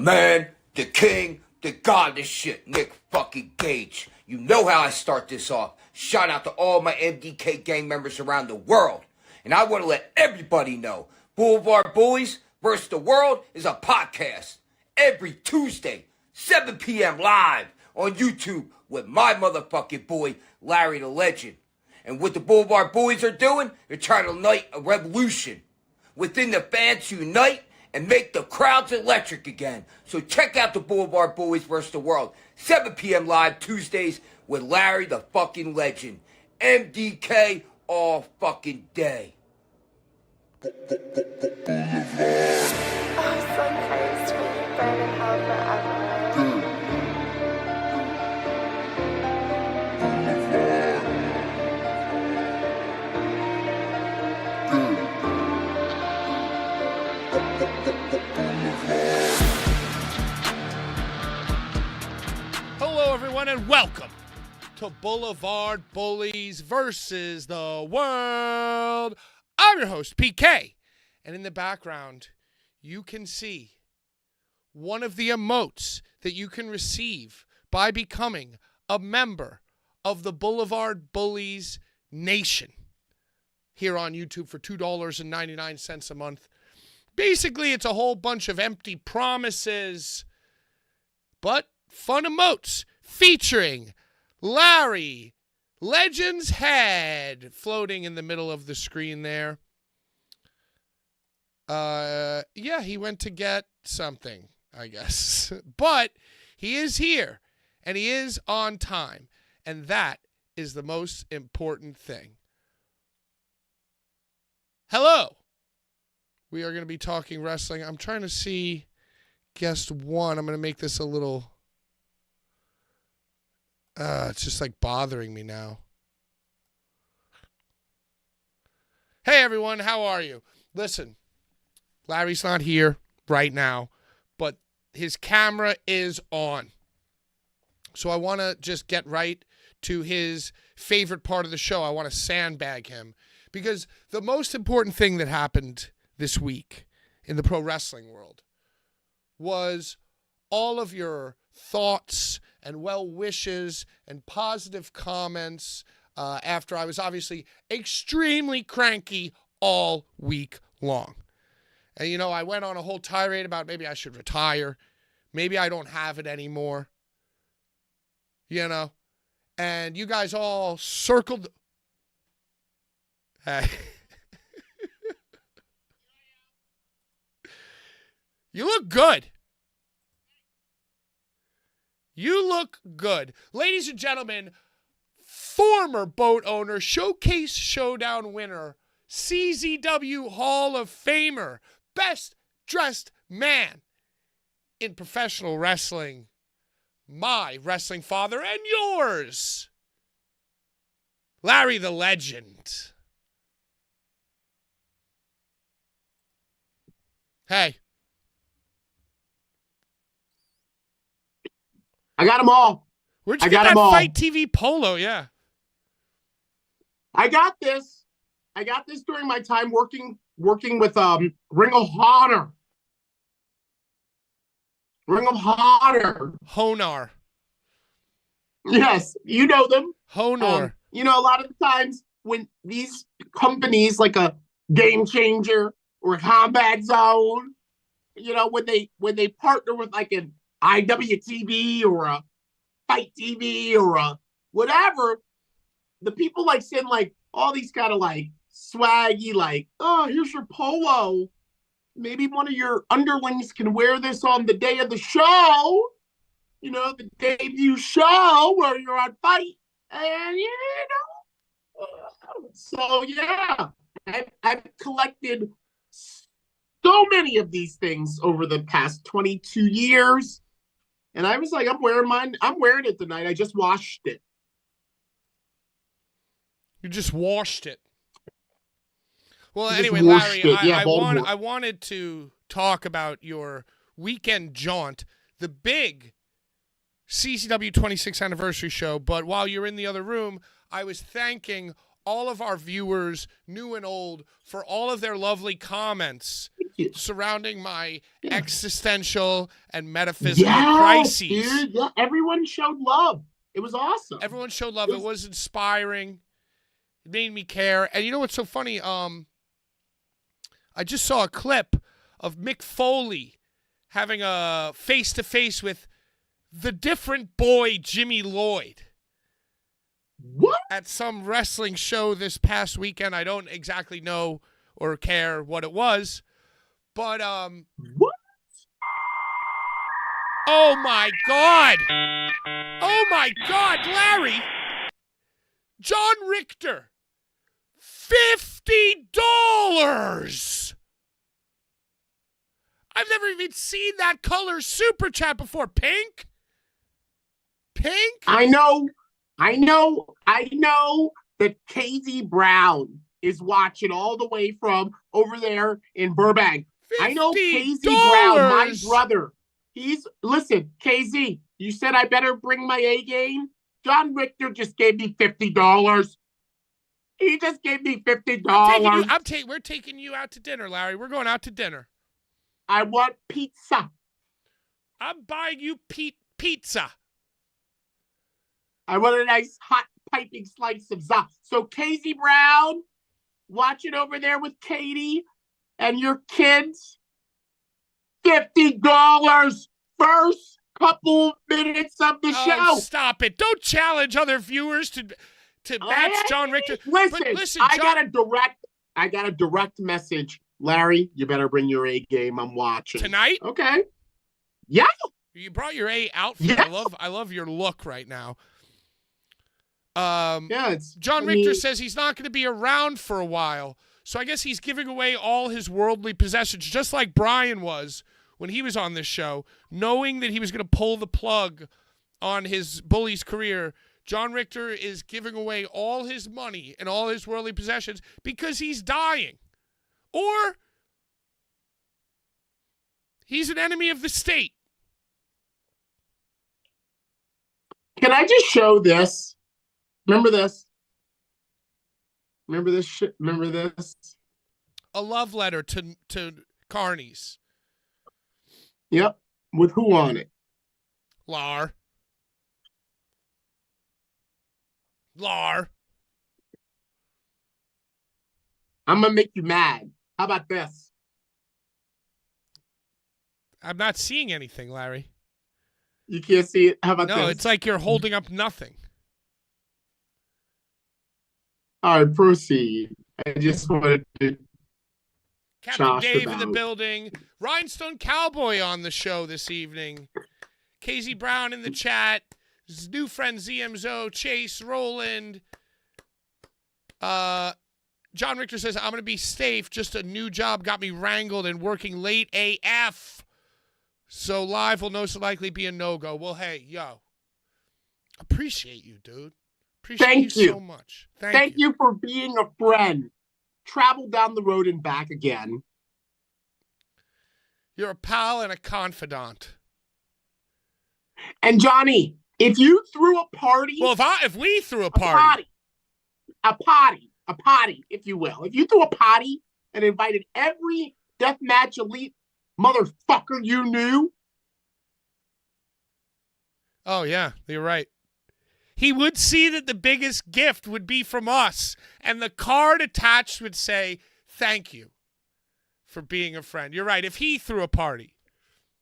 man, the king, the god, this shit, Nick fucking Gage. You know how I start this off. Shout out to all my MDK gang members around the world. And I want to let everybody know, Blvd Bullies vs. the World is a podcast. Every Tuesday, 7 p.m. live on YouTube with my motherfucking boy, Larry the Legend. And what the Blvd Bullies are doing, they're trying to ignite a revolution. Within the fans unite and make the crowds electric again. So check out the Blvd Bullies vs. the World. 7 p.m. live Tuesdays with Larry the fucking Legend. MDK all fucking day. I'm so cursed when you burn in hell forever. Hello, everyone, and welcome to Blvd Bullies versus the World. I'm your host, PK, and in the background, you can see one of the emotes that you can receive by becoming a member of the Blvd Bullies Nation here on YouTube for $2.99 a month. Basically, it's a whole bunch of empty promises, but fun emotes featuring Larry Legend's head floating in the middle of the screen there. Yeah, he went to get something, I guess. But he is here, and he is on time, and that is the most important thing. Hello. We are going to be talking wrestling. I'm trying to see guest one. I'm going to make this a little... it's just like bothering me now. Hey, everyone. How are you? Listen, Larry's not here right now, but his camera is on. So I want to just get right to his favorite part of the show. I want to sandbag him because the most important thing that happened this week in the pro wrestling world was all of your thoughts and well wishes and positive comments after I was obviously extremely cranky all week long. And, you know, I went on a whole tirade about maybe I should retire. Maybe I don't have it anymore. You know? And you guys all circled. Hey. You look good. You look good. Ladies and gentlemen, former boat owner, Showcase Showdown winner, CZW Hall of Famer, best dressed man in professional wrestling, my wrestling father and yours, Larry the Legend. Hey. I got them all. Where'd you get that Fight TV polo? Yeah. I got this. During my time working with Ring of Honor. Ring of Honor. Honar. Yes, you know them. Honor. You know, a lot of the times when these companies like a Game Changer or a Combat Zone, you know, when they partner with like an IWTV or a Fight TV or a whatever, the people like send like all these kind of like swaggy, like, oh, here's your polo. Maybe one of your underlings can wear this on the day of the show, you know, the debut show where you're on Fight. And, you know, so yeah, I've collected so many of these things over the past 22 years. And I was like, I'm wearing mine. I'm wearing it tonight. I just washed it. You just washed it. Well, You anyway, just washed Larry, it. Yeah, I wanted to talk about your weekend jaunt, the big CCW 26th anniversary show. But while you're in the other room, I was thanking all of our viewers, new and old, for all of their lovely comments you. surrounding my Yeah. existential and metaphysical Yes, crises. dude. Yeah, everyone showed love. It was awesome. Everyone showed love. It was inspiring. It made me care. And you know what's so funny? I just saw a clip of Mick Foley having a face-to-face with the different boy Jimmy Lloyd. What? At some wrestling show this past weekend. I don't exactly know or care what it was, but What? oh my God! Oh my God, Larry! John Richter, $50. I've never even seen that color super chat before. Pink? Pink? I know that KZ Brown is watching all the way from over there in Burbank. I know KZ Brown, my brother. Listen, KZ, you said I better bring my A game. John Richter just gave me $50. He just gave me $50. We're taking you out to dinner, Larry. We're going out to dinner. I want pizza. I'm buying you pizza. I want a nice hot piping slice of za. So KZ Brown, watching over there with Katie and your kids. $50 first couple minutes of the show. Stop it. Don't challenge other viewers to match John Richter. Listen, I got a direct message. Larry, you better bring your A game. I'm watching. Tonight? Okay. Yeah. You brought your A outfit. Yeah. I love your look right now. John Richter says he's not going to be around for a while. So I guess he's giving away all his worldly possessions, just like Brian was when he was on this show, knowing that he was going to pull the plug on his Bullies career. John Richter is giving away all his money and all his worldly possessions because he's dying. Or he's an enemy of the state. Can I just show this? Remember this? Remember this shit? Remember this? A love letter to Carnies. Yep. With who on it? Lar. I'm going to make you mad. How about this? I'm not seeing anything, Larry. You can't see it? How about this? No, it's like you're holding up nothing. All right, proceed. I just wanted to Captain Dave in the building. Rhinestone Cowboy on the show this evening. KZ Brown in the chat. His new friend ZMZO, Chase, Roland. John Richter says, I'm going to be safe. Just a new job got me wrangled and working late AF. So live will most likely be a no-go. Well, hey, yo. Appreciate you, dude. Appreciate you so much. Thank you for being a friend. Travel down the road and back again. You're a pal and a confidant. And Johnny, if you threw a party... Well, if we threw a party... A potty, if you will. If you threw a potty and invited every Deathmatch Elite motherfucker you knew... Oh, yeah, you're right. He would see that the biggest gift would be from us, and the card attached would say, thank you for being a friend. You're right. If he threw a party.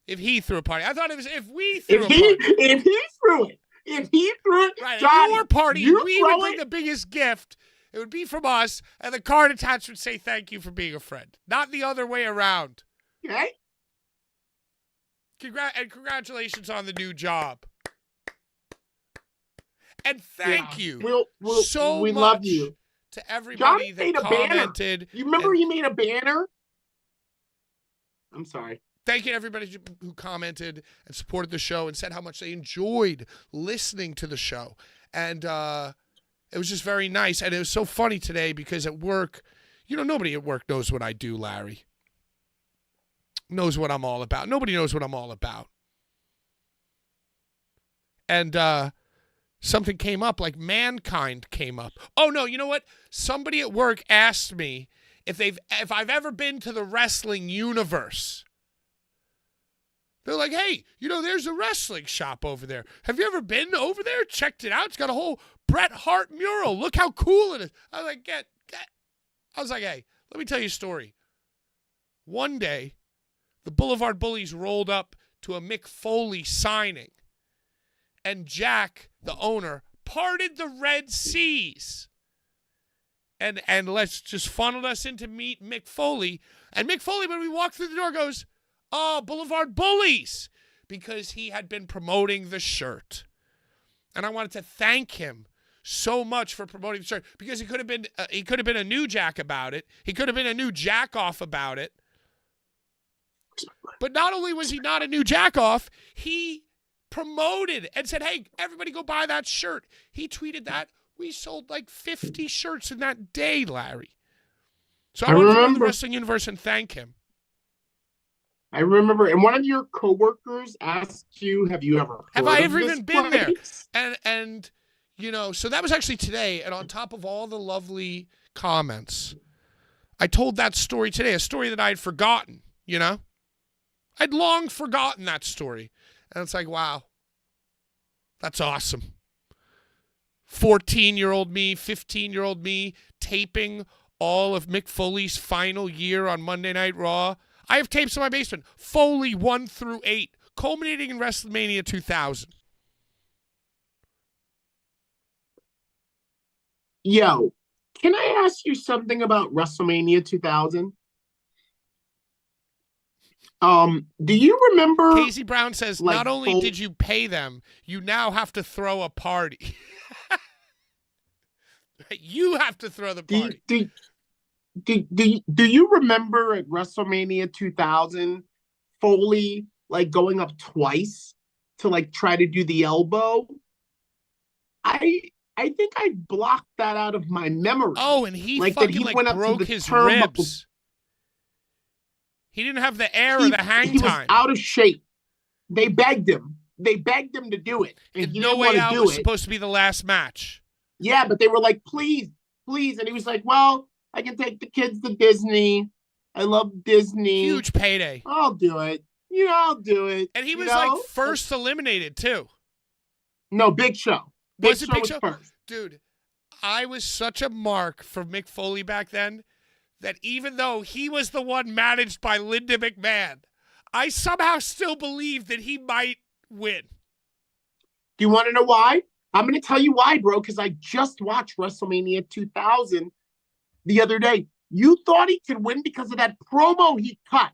I thought it was if we threw a party. If he threw it, right, Johnny, your party, we would bring it. the biggest gift. It would be from us, and the card attached would say, thank you for being a friend. Not the other way around. Okay? And congratulations on the new job. And thank you so much love you. To everybody Johnny that commented. You remember he made a banner? I'm sorry. Thank you to everybody who commented and supported the show and said how much they enjoyed listening to the show. And it was just very nice. And it was so funny today because at work, nobody at work knows what I do, Larry. Knows what I'm all about. Nobody knows what I'm all about. And something came up, like Mankind came up. Oh, no, you know what? Somebody at work asked me if I've ever been to the wrestling universe, they're like, hey, there's a wrestling shop over there. Have you ever been over there? Checked it out. It's got a whole Bret Hart mural. Look how cool it is. I was like, I was like, hey, let me tell you a story. One day, the Blvd Bullies rolled up to a Mick Foley signing, and Jack, the owner, parted the Red Seas and let's just funneled us in to meet Mick Foley. And Mick Foley, when we walked through the door, goes, oh, Blvd Bullies, because he had been promoting the shirt. And I wanted to thank him so much for promoting the shirt, because he could have been a new Jack about it. He could have been a new Jack off about it. But not only was he not a new Jack off, he promoted and said, hey, everybody go buy that shirt. He tweeted that. We sold like 50 shirts in that day, Larry. So I want to go to the wrestling universe and thank him. I remember, and one of your coworkers asked you, have you ever Have heard I of ever this even been place? there? And so that was actually today, and on top of all the lovely comments, I told that story today, a story that I had forgotten, I'd long forgotten that story. And it's like, wow, that's awesome. 14-year-old me, 15-year-old me, taping all of Mick Foley's final year on Monday Night Raw. I have tapes in my basement. Foley 1 through 8, culminating in WrestleMania 2000. Yo, can I ask you something about WrestleMania 2000? Do you remember? Casey Brown says, not only did you pay them, you now have to throw a party. You have to throw the party. Do you remember at WrestleMania 2000, Foley going up twice to try to do the elbow? I think I blocked that out of my memory. Oh, and he went up broke his ribs. He didn't have the air or the hang time. He was out of shape. They begged him. They begged him to do it, and he didn't want to do it. No Way Out was supposed to be the last match. Yeah, but they were like, please, please. And he was like, well, I can take the kids to Disney. I love Disney. Huge payday. I'll do it. I'll do it. And he was first eliminated, too. No, Big Show. Was it Big Show? First. Dude, I was such a mark for Mick Foley back then that even though he was the one managed by Linda McMahon, I somehow still believed that he might win. Do you want to know why? I'm going to tell you why, bro, because I just watched WrestleMania 2000 the other day. You thought he could win because of that promo he cut.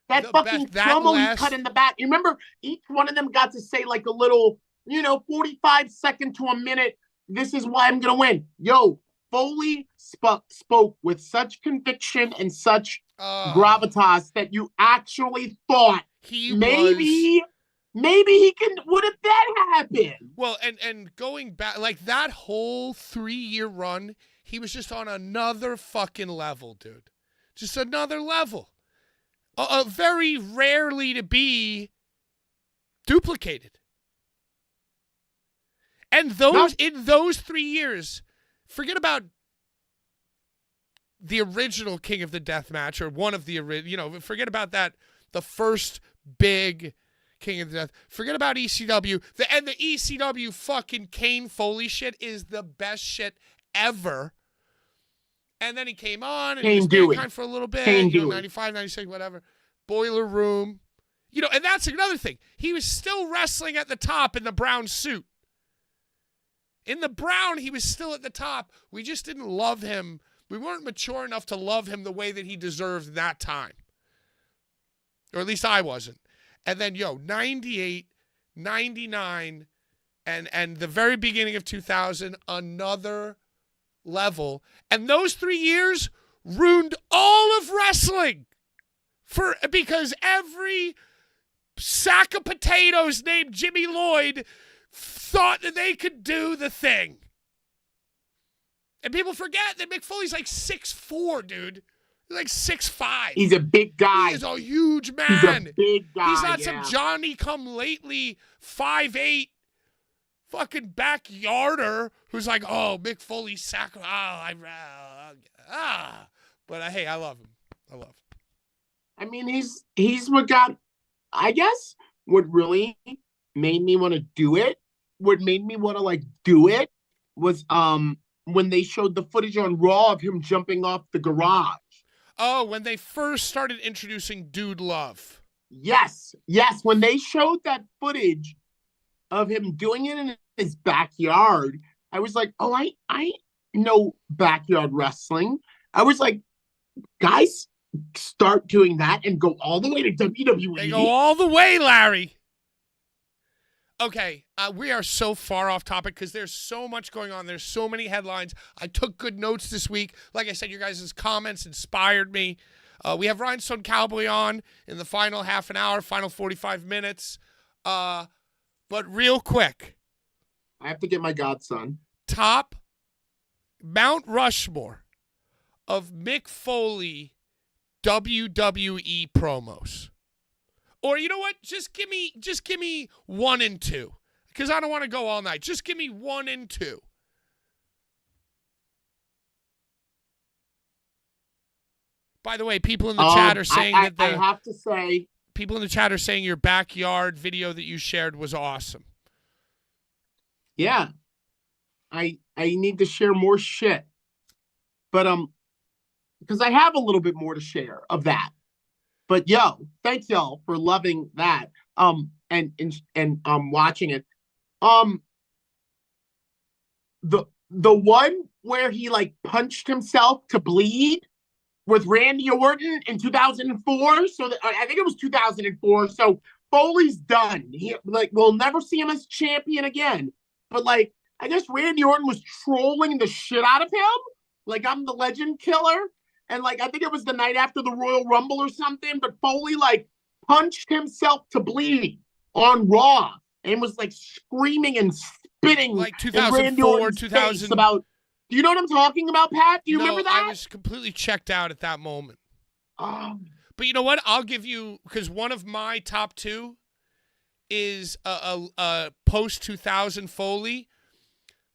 That promo he cut in the back. You remember each one of them got to say a little, 45 seconds to a minute. This is why I'm going to win. Yo, Foley spoke with such conviction and such gravitas that you actually thought maybe he can. What if that happened? Well, and going back, that whole 3-year run, he was just on another fucking level, dude. Just another level. Very rarely to be duplicated. And in those 3 years, forget about the original King of the Death Match, or one of the original, forget about that, the first big King of the Death. Forget about ECW. The ECW fucking Kane Foley shit is the best shit ever. And then he came on and he was Mankind for a little bit, 95, 96, whatever. Boiler Room. And that's another thing. He was still wrestling at the top in the brown suit. In the brown, he was still at the top. We just didn't love him. We weren't mature enough to love him the way that he deserved that time. Or at least I wasn't. And then, 98, 99, and the very beginning of 2000, another level. And those 3 years ruined all of wrestling. Because every sack of potatoes named Jimmy Lloyd thought that they could do the thing. And people forget that Mick Foley's 6'4", dude. He's 6'5". He's a big guy. He's a huge man. He's a big guy. He's not some Johnny-come-lately 5'8" fucking backyarder who's Mick Foley sack. But hey, I love him. I love him. I mean, he's what got, I guess, what really made me want to do it. What made me want to like do it was when they showed the footage on Raw of him jumping off the garage. Oh, when they first started introducing Dude Love. Yes, when they showed that footage of him doing it in his backyard, I was like, oh, I know backyard wrestling. I was like, guys, start doing that and go all the way to WWE. They go all the way, Larry. Okay, we are so far off topic because there's so much going on. There's so many headlines. I took good notes this week. Like I said, your guys' comments inspired me. We have Rhinestone Cowboy on in the final half an hour, final 45 minutes. But real quick. I have to get my godson. Top Mount Rushmore of Mick Foley WWE promos. Or you know what? Just give me 1 and 2. Because I don't want to go all night. Just give me 1 and 2. By the way, people in the chat are saying I have to say, people in the chat are saying your backyard video that you shared was awesome. Yeah. I need to share more shit. But because I have a little bit more to share of that. But thank y'all for loving that. And watching it. The one where he like punched himself to bleed with Randy Orton in 2004. So I think it was 2004. So Foley's done. He we'll never see him as champion again. But like, I guess Randy Orton was trolling the shit out of him. Like, I'm the legend killer. And like, I think it was the night after the Royal Rumble or something, but Foley like punched himself to bleed on Raw and was like screaming and spitting like in Randy 2004, Orton's 2000. face about. Do you know what I'm talking about, Pat? Do you remember that? I was completely checked out at that moment. Um, But you know what? I'll give you, because one of my top 2 is a post 2000 Foley.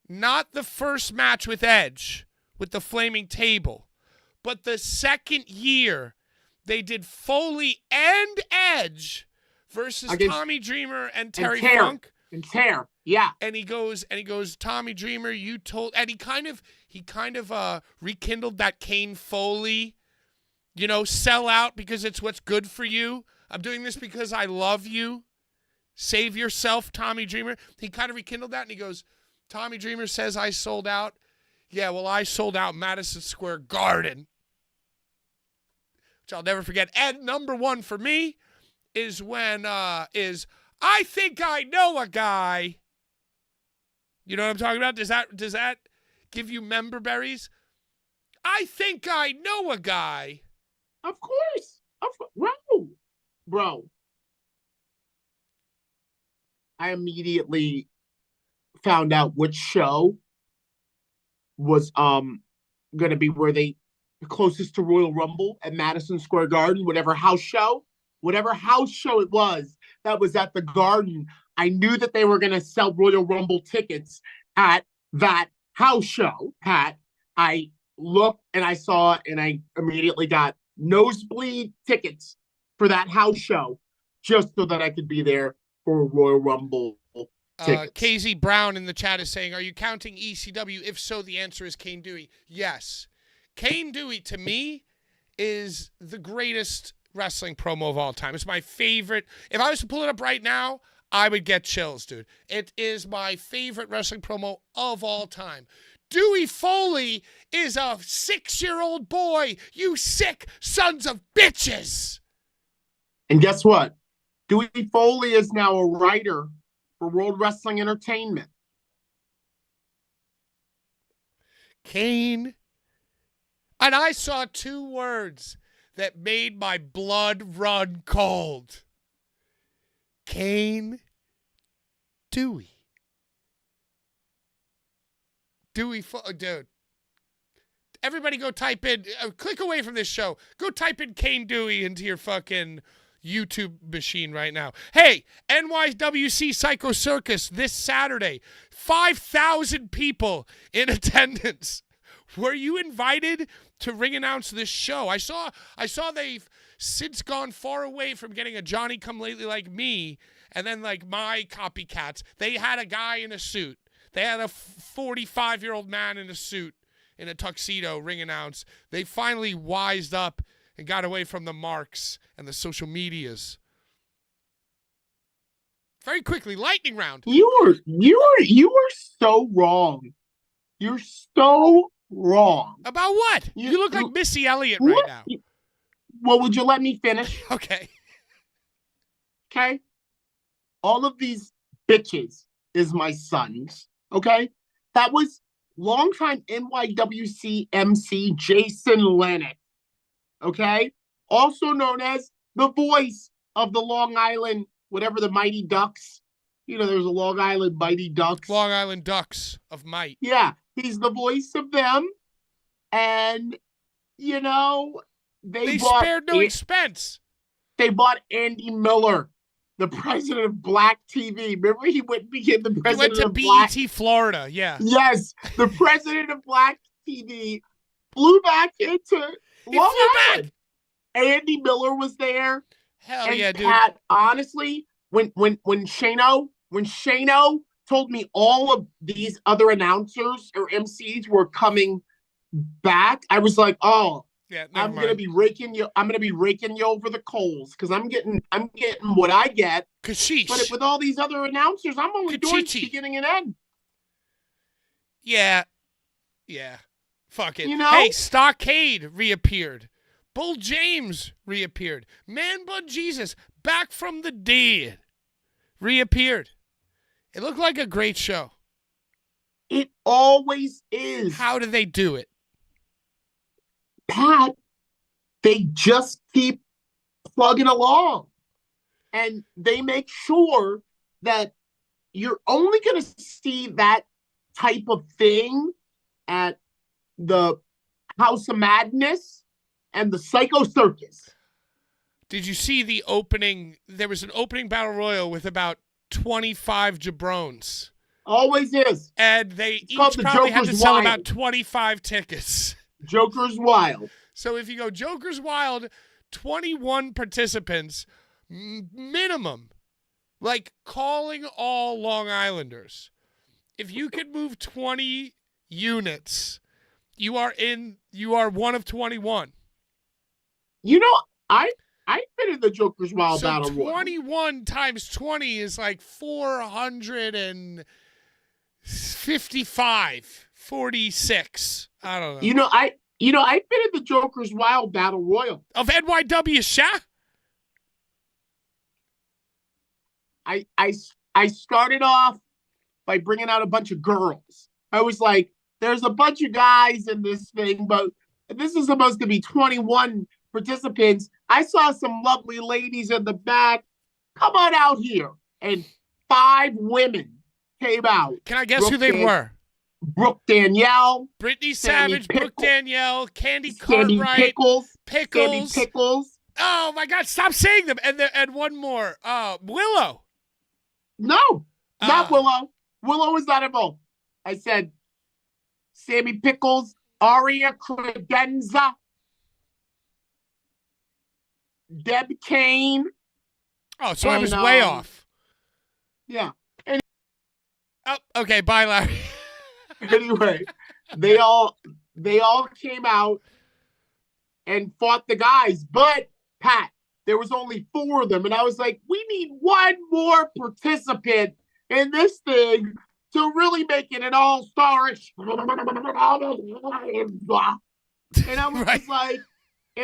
Not the first match with Edge with the flaming table. But the second year, they did Foley and Edge versus Tommy Dreamer and Terry Funk. And Tear, yeah. And he goes, Tommy Dreamer, you told, and he kind of rekindled that Kane Foley, sell out because it's what's good for you. I'm doing this because I love you. Save yourself, Tommy Dreamer. He kind of rekindled that, and he goes, Tommy Dreamer says I sold out. Yeah, well, I sold out Madison Square Garden. Which I'll never forget. And number 1 for me is when I think I know a guy. You know what I'm talking about? Does that give you member berries? I think I know a guy. Of course. Bro. I immediately found out which show was going to be where they closest to Royal Rumble at Madison Square Garden, whatever house show it was that was at the Garden. I knew that they were going to sell Royal Rumble tickets at that house show, Pat. I looked and I saw and I immediately got nosebleed tickets for that house show just so that I could be there for Royal Rumble tickets. KZ Brown in the chat is saying, are you counting ECW? If so, the answer is Kane Dewey. Yes. Kane Dewey, to me, is the greatest wrestling promo of all time. It's my favorite. If I was to pull it up right now, I would get chills, dude. It is my favorite wrestling promo of all time. Dewey Foley is a 6-year-old boy, you sick sons of bitches. And guess what? Dewey Foley is now a writer for World Wrestling Entertainment. Kane. And I saw 2 words that made my blood run cold. Kane Dewey. Dude. Everybody go type in, click away from this show. Go type in Kane Dewey into your fucking YouTube machine right now. Hey, NYWC Psycho Circus this Saturday. 5,000 people in attendance. Were you invited to ring announce this show? I saw they've since gone far away from getting a Johnny Come Lately like me, and then like my copycats. They had a guy in a suit. They had a 45-year-old man in a suit, in a tuxedo, ring announce. They finally wised up and got away from the marks and the social medias. Very quickly, lightning round. You were so wrong. You're so wrong. About what? You look like Missy Elliott right What? now. Well, would you let me finish? Okay. Okay. All of these bitches is my sons. Okay. That was longtime NYWC MC Jason Lennox. Okay. Also known as the voice of the Long Island, whatever, the Mighty Ducks. You know, there's a Long Island Mighty Ducks. Long Island Ducks of Might. Yeah. He's the voice of them. And, you know, they spared no expense. They bought Andy Miller, the president of Black TV. Remember, he became the president of Black. BET Florida, yeah. Yes, the president of Black TV flew back into Long Island. Andy Miller was there. Hell and yeah, dude. Pat, honestly, when Shano told me all of these other announcers or MCs were coming back, I was like, oh. Yeah, I'm gonna be raking you over the coals because I'm getting what I get. Kashish. But with all these other announcers, I'm only doing beginning and end. Yeah. Fuck it. You know? Hey, Stockade reappeared. Bull James reappeared. Man Bud Jesus, back from the dead, reappeared. It looked like a great show. It always is. How do they do it? Pat, they just keep plugging along. And they make sure that you're only going to see that type of thing at the House of Madness and the Psycho Circus. Did you see the opening? There was an opening battle royal with about 25 jabrones. Always is. And they each called the probably had to Joker's sell Wild. about 25 tickets. Joker's Wild. So if you go Joker's Wild, 21 participants, minimum, like calling all Long Islanders. If you could move 20 units, you are one of 21. You know, I've been in the Joker's Wild So Battle Royal. 21 times 20 is like 455, 46. I don't know. I've been in the Joker's Wild Battle Royal. Of NYW Sha? I started off by bringing out a bunch of girls. I was like, there's a bunch of guys in this thing, but this is supposed to be 21 participants. I saw some lovely ladies in the back. Come on out here. And 5 women came out. Can I guess who they were? Brooke Danielle. Brittany Sammy Savage, Brooke Danielle, Candy Sandy Cartwright, Pickles. Sandy Pickles. Oh my God! Stop saying them. And one more. Willow. No, not Willow. Willow was not involved. I said Sammy Pickles, Aria Credenza, Deb Kane. Oh, so I was way off. Yeah. Oh, okay. Bye, Larry. Anyway, they all came out and fought the guys, but Pat, there was only 4 of them, and I was like, we need one more participant in this thing to really make it an all-starish. And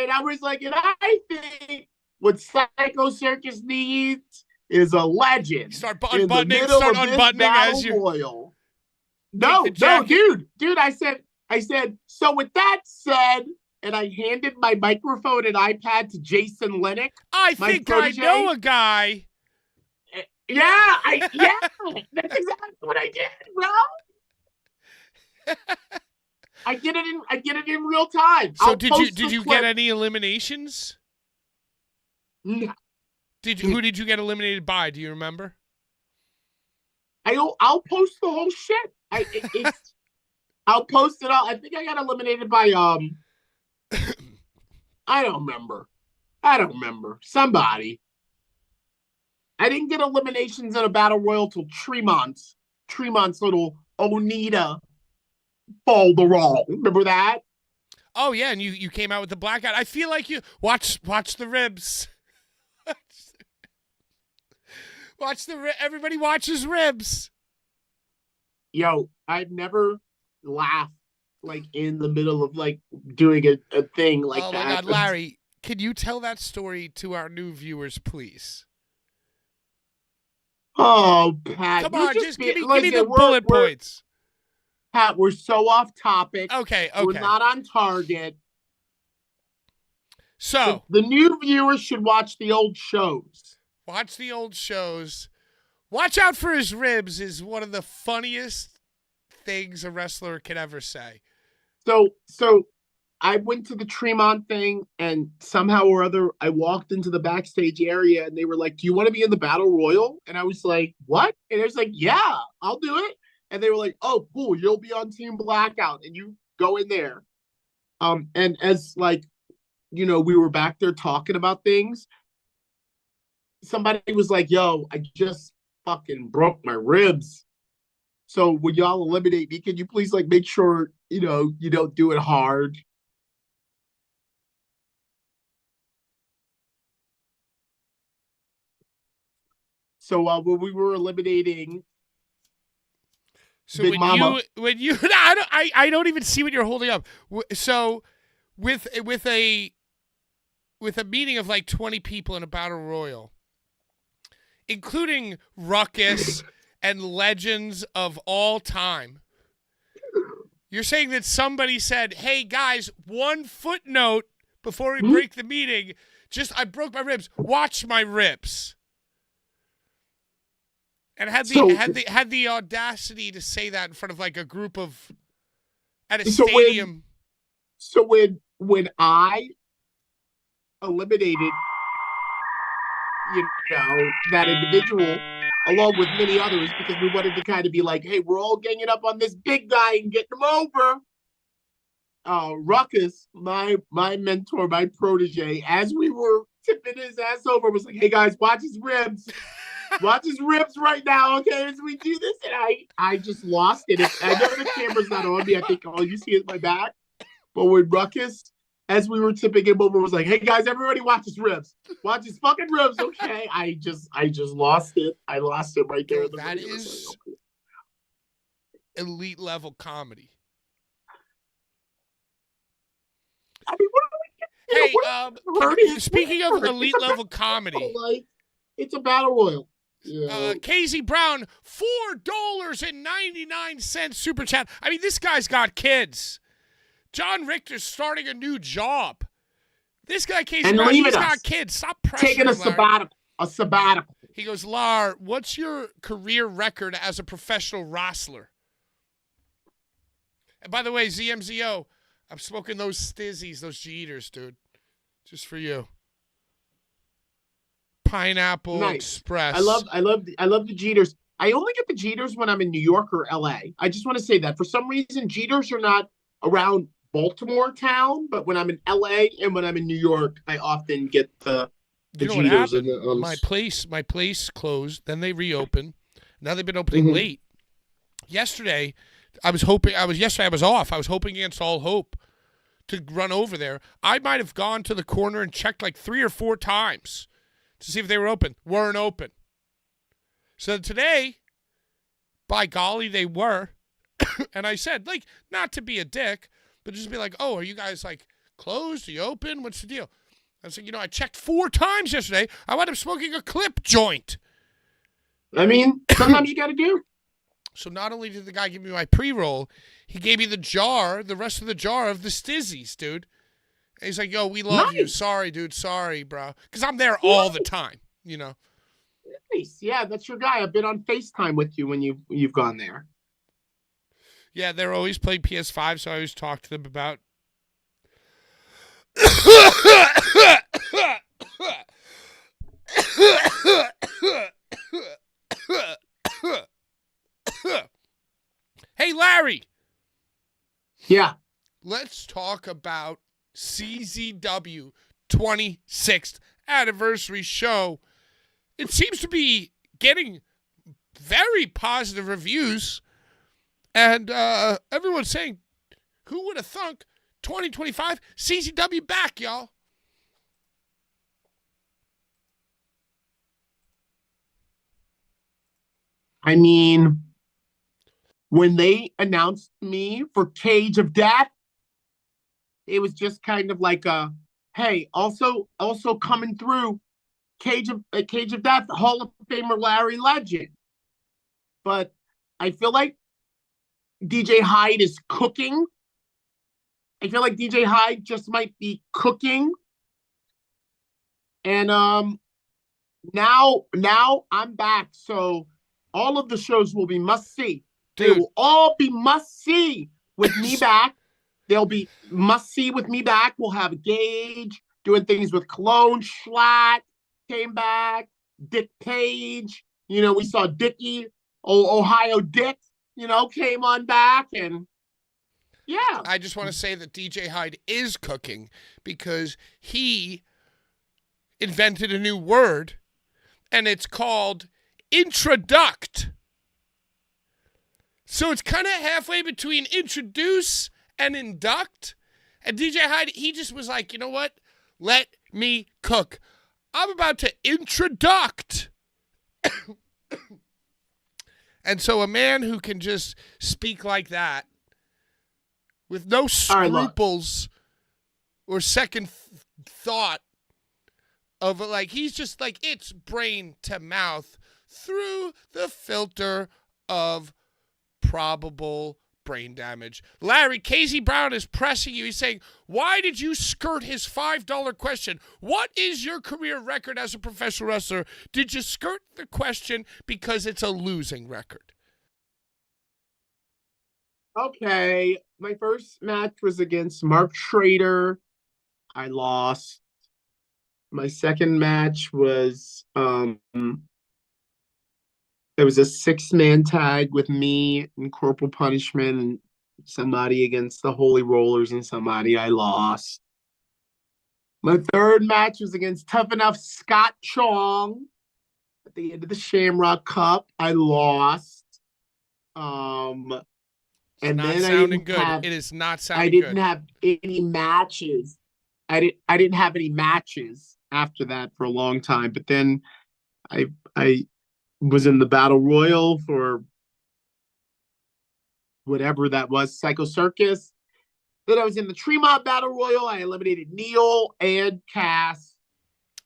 I was like, and I think what Psycho Circus needs is a legend. Start unbuttoning as you royal. No, dude. I said, so with that said, and I handed my microphone and iPad to Jason Lennox. I think protege. I know a guy. Yeah, that's exactly what I did, bro. I get it in real time. So did you get any eliminations? No. Who did you get eliminated by? Do you remember? I'll post the whole shit. I'll post it all. I think I got eliminated by I don't remember. I don't remember. Somebody. I didn't get eliminations in a battle royal till Tremont's little Onita fall the roll. Remember that? Oh yeah, and you came out with the blackout. I feel like you watch the ribs. Everybody watches ribs. Yo, I've never laughed like in the middle of like doing a thing like Oh that. my God, Larry, can you tell that story to our new viewers, please? Oh, Pat, Come you're on, just give me listen, the bullet points. Pat, we're so off topic. Okay. We're not on target. So the new viewers should watch the old shows. Watch the old shows. Watch out for his ribs is one of the funniest things a wrestler can ever say. So I went to the Tremont thing, and somehow or other, I walked into the backstage area, and they were like, "Do you want to be in the Battle Royal?" And I was like, "What?" And I was like, "Yeah, I'll do it." And they were like, "Oh, cool, you'll be on Team Blackout, and you go in there." And as like, we were back there talking about things, somebody was like, "Yo, I just fucking broke my ribs. So when y'all eliminate me, can you please like make sure, you don't do it hard?" So when we were eliminating Big Mama, I don't even see what you're holding up. So with a meeting of like 20 people in a battle royal, including Ruckus and legends of all time, you're saying that somebody said, "Hey guys, one footnote before we break the meeting, I broke my ribs. Watch my ribs." And had the audacity to say that in front of like a group of at a stadium. When I eliminated, that individual along with many others, because we wanted to kind of be like, "Hey, we're all ganging up on this big guy and getting him over." Ruckus, my mentor, my protege, as we were tipping his ass over, was like, "Hey guys, watch his ribs. Watch his ribs right now, okay, as we do this." And I just lost it. I know the camera's not on me. I think all you see is my back. But when Ruckus, as we were tipping him over, was like, "Hey guys, everybody watch his ribs. Watch his fucking ribs, okay?" I just lost it. I lost it right there. That is elite level comedy. I mean, what Hey, speaking of elite level comedy, like, it's a battle royal. Casey Brown, $4.99 super chat. I mean, this guy's got kids. John Richter's starting a new job. This guy, Casey Brown, he's got kids. Stop pressuring taking a sabbatical. sabbatical. He goes, "Lar, what's your career record as a professional wrestler?" And by the way, ZMZO, I'm smoking those stizzies, those G-Eaters, dude. Just for you. Pineapple Express. I love the Jeters. I only get the Jeters when I'm in New York or LA. I just want to say that for some reason Jeters are not around Baltimore town, but when I'm in LA and when I'm in New York, I often get the Jeters. My place closed. Then they reopened. Now they've been opening late. Yesterday, I was off. I was hoping against all hope to run over there. I might have gone to the corner and checked like 3 or 4 times to see if they were open. Weren't open. So today, by golly, they were. And I said, like, not to be a dick, but just be like, "Oh, are you guys like closed? Are you open? What's the deal?" I said, I checked 4 times yesterday. I wound up smoking a clip joint. I mean, sometimes you got to do. So not only did the guy give me my pre-roll, he gave me the rest of the jar of the stizzies, dude. And he's like, "Yo, we love you. Sorry, dude. Sorry, bro." Because I'm there all the time, Nice. Yeah, that's your guy. I've been on FaceTime with you when you've gone there. Yeah, they're always playing PS5, so I always talk to them about. Hey, Larry. Yeah. Let's talk about CZW 26th anniversary show. It seems to be getting very positive reviews, and everyone's saying, who would have thunk 2025 CZW back, y'all? I mean, when they announced me for Cage of Death, it was just kind of like a, hey, also coming through Cage of Death, Hall of Famer Larry Legend. But I feel like DJ Hyde is cooking. I feel like DJ Hyde just might be cooking. And now I'm back. So all of the shows will be must see. They Dude. will all be must see with me back. They'll be must see with me back. We'll have Gage doing things with Cologne. Schlatt came back. Dick Page. You know, we saw Dickie, Ohio Dick, you know, came on back. And yeah. I just want to say that DJ Hyde is cooking because he invented a new word, and it's called introduct. So it's kind of halfway between introduce and induct. And DJ Hyde, he just was like, you know what? Let me cook. I'm about to introduct. And so a man who can just speak like that with no scruples or second thought of, like, he's just like, it's brain to mouth through the filter of probable brain damage. Larry, Casey Brown is pressing you. He's saying, why did you skirt his $5 question? What is your career record as a professional wrestler? Did you skirt the question because it's a losing record? Okay. My first match was against Mark Schrader. I lost. My second match was it was a 6-man tag with me and Corporal Punishment and somebody against the Holy Rollers and somebody. I lost. My third match was against Tough Enough Scott Chong at the end of the Shamrock Cup. I lost. And then It is not sounding good. I didn't have any matches. I didn't have any matches after that for a long time. But then I was in the Battle Royal for whatever that was, Psycho Circus. Then I was in the Tremont Battle Royal. I eliminated Neil and Cass.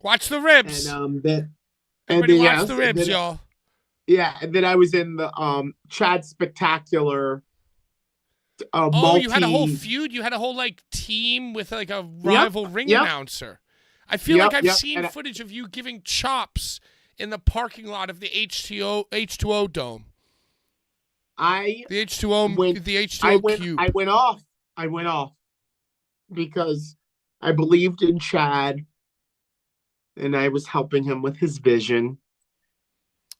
Watch the ribs. Everybody watch the ribs, y'all. Yeah, and then I was in the Chad Spectacular. You had a whole feud. You had a whole like team with like a rival ring announcer. I feel like I've seen footage of you giving chops in the parking lot of the H2O Dome. The H2O Cube. I went off because I believed in Chad, and I was helping him with his vision.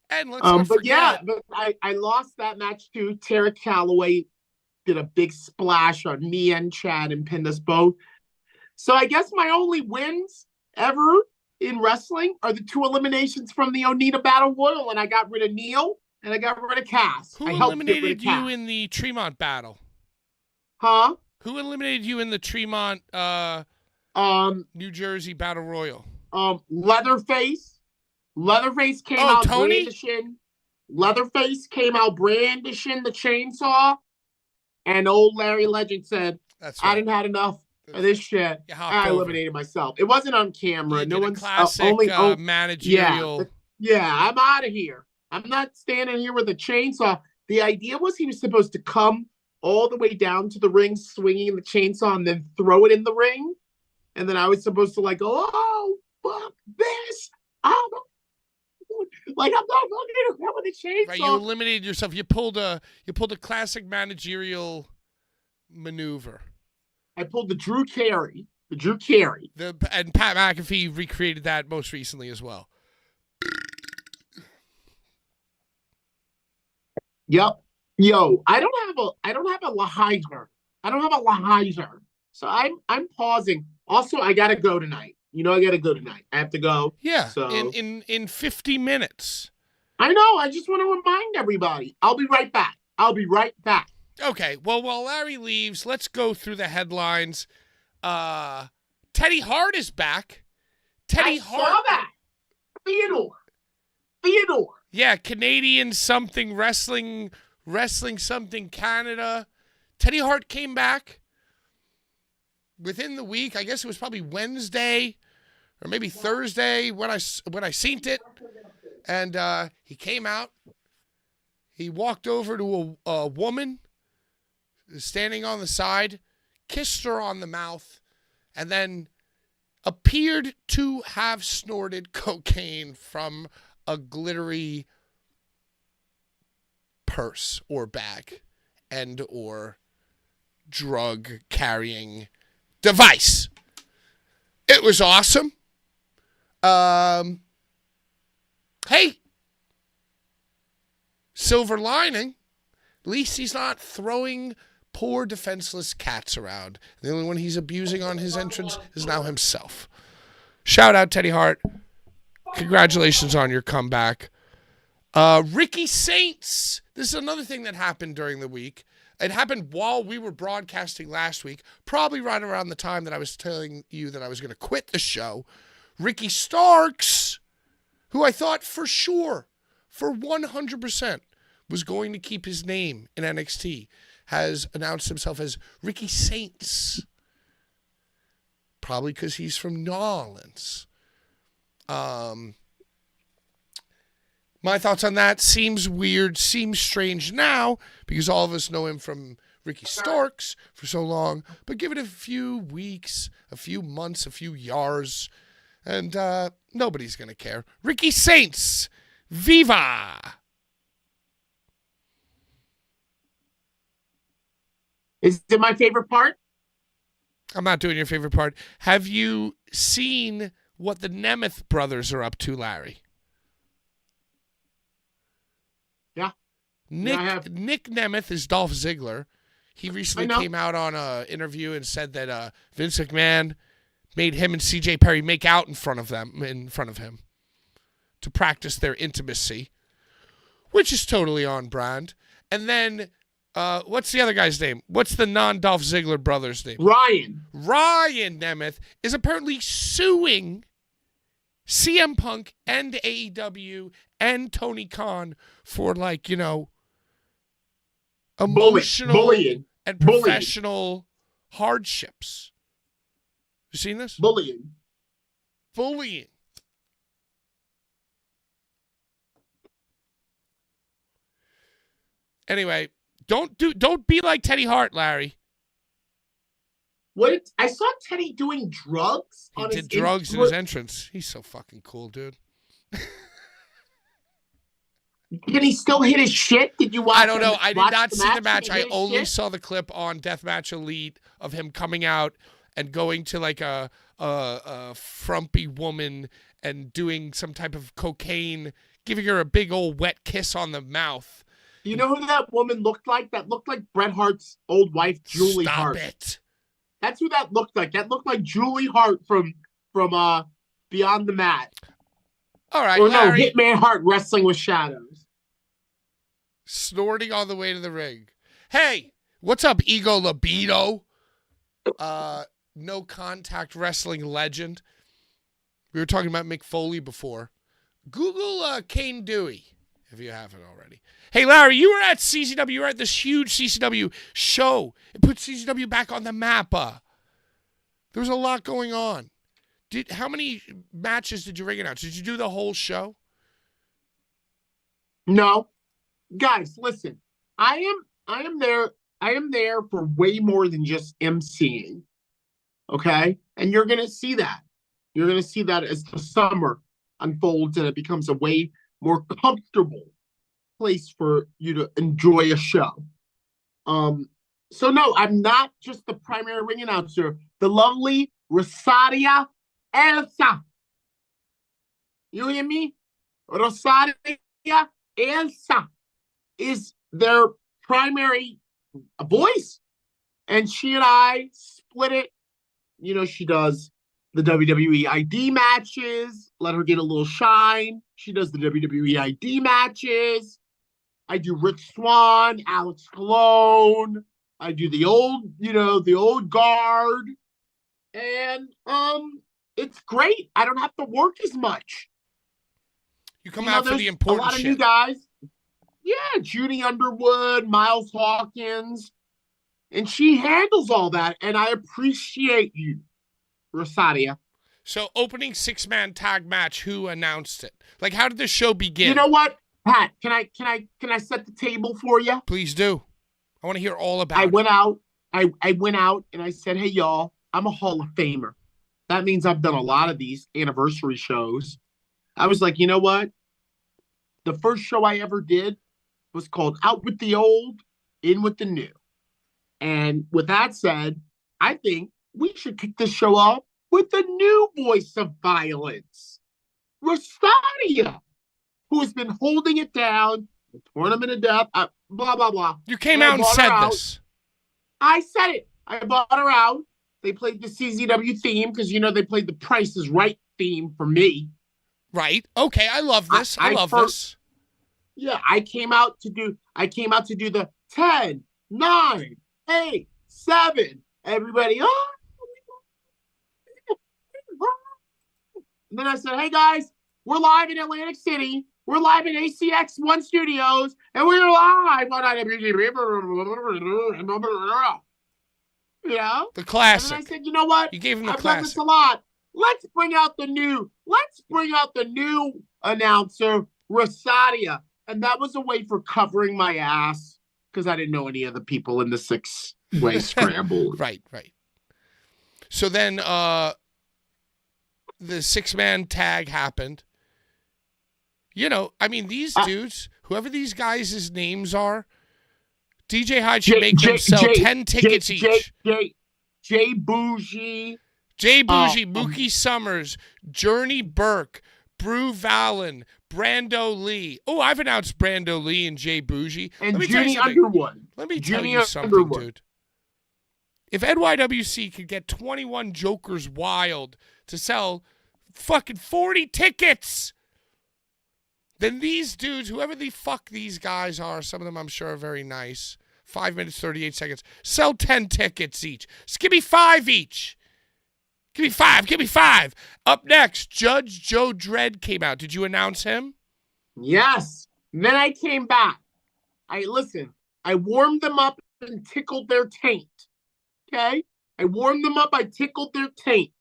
And let's not forget. But I lost that match too. Tara Calloway did a big splash on me and Chad and pinned us both. So I guess my only wins ever in wrestling are the 2 eliminations from the Onita Battle Royal, and I got rid of Neil and I got rid of Cass. Who eliminated you in the Tremont battle? Huh? Who eliminated you in the Tremont New Jersey Battle Royal? Leatherface. Leatherface came out brandishing. Leatherface came out brandishing the chainsaw, and old Larry Legend said, "That's right. I didn't have enough of this shit. I eliminated myself." It wasn't on camera. No one's classic managerial. Yeah, I'm out of here. I'm not standing here with a chainsaw. The idea was he was supposed to come all the way down to the ring, swinging the chainsaw, and then throw it in the ring. And then I was supposed to like, oh, fuck this. Like, I'm not fucking around with a chainsaw. Right, you eliminated yourself. You pulled a classic managerial maneuver. I pulled the Drew Carey. And Pat McAfee recreated that most recently as well. Yep. Yo, I don't have a Lahiger. I don't have a Lahizer. So I'm pausing. Also, I gotta go tonight. I gotta go tonight. I have to go. Yeah, So in 50 minutes. I know. I just want to remind everybody. I'll be right back. Okay, well, while Larry leaves, let's go through the headlines. Teddy Hart is back. I saw that. Theodore. Yeah, Canadian something wrestling something Canada. Teddy Hart came back within the week. I guess it was probably Wednesday or maybe Thursday when I seen it. And he came out. He walked over to a woman standing on the side, kissed her on the mouth, and then appeared to have snorted cocaine from a glittery purse or bag and or drug carrying device. It was awesome. Hey, silver lining, at least he's not throwing poor defenseless cats around. The only one he's abusing on his entrance is now himself. Shout out Teddy Hart. Congratulations on your comeback. Ricky Saints. This is another thing that happened during the week. It happened while we were broadcasting last week, probably right around the time that I was telling you that I was going to quit the show. Ricky Starks, who I thought for sure, for 100%, was going to keep his name in NXT, has announced himself as Ricky Saints. Probably because he's from New Orleans. My thoughts on that seems weird, seems strange now, because all of us know him from Ricky Starks for so long. But give it a few weeks, a few months, a few years, and nobody's going to care. Ricky Saints, viva! Is it my favorite part? I'm not doing your favorite part. Have you seen what the Nemeth brothers are up to, Larry? Yeah. Nick Nemeth is Dolph Ziggler. He recently came out on an interview and said that Vince McMahon made him and CJ Perry make out in front of him to practice their intimacy, which is totally on brand. And then what's the other guy's name? What's the non-Dolph Ziggler brother's name? Ryan Nemeth is apparently suing CM Punk and AEW and Tony Khan for, like, emotional bullying and professional hardships. You seen this? Bullying. Anyway, don't be like Teddy Hart, Larry. What? I saw Teddy doing drugs. He did drugs in his entrance. He's so fucking cool, dude. Can he still hit his shit? Did you watch? I don't know. I did not see the match. I only saw the clip on Deathmatch Elite of him coming out and going to like a frumpy woman and doing some type of cocaine, giving her a big old wet kiss on the mouth. You know who that woman looked like? That looked like Bret Hart's old wife, Julie Hart. Stop it. That's who that looked like. That looked like Julie Hart from Beyond the Mat. All right, or Larry. No, Hitman Hart Wrestling with Shadows. Snorting on the way to the ring. Hey, what's up, Ego Libido? No contact wrestling legend. We were talking about Mick Foley before. Google Kane Dewey, if you haven't already. Hey, Larry, you were at CCW. You were at this huge CCW show. It put CCW back on the map. There was a lot going on. How many matches did you ring announce? Did you do the whole show? No. Guys, listen. I am there for way more than just emceeing. Okay? And you're going to see that. You're going to see that as the summer unfolds and it becomes a way more comfortable place for you to enjoy a show. So no, I'm not just the primary ring announcer. The lovely Rosaria Elsa. You hear me? Rosaria Elsa is their primary voice. And she and I split it. You know, she does the WWE ID matches, let her get a little shine. She does the WWE ID matches. I do Rich Swann, Alex Colon. I do the old guard. And it's great. I don't have to work as much. You come out for the A important lot of shit. new guys. Yeah, Judy Underwood, Miles Hawkins. And she handles all that. And I appreciate you, Rosadia. So opening 6-man tag match, who announced it? Like, how did the show begin? You know what, Pat? Can I set the table for you? Please do. I want to hear all about I it. went out. I went out and I said, hey y'all, I'm a Hall of Famer. That means I've done a lot of these anniversary shows. I was like, you know what? The first show I ever did was called Out with the Old, In with the New. And with that said, I think we should kick this show off with the new voice of violence, Rosadia, who has been holding it down, the Tournament of Death, blah, blah, blah. You came out and said this. I said it. I bought her out. They played the CZW theme because, you know, they played the Price is Right theme for me. Right. Okay, I love this. I love this. Yeah, I came out to do the 10, 9, 8, 7. Everybody, oh. And then I said, hey guys, we're live in Atlantic City. We're live in ACX1 Studios, and we're live on you know? The classic. And then I said, you know what? You gave him the I've done this classic. a lot. Let's bring out the new announcer, Rosadia. And that was a way for covering my ass because I didn't know any of the people in the 6-way scramble. Right. So then the 6-man tag happened. You know, I mean, these dudes, whoever these guys' names are, DJ Hyde should make them sell 10 tickets each. Jay Bougie. Mookie Summers, Journey Burke, Brew Vallon, Brando Lee. Oh, I've announced Brando Lee and Jay Bougie. And Judy Underwood. Let me tell you something, dude. If NYWC could get 21 Jokers Wild to sell fucking 40 tickets, then these dudes, whoever the fuck these guys are, some of them I'm sure are very nice, 5 minutes, 38 seconds, sell 10 tickets each. Just give me 5 each. Give me five. Up next, Judge Joe Dredd came out. Did you announce him? Yes. Then I came back. I warmed them up and tickled their taint. Okay? I warmed them up, I tickled their taint.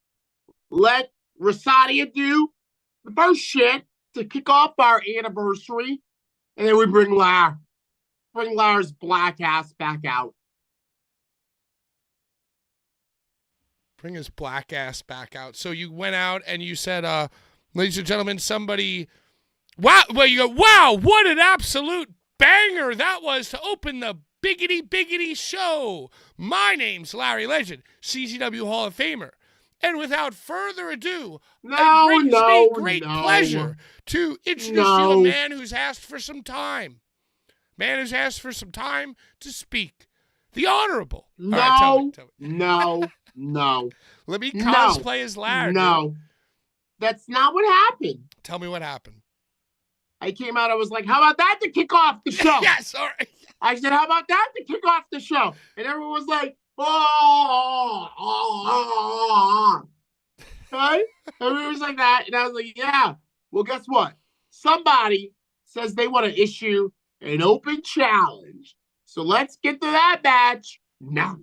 Let Rosadia do the first shit to kick off our anniversary. And then we bring Lar's black ass back out. Bring his black ass back out. So you went out and you said, ladies and gentlemen, somebody, wow, well, you go, wow, what an absolute banger that was to open the biggity show. My name's Larry Legend, CZW Hall of Famer. And without further ado, it brings me great pleasure to introduce you a man who's asked for some time. Man who's asked for some time to speak. The Honorable. No. Right, tell me. No. Let me cosplay as Larry. No. Dude. That's not what happened. Tell me what happened. I came out, I was like, how about that to kick off the show? Yes, all right. I said, how about that to kick off the show? And everyone was like, oh. Right? Everyone was like that. And I was like, yeah. Well, guess what? Somebody says they want to issue an open challenge. So let's get to that match now.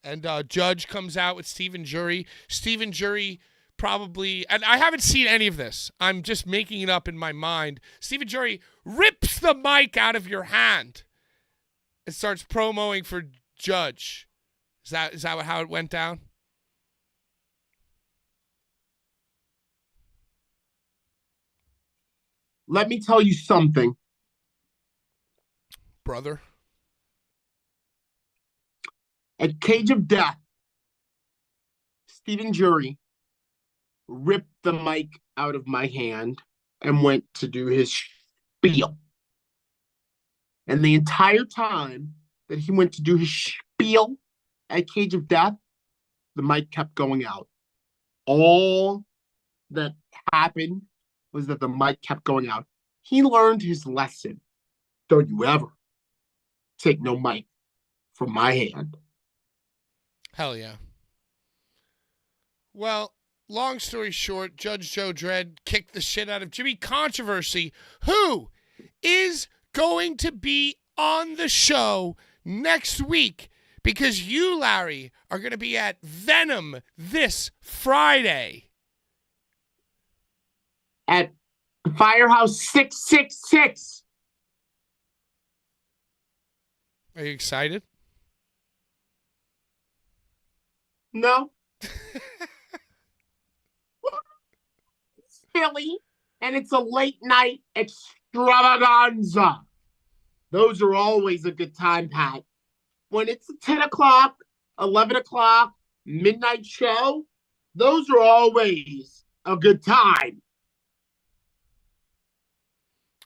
And Judge comes out with Stephen Jury. Stephen Jury probably, and I haven't seen any of this. I'm just making it up in my mind. Stephen Jury rips the mic out of your hand and starts promoting for Judge. Is that how it went down? Let me tell you something. Brother. At Cage of Death, Stephen Jury ripped the mic out of my hand and went to do his spiel. And the entire time that he went to do his spiel, at Cage of Death, the mic kept going out. All that happened was that the mic kept going out. He learned his lesson. Don't you ever take no mic from my hand. Hell yeah. Well, long story short, Judge Joe Dredd kicked the shit out of Jimmy Controversy, who is going to be on the show next week because you, Larry, are going to be at Venom this Friday. At Firehouse 666. Are you excited? No. It's Philly, and it's a late night extravaganza. Those are always a good time, Pat. When it's a 10 o'clock, 11 o'clock, midnight show, those are always a good time.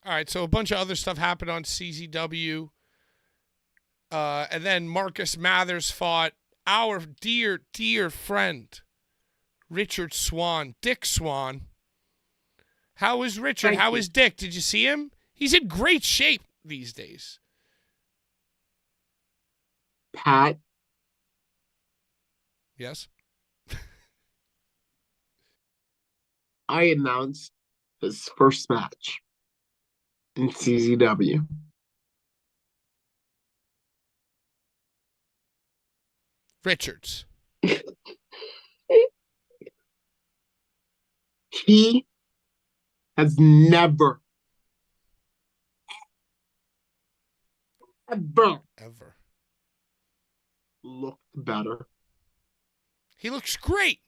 All right, so a bunch of other stuff happened on CZW. And then Marcus Mathers fought our dear, dear friend, Richard Swan, Dick Swan. How is Richard? How is Dick? Did you see him? He's in great shape these days. Pat, Yes? I announced his first match in CZW. Richards. He has never, Ever. looked better. He looks great.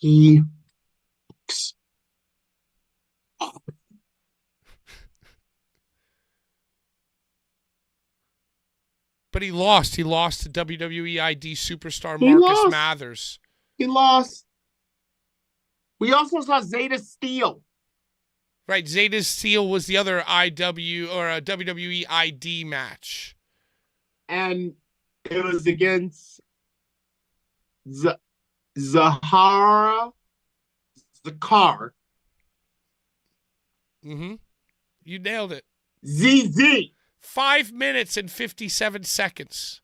He looks But he lost. He lost to WWE ID superstar He Marcus lost. Mathers. He lost. We also saw Zeta Steel. Right, Zeta Steel was the other IW or a WWE ID match. And it was against Zahara Zakar. Mm-hmm. You nailed it. ZZ. 5 minutes and 57 seconds.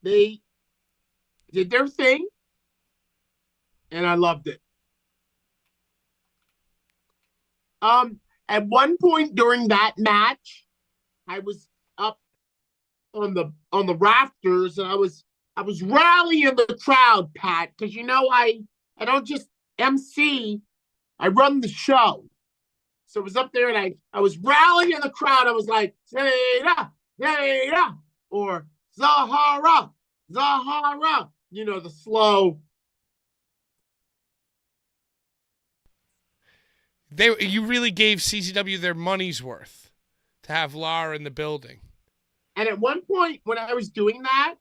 They did their thing, and I loved it. At one point during that match, I was up on the rafters, and I was rallying the crowd, Pat, because I don't just MC, I run the show. So I was up there, and I was rallying the crowd. I was like, Zeta, Zeta, or Zahara, Zahara. The slow. You really gave CZW their money's worth to have Lara in the building. And at one point when I was doing that,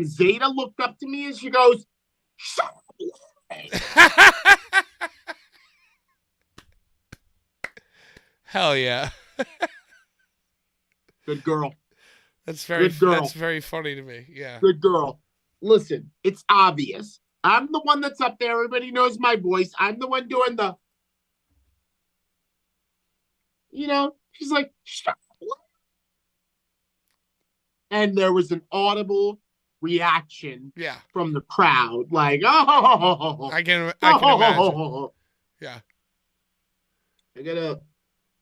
Zeta looked up to me and she goes, "Shut up." Hell yeah. Good girl. That's very Good girl. That's very funny to me. Yeah. Good girl. Listen, it's obvious. I'm the one that's up there. Everybody knows my voice. I'm the one doing the, she's like, "Shut up." And there was an audible reaction from the crowd. Like, oh. I can imagine. Yeah.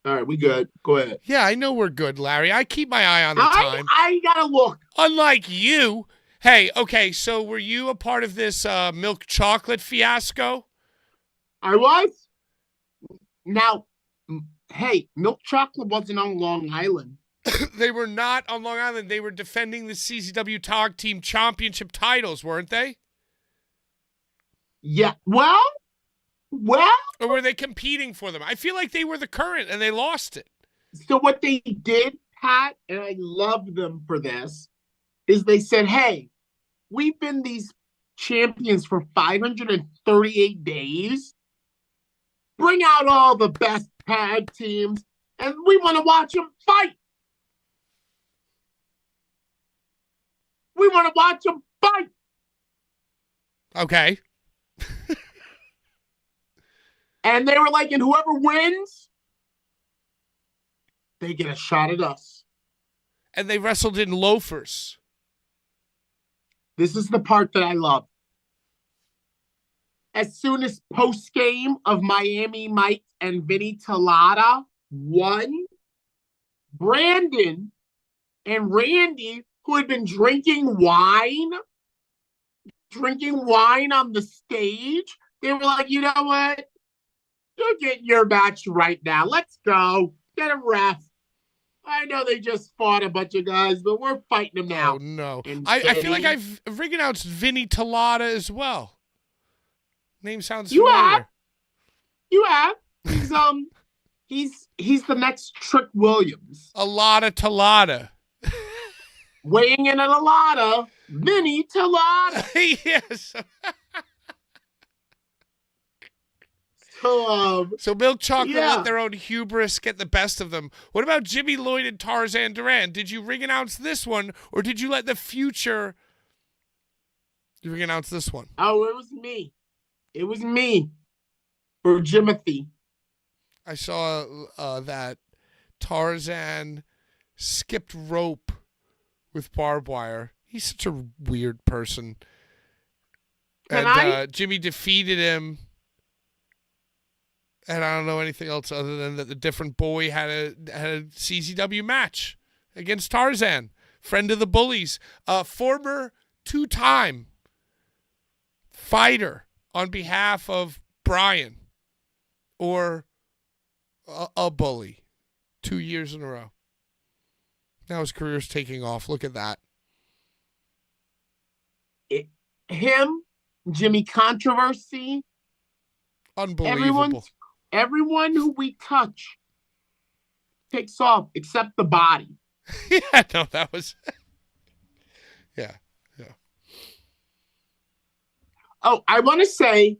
All right, we good. Go ahead. Yeah, I know we're good, Larry. I keep my eye on the time. I gotta look. Unlike you. Hey, okay, so were you a part of this milk chocolate fiasco? I was. Now, hey, milk chocolate wasn't on Long Island. They were not on Long Island. They were defending the CZW Tag Team Championship titles, weren't they? Yeah. Well. Or were they competing for them? I feel like they were the current and they lost it. So what they did, Pat, and I love them for this, is they said, hey, we've been these champions for 538 days. Bring out all the best tag teams, and we want to watch them fight. want to watch them fight. Okay. And they were like, and whoever wins, they get a shot at us. And they wrestled in loafers. This is the part that I love. As soon as post-game of Miami Mike and Vinny Talata won, Brandon and Randy, who had been drinking wine on the stage, they were like, you know what? You're getting your match right now. Let's go. Get a ref. I know they just fought a bunch of guys, but we're fighting them now. Oh, no. And I feel like Vinny- I've ring-announced Vinny Talata as well. Name sounds You familiar. have. You have. He's the next Trick Williams. A lot of Talata. Weighing in at a lot of Vinny Talata. Yes. So, So Milk Chocolate Yeah. let their own hubris get the best of them. What about Jimmy Lloyd and Tarzan Duran? Did you ring announce this one, or did you let the future ring announce this one? oh, it was me. It was me. For Jimothy. I saw that Tarzan skipped rope with barbed wire. He's such a weird person. Can And I- Jimmy defeated him. And I don't know anything else other than that the different boy had a CZW match against Tarzan, friend of the Bullies, former 2-time fighter on behalf of Brian, or a bully, 2 years in a row. Now his career's taking off. Look at that. Him, Jimmy Controversy, Unbelievable. everyone who we touch takes off except the body. Yeah, no, that was. Yeah. Oh, I want to say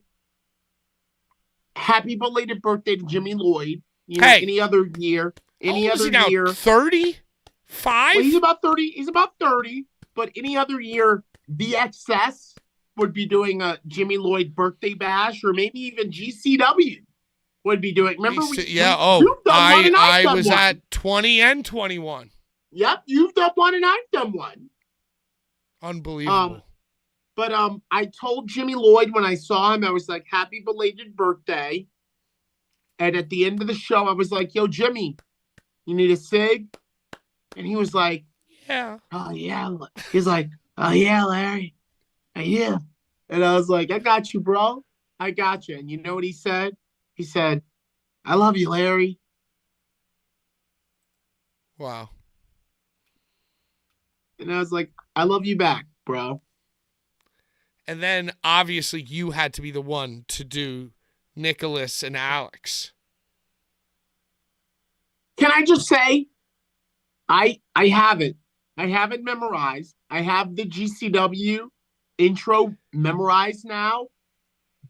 happy belated birthday to Jimmy Lloyd. You know, Hey. any other year, How old is he now? year. 35? Well, he's about 30. He's about 30. But any other year, VXS would be doing a Jimmy Lloyd birthday bash, or maybe even GCW would be doing. Remember, You've done one and I've I done was one. at 20 and 21. Yep, you've done one and I've done one. Unbelievable. But I told Jimmy Lloyd when I saw him, I was like, happy belated birthday. And at the end of the show, I was like, yo, Jimmy, you need a cig? And he was like, Yeah. oh, yeah. He's like, oh, yeah, Larry. Yeah. And I was like, I got you, bro. I got you. And you know what he said? He said, I love you, Larry. Wow. And I was like, I love you back, bro. And then obviously you had to be the one to do Nicholas and Alex. Can I just say, I have it. I have it memorized. I have the GCW intro memorized now.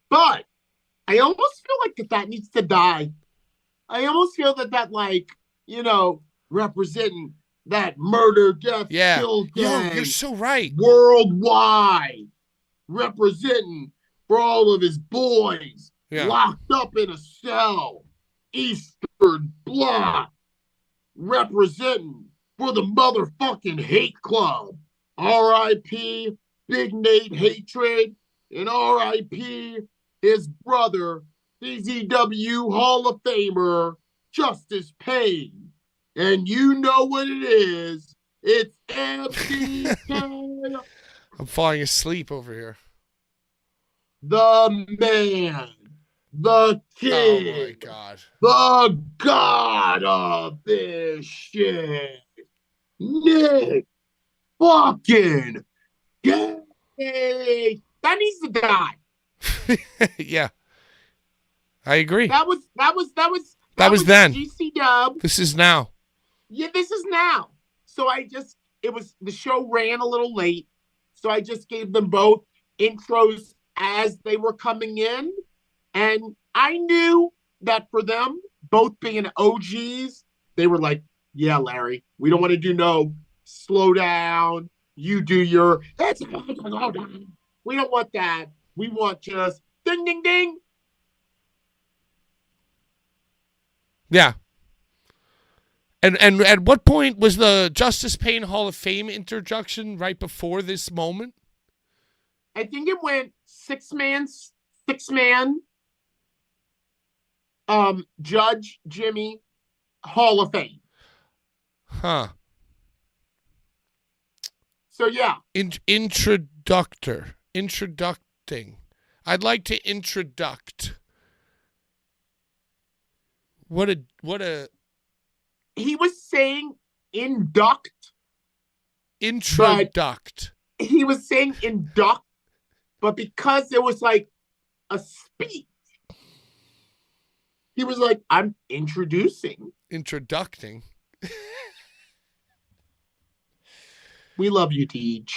But I almost feel like that needs to die. I almost feel that like, you know, representing that murder, death, Yeah. kill Yo, gang you're so right. worldwide, representing for all of his boys Yeah. locked up in a cell, Eastern Bloc, representing for the motherfucking hate club. R.I.P. Big Nate Hatred, and R.I.P. his brother, CZW Hall of Famer, Justice Payne. And you know what it is. It's MDK, I'm falling asleep over here. the man, the Oh my king, God. the god of this shit, Nick fucking Gage. That needs to die. Yeah. I agree. That was then. GC Dub. This is now. Yeah, this is now. So the show ran a little late. So I just gave them both intros as they were coming in. And I knew that for them, both being OGs, they were like, yeah, Larry, we don't want to do no slow down. You do your. That's. We don't want that. We want just ding, ding, ding. Yeah. And at what point was the Justice Payne Hall of Fame introduction right before this moment? I think it went six man, Judge Jimmy Hall of Fame. Huh. So yeah. Introducting. I'd like to introduct. What a He was saying induct. Introduct. He was saying induct, but because it was like a speech, he was like, I'm introducing. Introducting. We love you, Deej.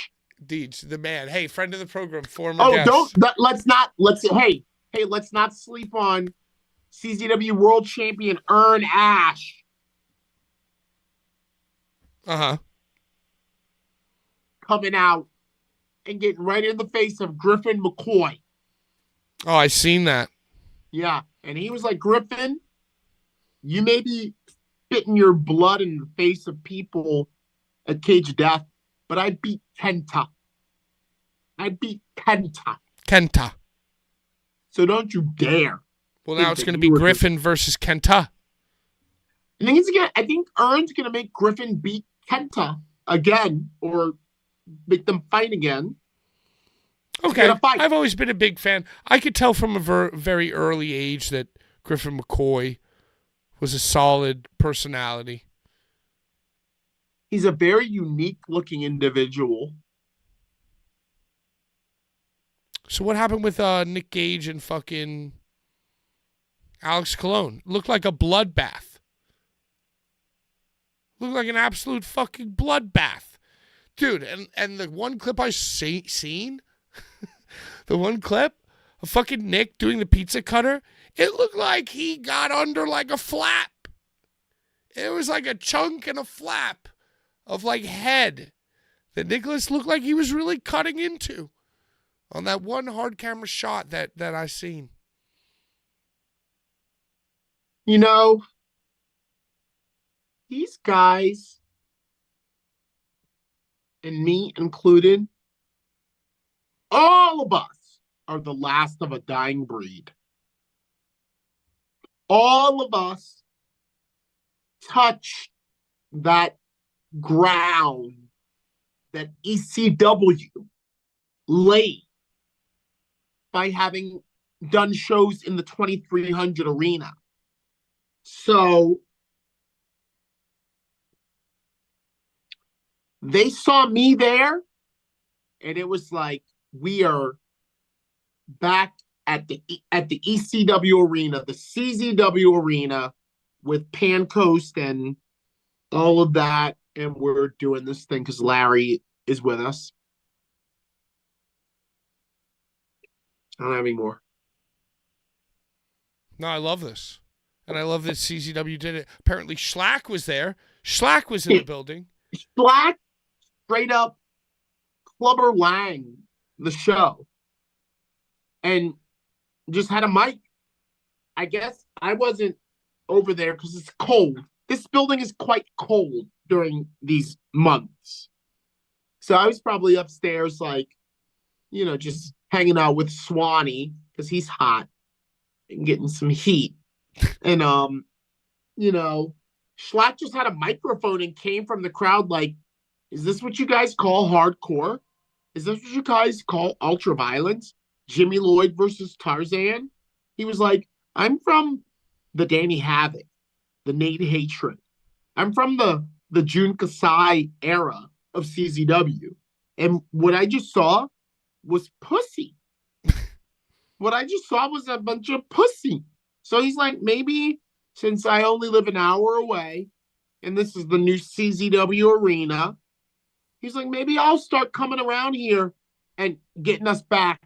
Deej, the man. Hey, friend of the program, former guest. Let's not sleep on CZW World Champion Earn Ash. Coming out and getting right in the face of Griffin McCoy. Oh, I seen that. Yeah. And he was like, Griffin, you may be spitting your blood in the face of people at Cage of Death, but I beat Kenta. Kenta. So don't you dare. Well, now it's going to be Griffin versus Kenta. I think Earn's going to make Griffin beat Kenta again, or make them fight again. Okay, I've always been a big fan. I could tell from a very early age that Griffin McCoy was a solid personality. He's a very unique-looking individual. So what happened with Nick Gage and fucking Alex Colon? Looked like a bloodbath. Looked like an absolute fucking bloodbath. Dude, and the one clip I seen, the one clip of fucking Nick doing the pizza cutter, it looked like he got under like a flap. It was like a chunk and a flap of like head that Nicholas looked like he was really cutting into on that one hard camera shot that I seen. You know, these guys, and me included, all of us are the last of a dying breed. All of us touch that ground that ECW laid by having done shows in the 2300 arena. So they saw me there, and it was like, we are back at the ECW arena, the CZW arena, with Pan Coast and all of that, and we're doing this thing because Larry is with us. I don't have any more. No, I love this. And I love that CZW did it. Apparently, Schlack was there. Schlack was in the building. Schlack straight up Clubber Lang the show and just had a mic. I guess I wasn't over there because it's cold. This building is quite cold during these months. So I was probably upstairs, like, you know, just hanging out with Swanee because he's hot and getting some heat. And, you know, Schlack just had a microphone and came from the crowd like, is this what you guys call hardcore? Is this what you guys call ultra-violence? Jimmy Lloyd versus Tarzan? He was like, I'm from the Danny Havoc, the Nate Hatred. I'm from the Jun Kasai era of CZW. And what I just saw was pussy. What I just saw was a bunch of pussy. So he's like, maybe since I only live an hour away, and this is the new CZW arena, he's like, maybe I'll start coming around here and getting us back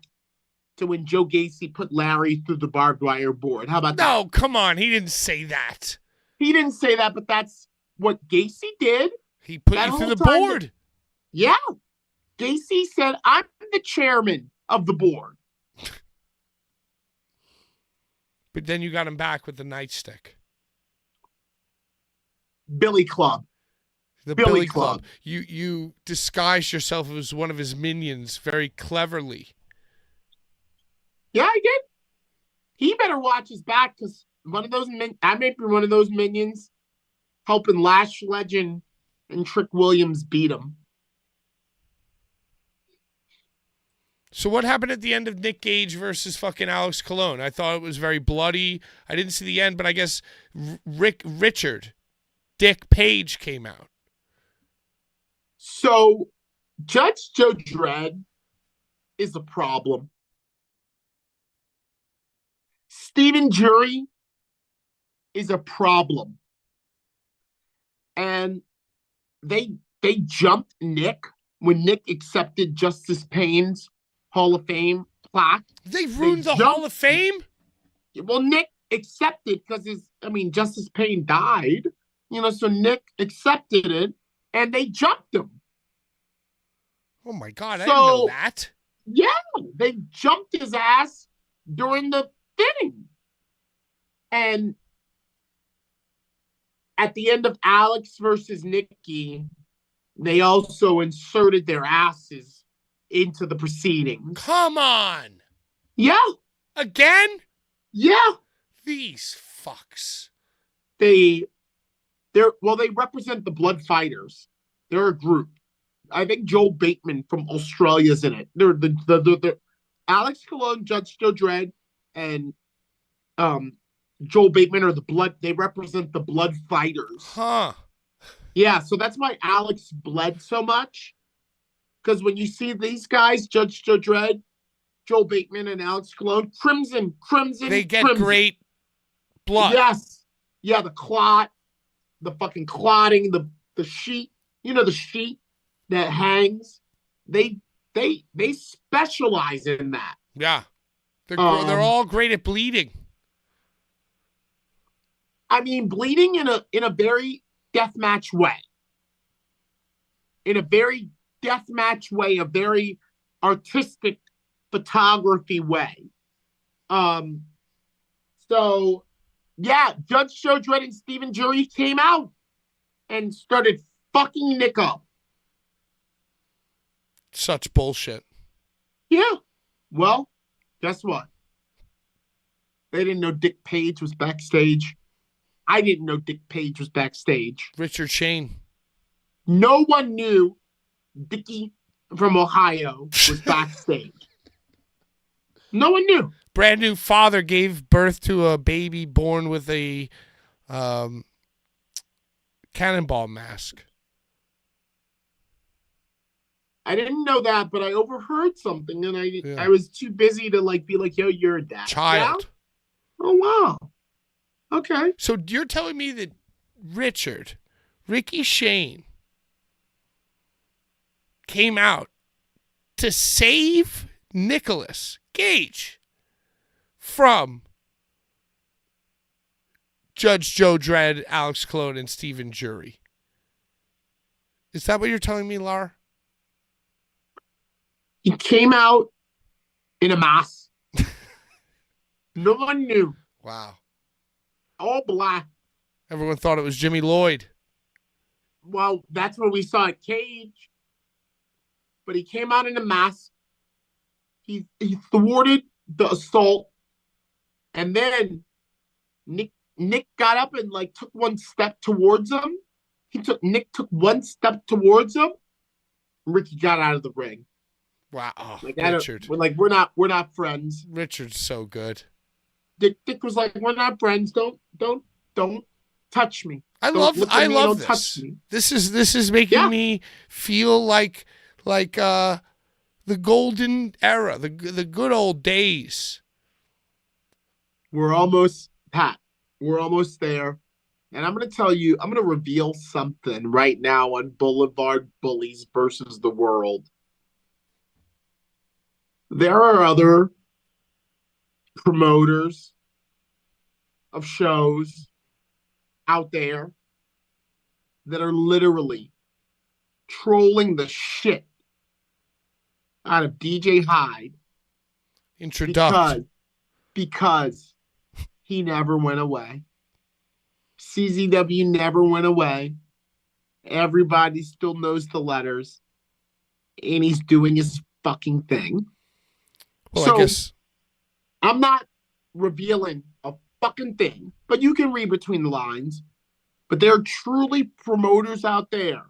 to when Joe Gacy put Larry through the barbed wire board. How about that? No, come on. He didn't say that. He didn't say that, but that's what Gacy did. He put you through the board. Yeah. Gacy said, I'm the chairman of the board. But then you got him back with the nightstick. Billy Club. The Billy Billy Club. Club. You disguised yourself as one of his minions very cleverly. Yeah, I did. He better watch his back because I may be one of those minions helping Lash Legend and Trick Williams beat him. So what happened at the end of Nick Gage versus fucking Alex Colon? I thought it was very bloody. I didn't see the end, but I guess Richard Dick Page came out. So Judge Joe Dredd is a problem. Stephen Jury is a problem. And they jumped Nick when Nick accepted Justice Payne's Hall of Fame plaque. They ruined the Hall of Fame? Well, Nick accepted because Justice Payne died. So Nick accepted it and they jumped him. Oh my God, I didn't know that. Yeah, they jumped his ass during the fitting. And at the end of Alex versus Nikki, they also inserted their asses into the proceedings. Come on. Yeah. Again? Yeah. These fucks. They represent the Blood Fighters. They're a group. I think Joel Bateman from Australia's in it. They're the Alex Colon, Judge Joe Dredd, and Joel Bateman are they represent the Blood Fighters. Huh. Yeah, so that's why Alex bled so much. Because when you see these guys, Judge Joe Dredd, Joel Bateman, and Alex Colon, crimson. They get crimson. great blood. Yes. Yeah, the clot, the fucking clotting, the sheet, the sheet that hangs. They specialize in that. Yeah. They're all great at bleeding. Bleeding in a very deathmatch way. In a very deathmatch way, a very artistic photography way. So yeah, Judge Joe Dredd and Stephen Jury came out and started fucking Nick up. Such bullshit. Yeah. Well, guess what? They didn't know Dick Page was backstage. I didn't know Dick Page was backstage. Richard Shane. No one knew Dickie from Ohio was backstage. No one knew. Brand new father gave birth to a baby born with a cannonball mask. I didn't know that, but I overheard something, and I was too busy to be like, "Yo, you're a dad." Child. Yeah? Oh wow. Okay. So you're telling me that Ricky Shane, came out to save Nicolas Gage from Judge Joe Dredd, Alex Colon, and Stephen Jury. Is that what you're telling me, Lar? He came out in a mask. No one knew. Wow. All black. Everyone thought it was Jimmy Lloyd. Well, that's what we saw at Cage. But he came out in a mask. He thwarted the assault. And then Nick got up and took one step towards him. Nick took one step towards him. Ricky got out of the ring. Wow. Oh, Richard. We're not friends. Richard's so good. Dick was like, we're not friends. Don't touch me. I love this. Touch me. This is making me feel like the golden era, the good old days. We're almost there. And I'm going to reveal something right now on Blvd Bullies versus the World. There are other promoters of shows out there that are literally trolling the shit out of DJ Hyde Introduct. because he never went away. CZW never went away. Everybody still knows the letters, and he's doing his fucking thing. Well, So, I guess I'm not revealing a fucking thing, but you can read between the lines. But there are truly promoters out there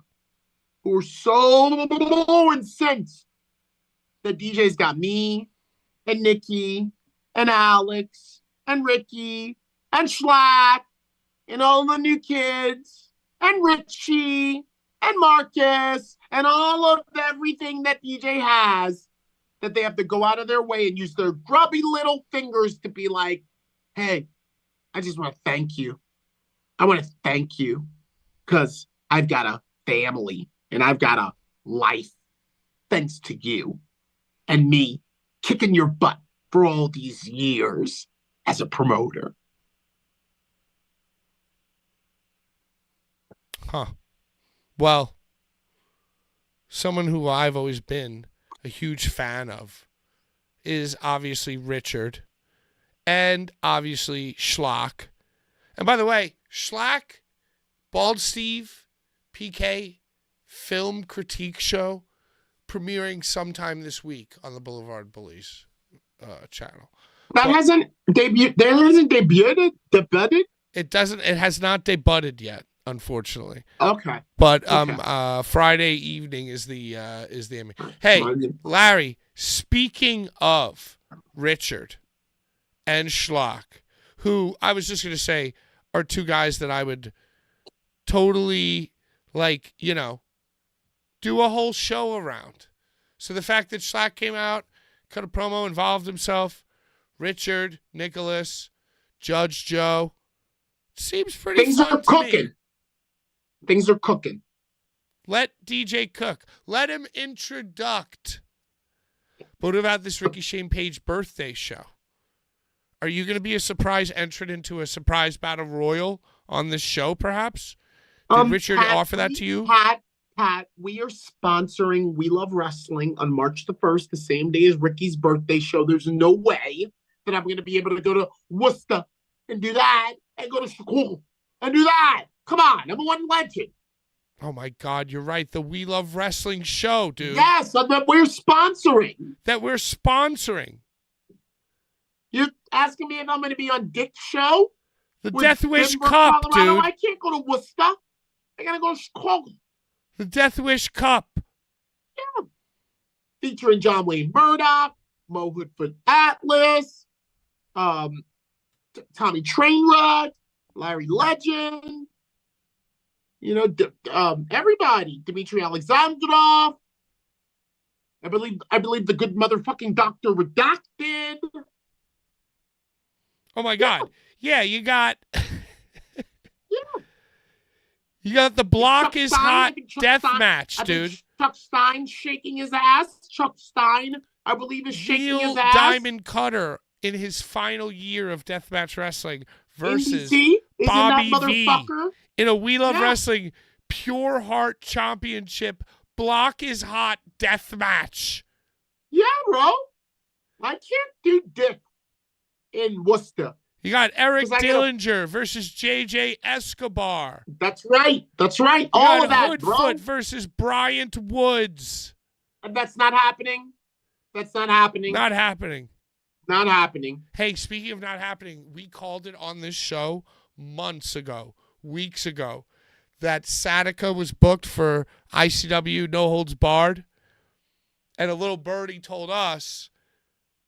who are so incensed that DJ's got me and Nikki and Alex and Ricky and Schlack and all the new kids and Richie and Marcus and all of everything that DJ has, that they have to go out of their way and use their grubby little fingers to be like, hey, I just want to thank you. I want to thank you because I've got a family and I've got a life thanks to you and me kicking your butt for all these years as a promoter. Huh. Well, someone who I've always been a huge fan of is obviously Richard and obviously Schlack. And by the way, Schlack, Bald Steve, PK, film critique show premiering sometime this week on the Blvd Bullies channel. That hasn't debuted. That hasn't debuted. It has not debuted yet, unfortunately. Okay. But Okay. Friday evening is the Emmy. Hey, Larry, speaking of Richard and Schlack, who I was just going to say are two guys that I would totally, like, you know, do a whole show around. So the fact that Schlack came out, cut a promo, involved himself, Richard, Nicholas, Judge Joe, seems pretty Things fun are to cooking. me. Things are cooking. Let DJ cook. Let him introduct. What about this Ricky Shane Page birthday show? Are you going to be a surprise entrant into a surprise battle royal on this show, perhaps? Did Richard Pat, offer that to you? Pat, we are sponsoring We Love Wrestling on March the 1st, the same day as Ricky's birthday show. There's no way that I'm going to be able to go to Worcester and do that and go to school and do that. Come on, I'm a one legend. Oh, my God, you're right. The We Love Wrestling show, dude. Yes, that we're sponsoring. That we're sponsoring. You're asking me if I'm going to be on Dick's show? The with Death Wish Denver, Cup, Colorado? dude. I can't go to Worcester. I got to go to Chicago. The Death Wish Cup. Yeah. Featuring John Wayne Murdoch, Mo Hoodfoot Atlas, Tommy Trainwreck, Larry Legend, you know, everybody. Dmitry Alexandrov. I believe the good motherfucking Dr. Redacted. Oh, my God. Yeah, you got... Yeah. You got the Block Chuck is Stein, Hot Chuck death Stein- match, I think dude. Chuck Stein shaking his ass. Chuck Stein, I believe, is shaking Neil his ass. Diamond Cutter in his final year of deathmatch wrestling versus NBC is Bobby in that V motherfucker. in a We Love Yeah. Wrestling Pure Heart Championship Block is Hot death match. Yeah, bro. I can't do Dick in Worcester. You got Eric 'Cause I gotta- Dillinger versus JJ Escobar. That's right. That's right. You All got of that, bro. Hoodfoot versus Bryant Woods. And that's not happening. That's not happening. Not happening. Not happening. Hey, speaking of not happening, we called it on this show months ago, weeks ago, that Satica was booked for ICW No Holds Barred. And a little birdie told us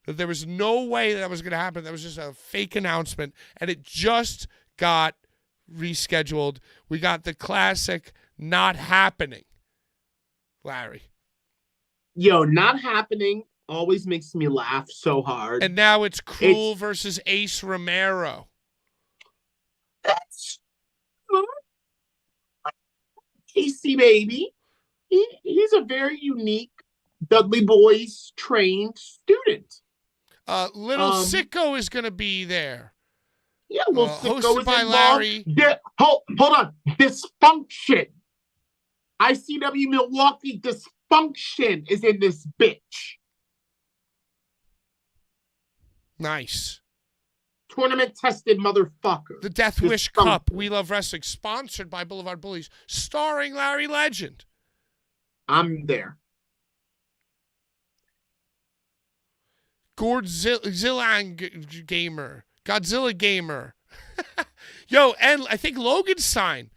that there was no way that was going to happen. That was just a fake announcement. And it just got rescheduled. We got the classic not happening, Larry. Yo, not happening always makes me laugh so hard. And now it's Cruel versus Ace Romero. That's Casey, baby. He's a very unique Dudley Boys trained student. Little Sicko is going to be there. Yeah, well, hosted Sicko is by involved. Larry. Hold on. Dysfunction. ICW Milwaukee function is in this bitch. Nice. Tournament tested motherfucker. The Death Wish Cup, We Love Wrestling, sponsored by Blvd Bullies, starring Larry Legend. I'm there. Godzilla Gamer. Yo, and I think Logan's sign.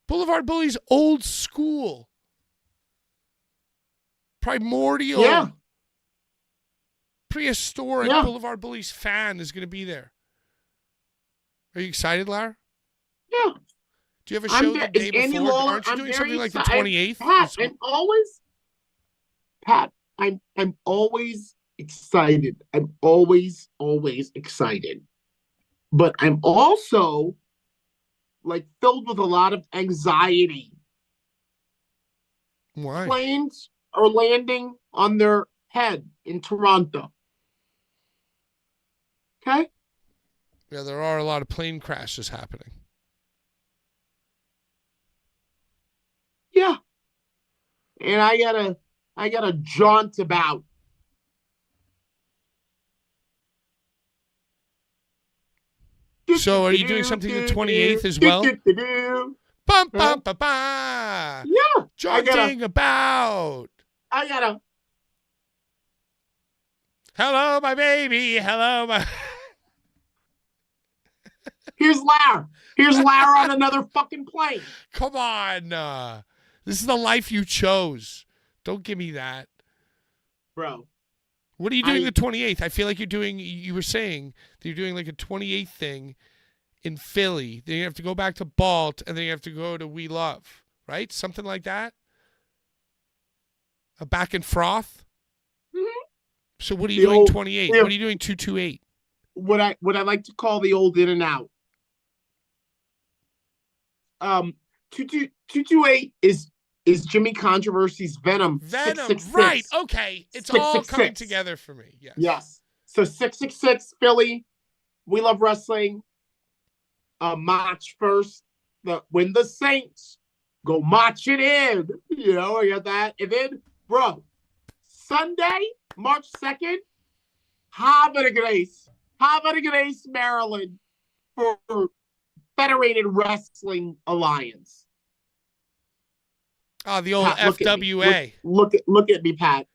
Blvd Bullies old school. Primordial. Yeah. Prehistoric Yeah. Blvd Bullies fan is going to be there. Are you excited, Lar? Yeah. Do you have a show the day Andy before? Lawler, Aren't you I'm doing very something like the excited. 28th? Pat, I'm always excited. I'm always excited. But I'm also like filled with a lot of anxiety. Why? Planes are landing on their head in Toronto. Okay? Yeah, there are a lot of plane crashes happening. Yeah. And I gotta jaunt about. So are you doing something the 28th as well? Bum, bum, ba, ba. Yeah. Jaunting about. I gotta. Hello, my baby. Hello, my... Here's Lar. Here's Lar on another fucking plane. Come on. This is the life you chose. Don't give me that. Bro. What are you doing the 28th? I feel like you were saying that you're doing like a 28th thing in Philly. Then you have to go back to Balt, and then you have to go to We Love, right? Something like that? A back and froth? Mm-hmm. So what are you doing 28? What are you doing 228? What I like to call the old in and out. 228 is Jimmy Controversy's Venom. Venom, 666. right? Okay, it's all coming 666. together for me. Yes. Yes. So 666 Philly. We Love Wrestling. March 1st. When the Saints go march it in. You know, I got that. And then, bro, Sunday, March 2nd, Havre de Grace, Maryland, for Federated Wrestling Alliance. Oh, the old Pat, FWA. Look at me, Pat.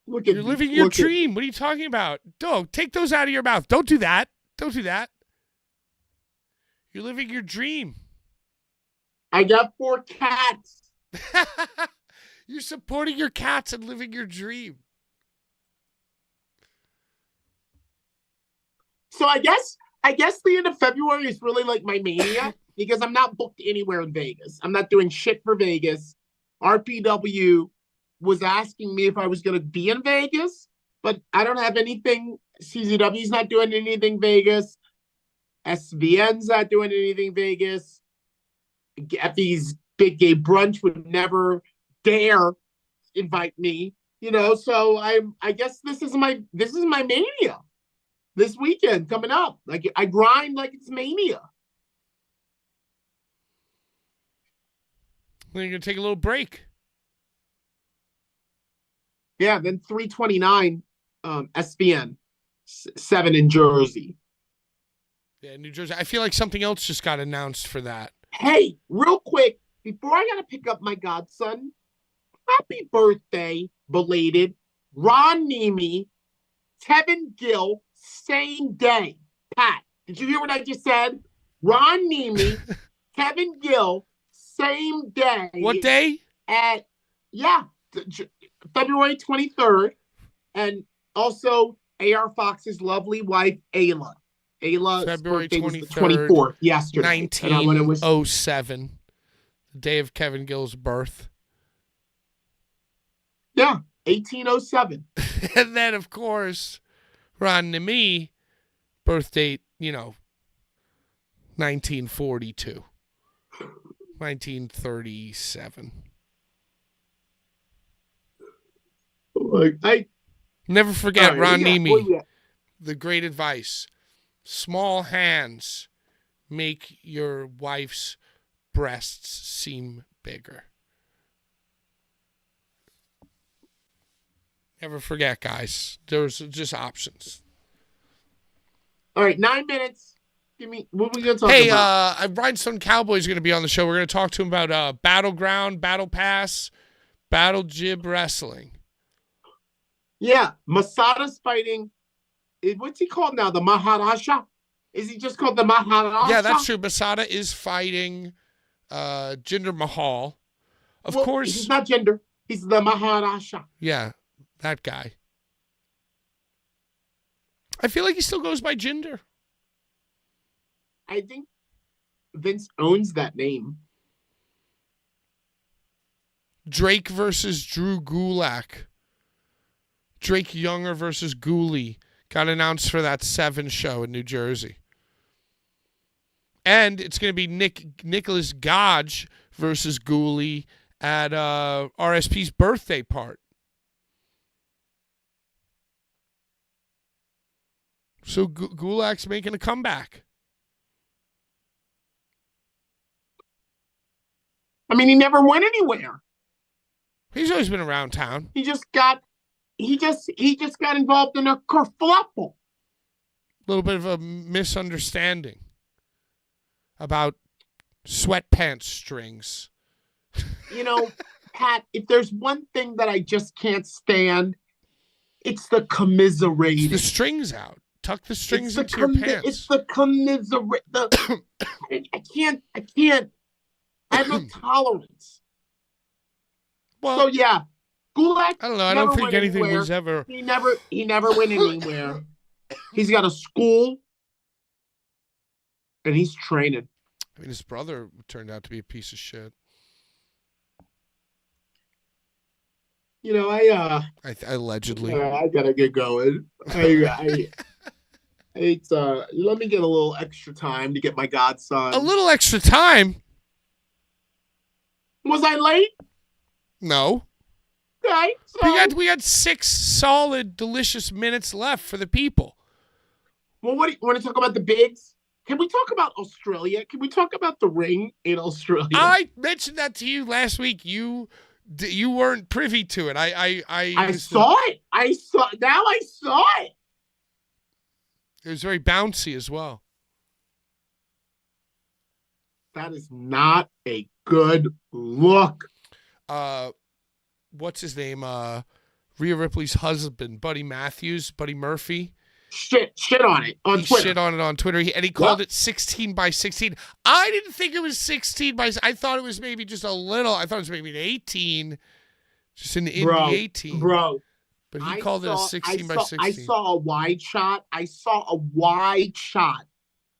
You're living your dream. What are you talking about? Don't take those out of your mouth. Don't do that. Don't do that. You're living your dream. I got 4 cats. You're supporting your cats and living your dream. So I guess the end of February is really like my mania because I'm not booked anywhere in Vegas. I'm not doing shit for Vegas. RPW was asking me if I was going to be in Vegas, but I don't have anything. CZW's not doing anything Vegas. SVN's not doing anything Vegas. Effie's Big Gay Brunch would never dare invite me, you know. So I guess this is my mania. This weekend coming up, like I grind like it's mania. Then you're gonna take a little break. Yeah, then 329 SBN 7 in Jersey. Yeah, New Jersey. I feel like something else just got announced for that. Hey, real quick, before I gotta pick up my godson, happy birthday, belated, Ron Nemi, Kevin Gill, same day. Pat, did you hear what I just said? Ron Nemi, Kevin Gill, same day. What day? February 23rd. And also AR Fox's lovely wife, Ayla. Ayla's February birthday was the 23rd, 24th, yesterday. 1907, the day of Kevin Gill's birth. Yeah, 1807. And then, of course, Ron Nemi, birth date, 1942. 1937. Never forget Ron Nemi. The great advice. Small hands make your wife's breasts seem bigger. Never forget, guys. There's just options. All right, 9 minutes. Give me what are we gonna talk Hey, about? Rhinestone Cowboy's going to be on the show. We're going to talk to him about Battleground, Battle Pass, Battle Jib Wrestling. Yeah, Masada's fighting. What's he called now? The Maharaja? Is he just called the Maharaja? Yeah, that's true. Masada is fighting Jinder Mahal. Of course. He's not gender. He's the Maharaja. Yeah, that guy. I feel like he still goes by Jinder. I think Vince owns that name. Drake versus Drew Gulak. Drake Younger versus Ghoulie got announced for that 7 show in New Jersey. And it's going to be Nicholas Gage versus Ghoulie at RSP's birthday part. So Gulak's making a comeback. I mean, he never went anywhere. He's always been around town. He just got involved in a kerfluffle. A little bit of a misunderstanding about sweatpants strings. You know, Pat, if there's one thing that I just can't stand, it's the commiserating. The strings out. Tuck the strings into your pants. It's the commiserate. I can't. I have no tolerance. Well, so yeah, Gulak. I don't know. I don't think anything anywhere. was ever. He never went anywhere. He's got a school, and he's training. I mean, his brother turned out to be a piece of shit. You know, I allegedly. I gotta get going. It's let me get a little extra time to get my godson. A little extra time? Was I late? No. Okay. So, we got 6 solid, delicious minutes left for the people. Well, what do you want to talk about the bigs? Can we talk about Australia? Can we talk about the ring in Australia? I mentioned that to you last week. You weren't privy to it. I saw it. Now I saw it. It was very bouncy as well. That is not a good look. What's his name? Rhea Ripley's husband, Buddy Murphy. Shit on it on Twitter. He shit on it on Twitter, and he called it 16 by 16. I didn't think it was 16 by. I thought it was maybe just a little. I thought it was maybe an 18, just an indie 18. Bro. But he called it a 16 by 16. I saw a wide shot.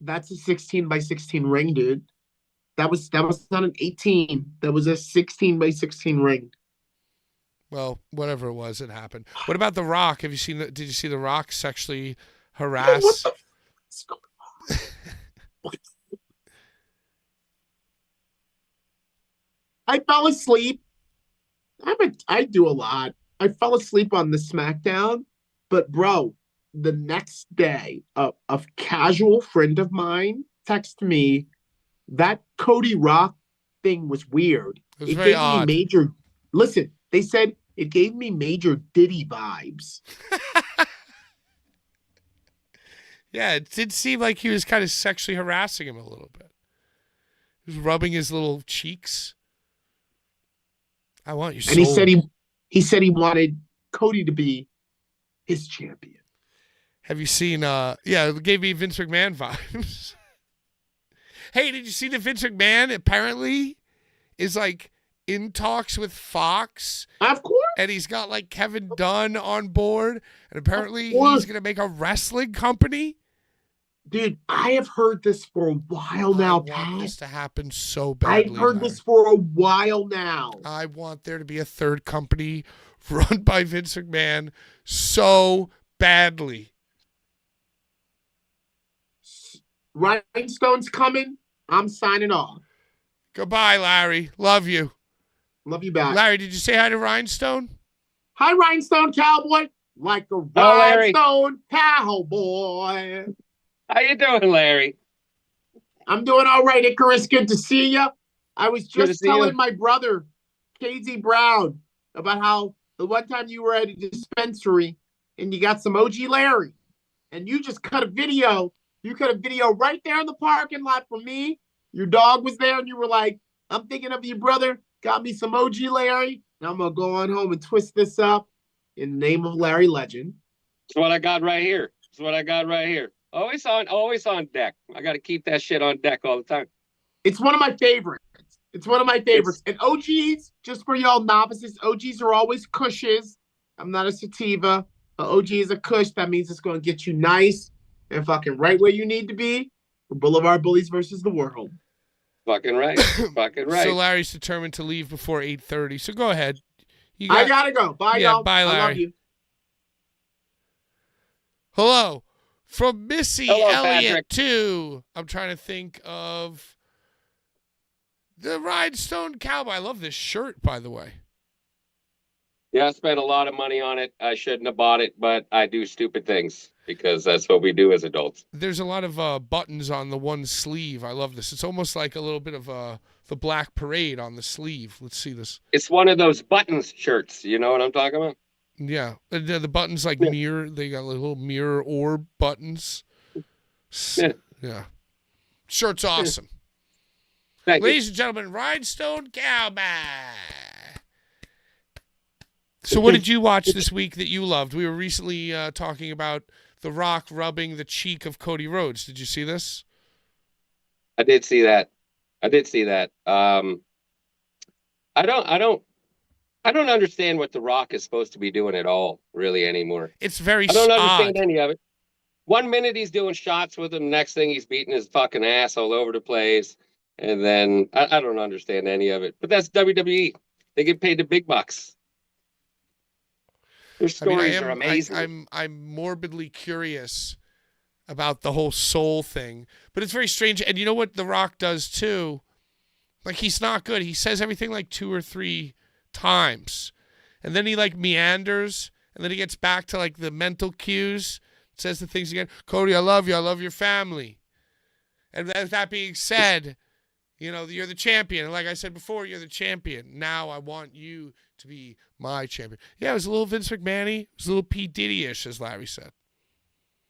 That's a 16 by 16 ring, dude. That was not an 18. That was a 16 by 16 ring. Well, whatever it was, it happened. What about The Rock? Did you see The Rock sexually harass? What the fuck's going on? I fell asleep. I do a lot. I fell asleep on the SmackDown, but bro, the next day, a casual friend of mine texted me that Cody Rock thing was weird. It was very odd. Listen, they said it gave me major Diddy vibes. Yeah, it did seem like he was kind of sexually harassing him a little bit. He was rubbing his little cheeks. I want your soul. And he said he wanted Cody to be his champion. Have you seen it gave me Vince McMahon vibes. Hey, did you see that Vince McMahon apparently is like in talks with Fox? Of course. And he's got like Kevin Dunn on board, and apparently he's gonna make a wrestling company. Dude, I have heard this for a while now, Pat. I want this to happen so badly. I've heard this for a while now. I want there to be a third company run by Vince McMahon so badly. Rhinestone's coming. I'm signing off. Goodbye, Larry. Love you. Love you back. Larry, did you say hi to Rhinestone? Hi, Rhinestone Cowboy. Like a Rhinestone Cowboy. How you doing, Larry? I'm doing all right, Icarus. Good to see you. I was Good to just see telling you. my brother, KZ Brown, about how the one time you were at a dispensary and you got some OG Larry, and you just cut a video. You cut a video right there in the parking lot for me. Your dog was there, and you were like, I'm thinking of you, brother. Got me some OG Larry. Now I'm going to go on home and twist this up in the name of Larry Legend. It's what I got right here. Always on deck. I got to keep that shit on deck all the time. It's one of my favorites. And OGs, just for y'all novices, OGs are always cushes. I'm not a sativa. An OG is a kush. That means it's going to get you nice and fucking right where you need to be for Blvd Bullies versus the world. Fucking right. So Larry's determined to leave before 8:30. So go ahead. I got to go. Bye, y'all. Bye, Larry. I love you. Hello. From Missy Hello, Elliott Patrick. to, I'm trying to think of the Rhinestone Cowboy. I love this shirt, by the way. Yeah, I spent a lot of money on it. I shouldn't have bought it, but I do stupid things because that's what we do as adults. There's a lot of buttons on the one sleeve. I love this. It's almost like a little bit of the Black Parade on the sleeve. Let's see this. It's one of those buttons shirts. You know what I'm talking about? Yeah. The buttons like mirror. They got little mirror orb buttons. Yeah. Shirt's awesome. Thank Ladies and gentlemen, Rhinestone Cowboy. So what did you watch this week that you loved? We were recently talking about The Rock rubbing the cheek of Cody Rhodes. Did you see this? I did see that. I don't understand what The Rock is supposed to be doing at all, really, anymore. It's very I don't understand odd. any of it. 1 minute he's doing shots with him, next thing he's beating his fucking ass all over the place. And then I don't understand any of it. But that's WWE. They get paid the big bucks. Their stories are amazing. I'm morbidly curious about the whole soul thing, but it's very strange. And you know what The Rock does too? Like, he's not good. He says everything like 2 or 3 times, and then he like meanders, and then he gets back to like the mental cues, says the things again. Cody, I love you. I love your family. And that being said, you know, you're the champion. And like I said before, you're the champion. Now I want you to be my champion. Yeah, it was a little Vince McMahon-y. It was a little P. Diddy-ish, as Larry said.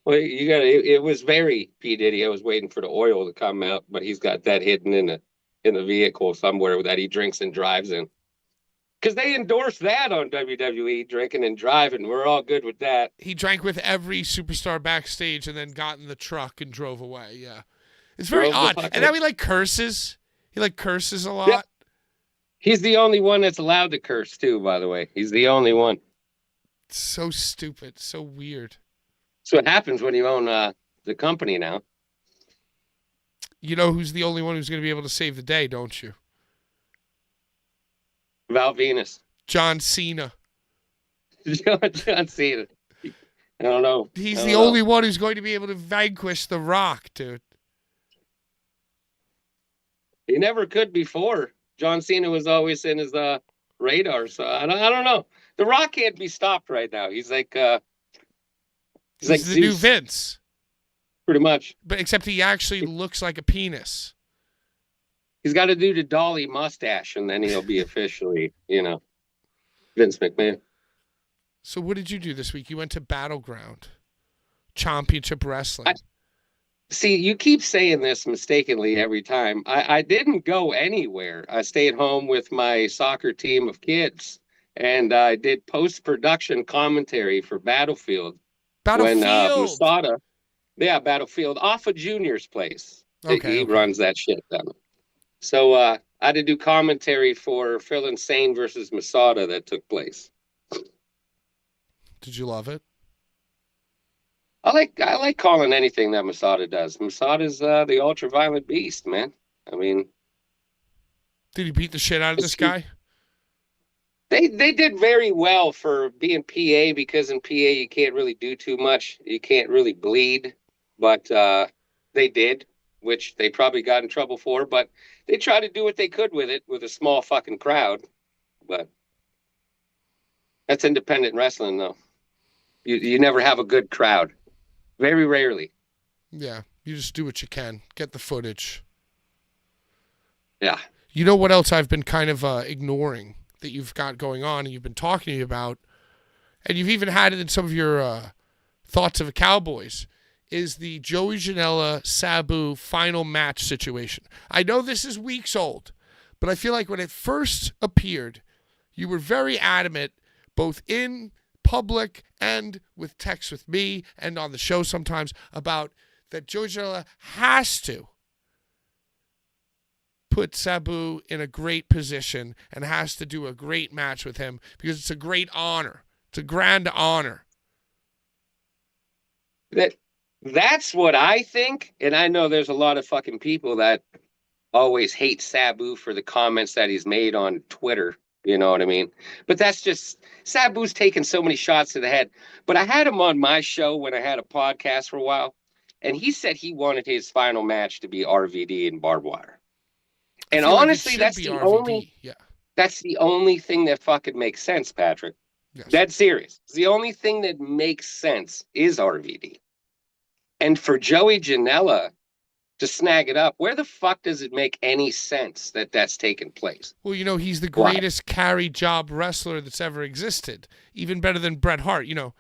Well, it was very P. Diddy. I was waiting for the oil to come out, but he's got that hidden in the vehicle somewhere that he drinks and drives in. Because they endorse that on WWE, drinking and driving. We're all good with that. He drank with every superstar backstage and then got in the truck and drove away. Yeah. It's very odd. And now he like curses. He like curses a lot. Yeah. He's the only one that's allowed to curse too, by the way. He's the only one. It's so stupid. So weird. So what happens when you own the company now. You know who's the only one who's going to be able to save the day, don't you? Val Venus. John Cena. John Cena. I don't know. He's the only one who's going to be able to vanquish The Rock, dude. He never could before. John Cena was always in his radar, so I don't know. The Rock can't be stopped right now. He's like he's like the new Vince. Pretty much. But except he actually looks like a penis. He's got to do the Dolly mustache, and then he'll be officially, Vince McMahon. So what did you do this week? You went to Battleground. Championship Wrestling. See, you keep saying this mistakenly every time. I didn't go anywhere. I stayed home with my soccer team of kids, and I did post-production commentary for Battlefield. Battlefield? When Masada, Battlefield, off of Junior's place. Okay, he runs that shit down. So I had to do commentary for Phil Insane versus Masada that took place. Did you love it? I like calling anything that Masada does. Masada's the ultra-violent beast, man. I mean... Did he beat the shit out of this guy? They did very well for being PA, because in PA you can't really do too much. You can't really bleed. But they did, which they probably got in trouble for. But they tried to do what they could with it, with a small fucking crowd. But that's independent wrestling, though. You never have a good crowd. Very rarely. Yeah, you just do what you can. Get the footage. Yeah. You know what else I've been kind of ignoring that you've got going on and you've been talking to me about, and you've even had it in some of your thoughts of a Cowboys, is the Joey Janela Sabu final match situation. I know this is weeks old, but I feel like when it first appeared, you were very adamant, both in public and with text with me and on the show sometimes, about that Joey Janela has to put Sabu in a great position and has to do a great match with him because it's a great honor. It's a grand honor. That's what I think, and I know there's a lot of fucking people that always hate Sabu for the comments that he's made on Twitter. You know what I mean? But that's just, Sabu's taken so many shots to the head. But I had him on my show when I had a podcast for a while, and he said he wanted his final match to be RVD and barbed wire. And honestly, that's the only thing that fucking makes sense, Patrick. Yes. Dead serious. The only thing that makes sense is RVD. And for Joey Janela to snag it up, where the fuck does it make any sense that that's taken place? Well, you know, he's the greatest carry job wrestler that's ever existed. Even better than Bret Hart. You know,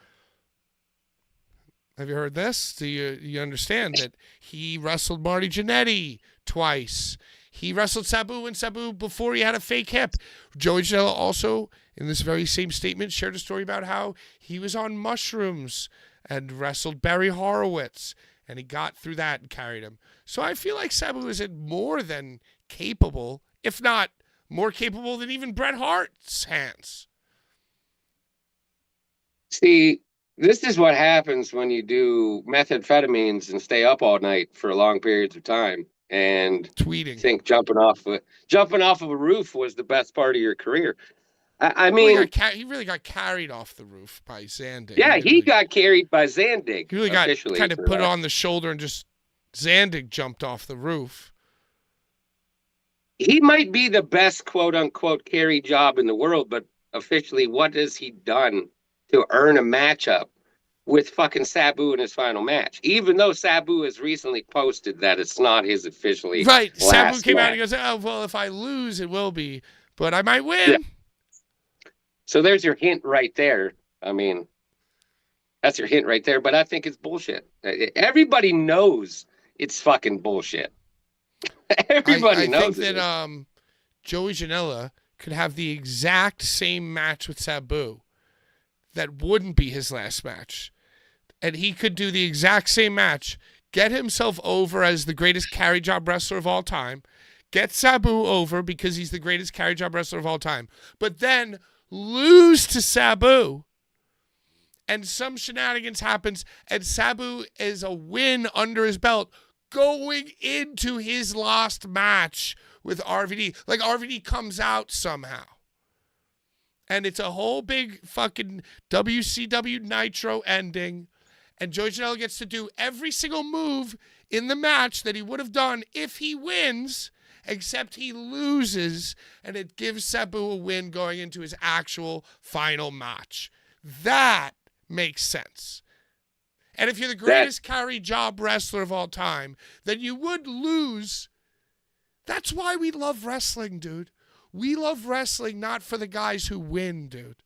have you heard this? Do you understand that he wrestled Marty Jannetty twice? He wrestled Sabu and Sabu before he had a fake hip. Joey Janela also, in this very same statement, shared a story about how he was on mushrooms and wrestled Barry Horowitz, and he got through that and carried him. So I feel like Sabu is more than capable, if not more capable than even Bret Hart's hands. See, this is what happens when you do methamphetamines and stay up all night for long periods of time and tweeting. Think jumping off of a roof was the best part of your career. I mean, he really got carried off the roof by Zandig. Yeah, he got carried by Zandig. He really got kind of put on the shoulder and just Zandig jumped off the roof. He might be the best quote unquote carry job in the world, but officially, what has he done to earn a matchup with fucking Sabu in his final match? Even though Sabu has recently posted that it's not his officially right. Last Sabu came match. out and goes, "Oh well, if I lose, it will be, but I might win." Yeah. So there's your hint right there. I mean, that's your hint right there. But I think it's bullshit. Everybody knows it's fucking bullshit. Everybody knows I think that Joey Janela could have the exact same match with Sabu that wouldn't be his last match. And he could do the exact same match, get himself over as the greatest carry job wrestler of all time, get Sabu over because he's the greatest carry job wrestler of all time, but then lose to Sabu, and some shenanigans happens, and Sabu is a win under his belt going into his last match with RVD. Like RVD comes out somehow. And it's a whole big fucking WCW Nitro ending. And Joey Janela gets to do every single move in the match that he would have done if he wins, except he loses, and it gives Sabu a win going into his actual final match. That makes sense. And if you're the greatest carry job wrestler of all time, then you would lose. That's why we love wrestling, dude. We love wrestling not for the guys who win, dude.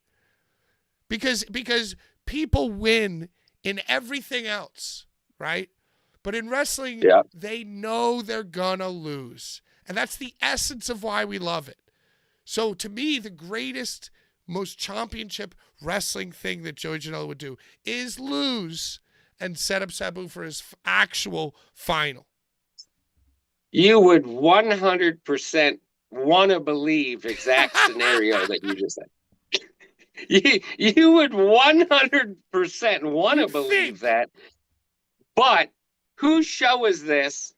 Because people win in everything else, right? But in wrestling, they know they're gonna lose. And that's the essence of why we love it. So to me, the greatest, most championship wrestling thing that Joey Janela would do is lose and set up Sabu for his actual final. You would 100% want to believe exact scenario that you just said. You would 100% want to believe that. But whose show is this?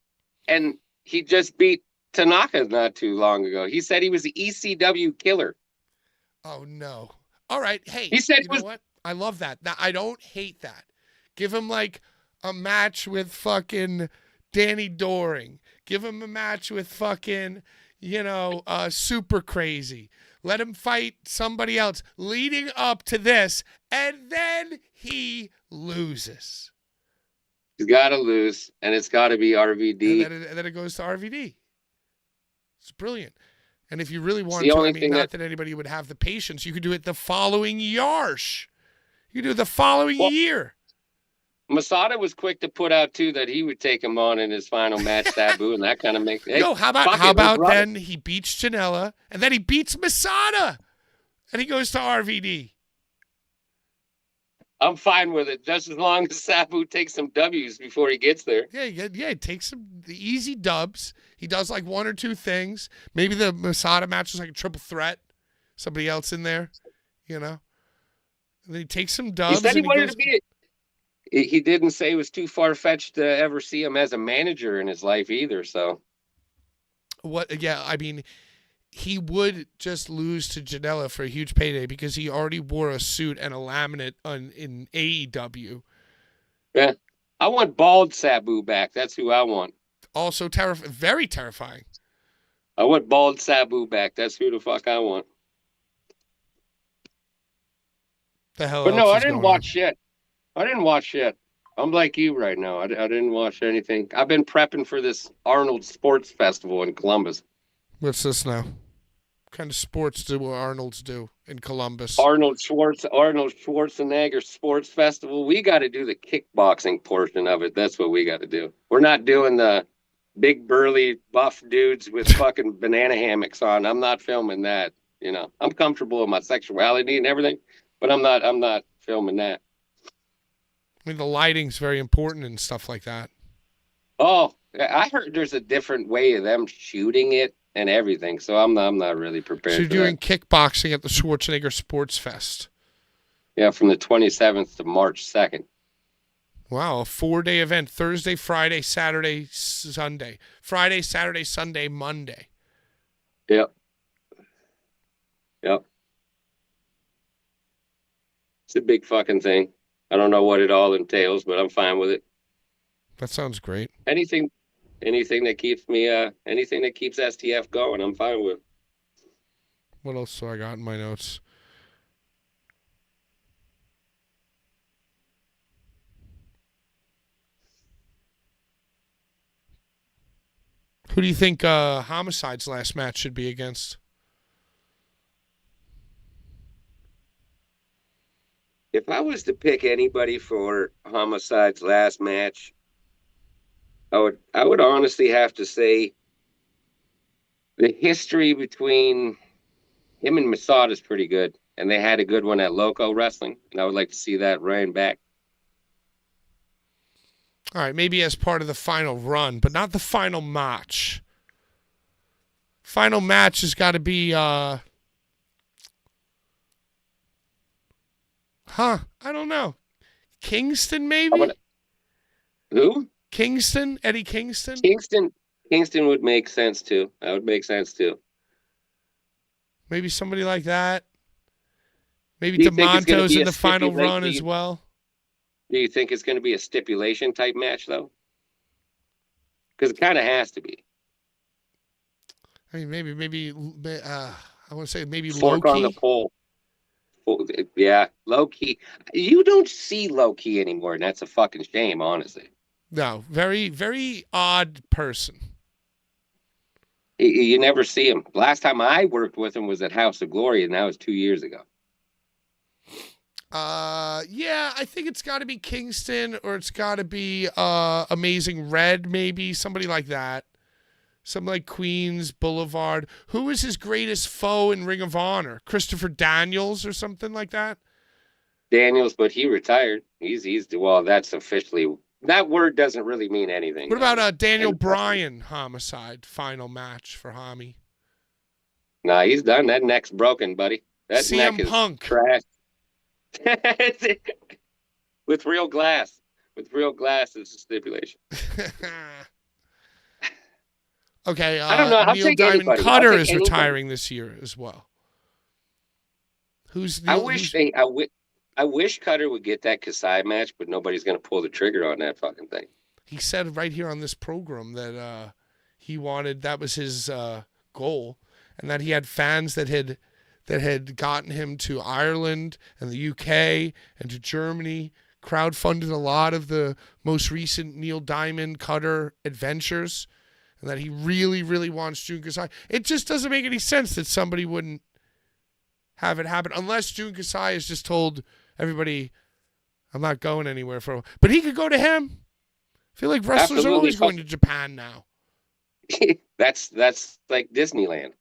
And he just beat Tanaka not too long ago. He said he was the ECW killer. Oh, no. All right. Hey, he said you know what? I love that. Now, I don't hate that. Give him like a match with fucking Danny Doring. Give him a match with fucking, Super Crazy. Let him fight somebody else leading up to this, and then he loses. He's got to lose, and it's got to be RVD. And then it goes to RVD. It's brilliant. And if you really the wanted to, only I mean, thing not that anybody would have the patience, you could do it the following yarsh. You could do it the following year. Masada was quick to put out too that he would take him on in his final match, Sabu, and that kind of makes. Hey, Yo, how about then he beats Janela and then he beats Masada, and he goes to RVD. I'm fine with it, just as long as Sabu takes some W's before he gets there. Yeah, he takes the easy dubs. He does like one or two things. Maybe the Masada match is like a triple threat. Somebody else in there, you know. And then he takes some dubs. He said he wanted goes, to be it. He didn't say it was too far-fetched to ever see him as a manager in his life either, so. What? Yeah, I mean, he would just lose to Janela for a huge payday because he already wore a suit and a laminate in AEW. Yeah. I want bald Sabu back. That's who I want. Also very terrifying. I want bald Sabu back. That's who the fuck I want. The hell But no, I is didn't going watch on? shit. I didn't watch shit. I'm like you right now. I didn't watch anything. I've been prepping for this Arnold Sports Festival in Columbus. What's this now? What kind of sports do Arnold's do in Columbus? Arnold Schwarzenegger Sports Festival. We got to do the kickboxing portion of it. That's what we got to do. We're not doing the big burly buff dudes with fucking banana hammocks on. I'm not filming that. You know, I'm comfortable with my sexuality and everything, but I'm not filming that. I mean, the lighting's very important and stuff like that. Oh, I heard there's a different way of them shooting it and everything, so I'm not really prepared. So you're for doing that. kickboxing at the Schwarzenegger Sports Fest. Yeah, from the 27th to March 2nd. Wow, a 4-day event: Thursday, Friday, Saturday, Sunday. Friday, Saturday, Sunday, Monday. Yep. It's a big fucking thing. I don't know what it all entails, but I'm fine with it. That sounds great. Anything that keeps me, anything that keeps STF going, I'm fine with. What else do I got in my notes? Who do you think Homicide's last match should be against? If I was to pick anybody for Homicide's last match, I would honestly have to say the history between him and Masada is pretty good, and they had a good one at Loco Wrestling, and I would like to see that running back. All right, maybe as part of the final run, but not the final match. Final match has got to be, I don't know. Kingston, maybe? Who? Kingston? Eddie Kingston? Kingston would make sense, too. That would make sense, too. Maybe somebody like that. Maybe Do you think it's gonna DeMonto's be in a the final run stipulation? as well. Do you think it's going to be a stipulation type match, though? Because it kind of has to be. I mean, maybe. I want to say maybe Fork on the Low-key. pole. Yeah, low key. You don't see low key anymore, and that's a fucking shame, honestly. No, very, very odd person. You never see him. Last time I worked with him was at House of Glory, and that was 2 years ago. Yeah, I think it's got to be Kingston, or it's got to be Amazing Red, maybe somebody like that. Something like Queens Boulevard. Who is his greatest foe in Ring of Honor? Christopher Daniels or something like that? Daniels, but he retired. He's well, that's officially, that word doesn't really mean anything. What about Daniel Bryan Homicide final match for Hami? Nah, he's done. That neck's broken, buddy. That CM neck is Punk. trash. With real glass. With real glass is the stipulation. Okay, I don't know. I'll Neil take Diamond anybody. Cutter I'll take is anybody. retiring this year as well. I wish Cutter would get that Kasai match, but nobody's going to pull the trigger on that fucking thing. He said right here on this program that he wanted, that was his goal, and that he had fans that had gotten him to Ireland and the UK and to Germany, crowdfunded a lot of the most recent Neil Diamond Cutter adventures, and that he really, really wants Jun Kasai. It just doesn't make any sense that somebody wouldn't have it happen unless Jun Kasai has just told everybody, I'm not going anywhere for a while. But he could go to him. I feel like wrestlers are always going to Japan now. That's like Disneyland.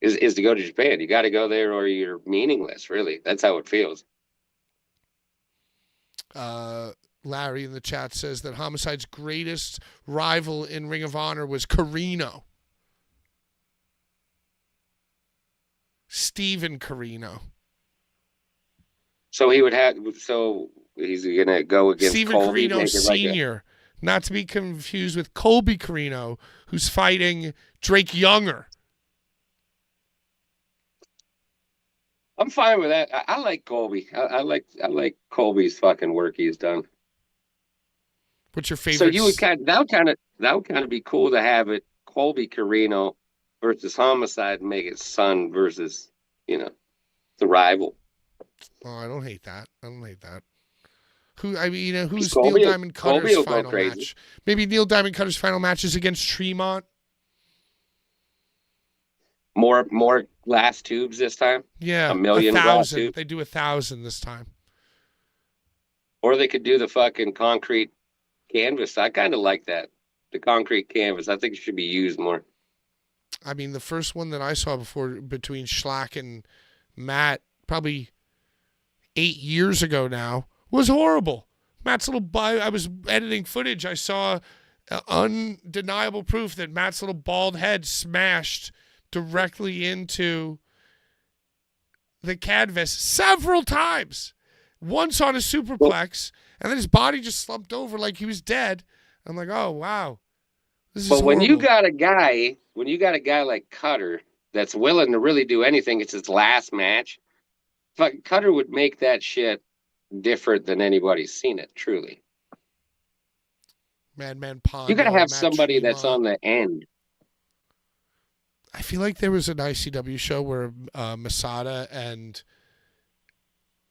Is to go to Japan. You got to go there or you're meaningless, really. That's how it feels. Larry in the chat says that Homicide's greatest rival in Ring of Honor was Carino. Steven Carino. So he's gonna go against Steven Colby, Carino Sr., not to be confused with Colby Carino, who's fighting Drake Younger. I'm fine with that. I like Colby. I like Colby's fucking work he's done. What's your favorite? So you would that would kind of be cool to have it Colby Carino versus Homicide and make it Son versus the rival. Oh, I don't hate that. Who's Colby, Neil Diamond Cutter's will final go crazy. match? Maybe Neil Diamond Cutter's final match is against Tremont. More glass tubes this time. Yeah, 1,000,000 glass 1,000. tubes. They do 1,000 this time. Or they could do the fucking concrete canvas. I kind of like that. The concrete canvas. I think it should be used more. I mean, the first one that I saw between Schlack and Matt, probably 8 years ago now, was horrible. Matt's I was editing footage. I saw undeniable proof that Matt's little bald head smashed directly into the canvas several times. Once on a superplex, and then his body just slumped over like he was dead. I'm like, oh wow, this is. But when you got a guy like Cutter that's willing to really do anything, it's his last match. Cutter would make that shit different than anybody's seen it. Truly, Madman Pond. You gotta have somebody that's on the end. I feel like there was an ICW show where Masada and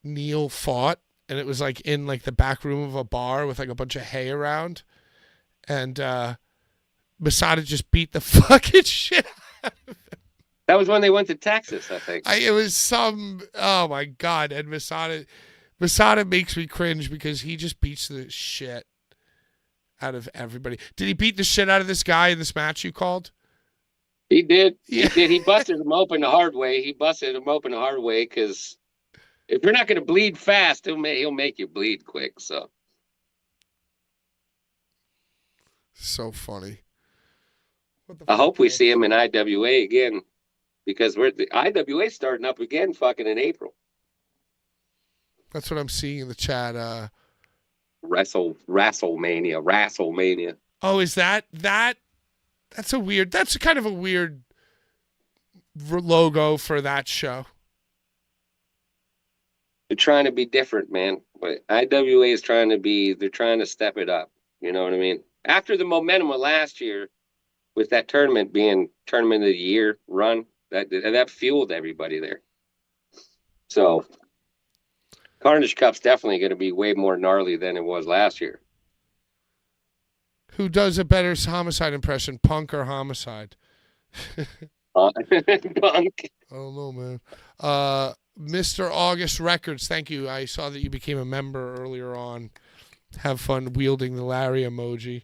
Neil fought, and it was like in like the back room of a bar with like a bunch of hay around, and Masada just beat the fucking shit out of him. That was when they went to Texas, I think. It was oh my God. And Masada makes me cringe because he just beats the shit out of everybody. Did he beat the shit out of this guy in this match you called? He did. Yeah. He did. He busted him open the hard way. Because if you're not going to bleed fast, he'll make you bleed quick. So funny. I hope we see him in IWA again, because the IWA starting up again fucking in April. That's what I'm seeing in the chat. WrestleMania. Oh, is that? That's kind of a weird logo for that show. They're trying to be different, man. But IWA is they're trying to step it up. You know what I mean? After the momentum of last year, with that tournament being tournament of the year run, that fueled everybody there. So Carnage Cup's definitely going to be way more gnarly than it was last year. Who does a better Homicide impression, Punk or Homicide? Punk. I don't know, man. Mr. August Records, thank you. I saw that you became a member earlier on. Have fun wielding the Larry emoji.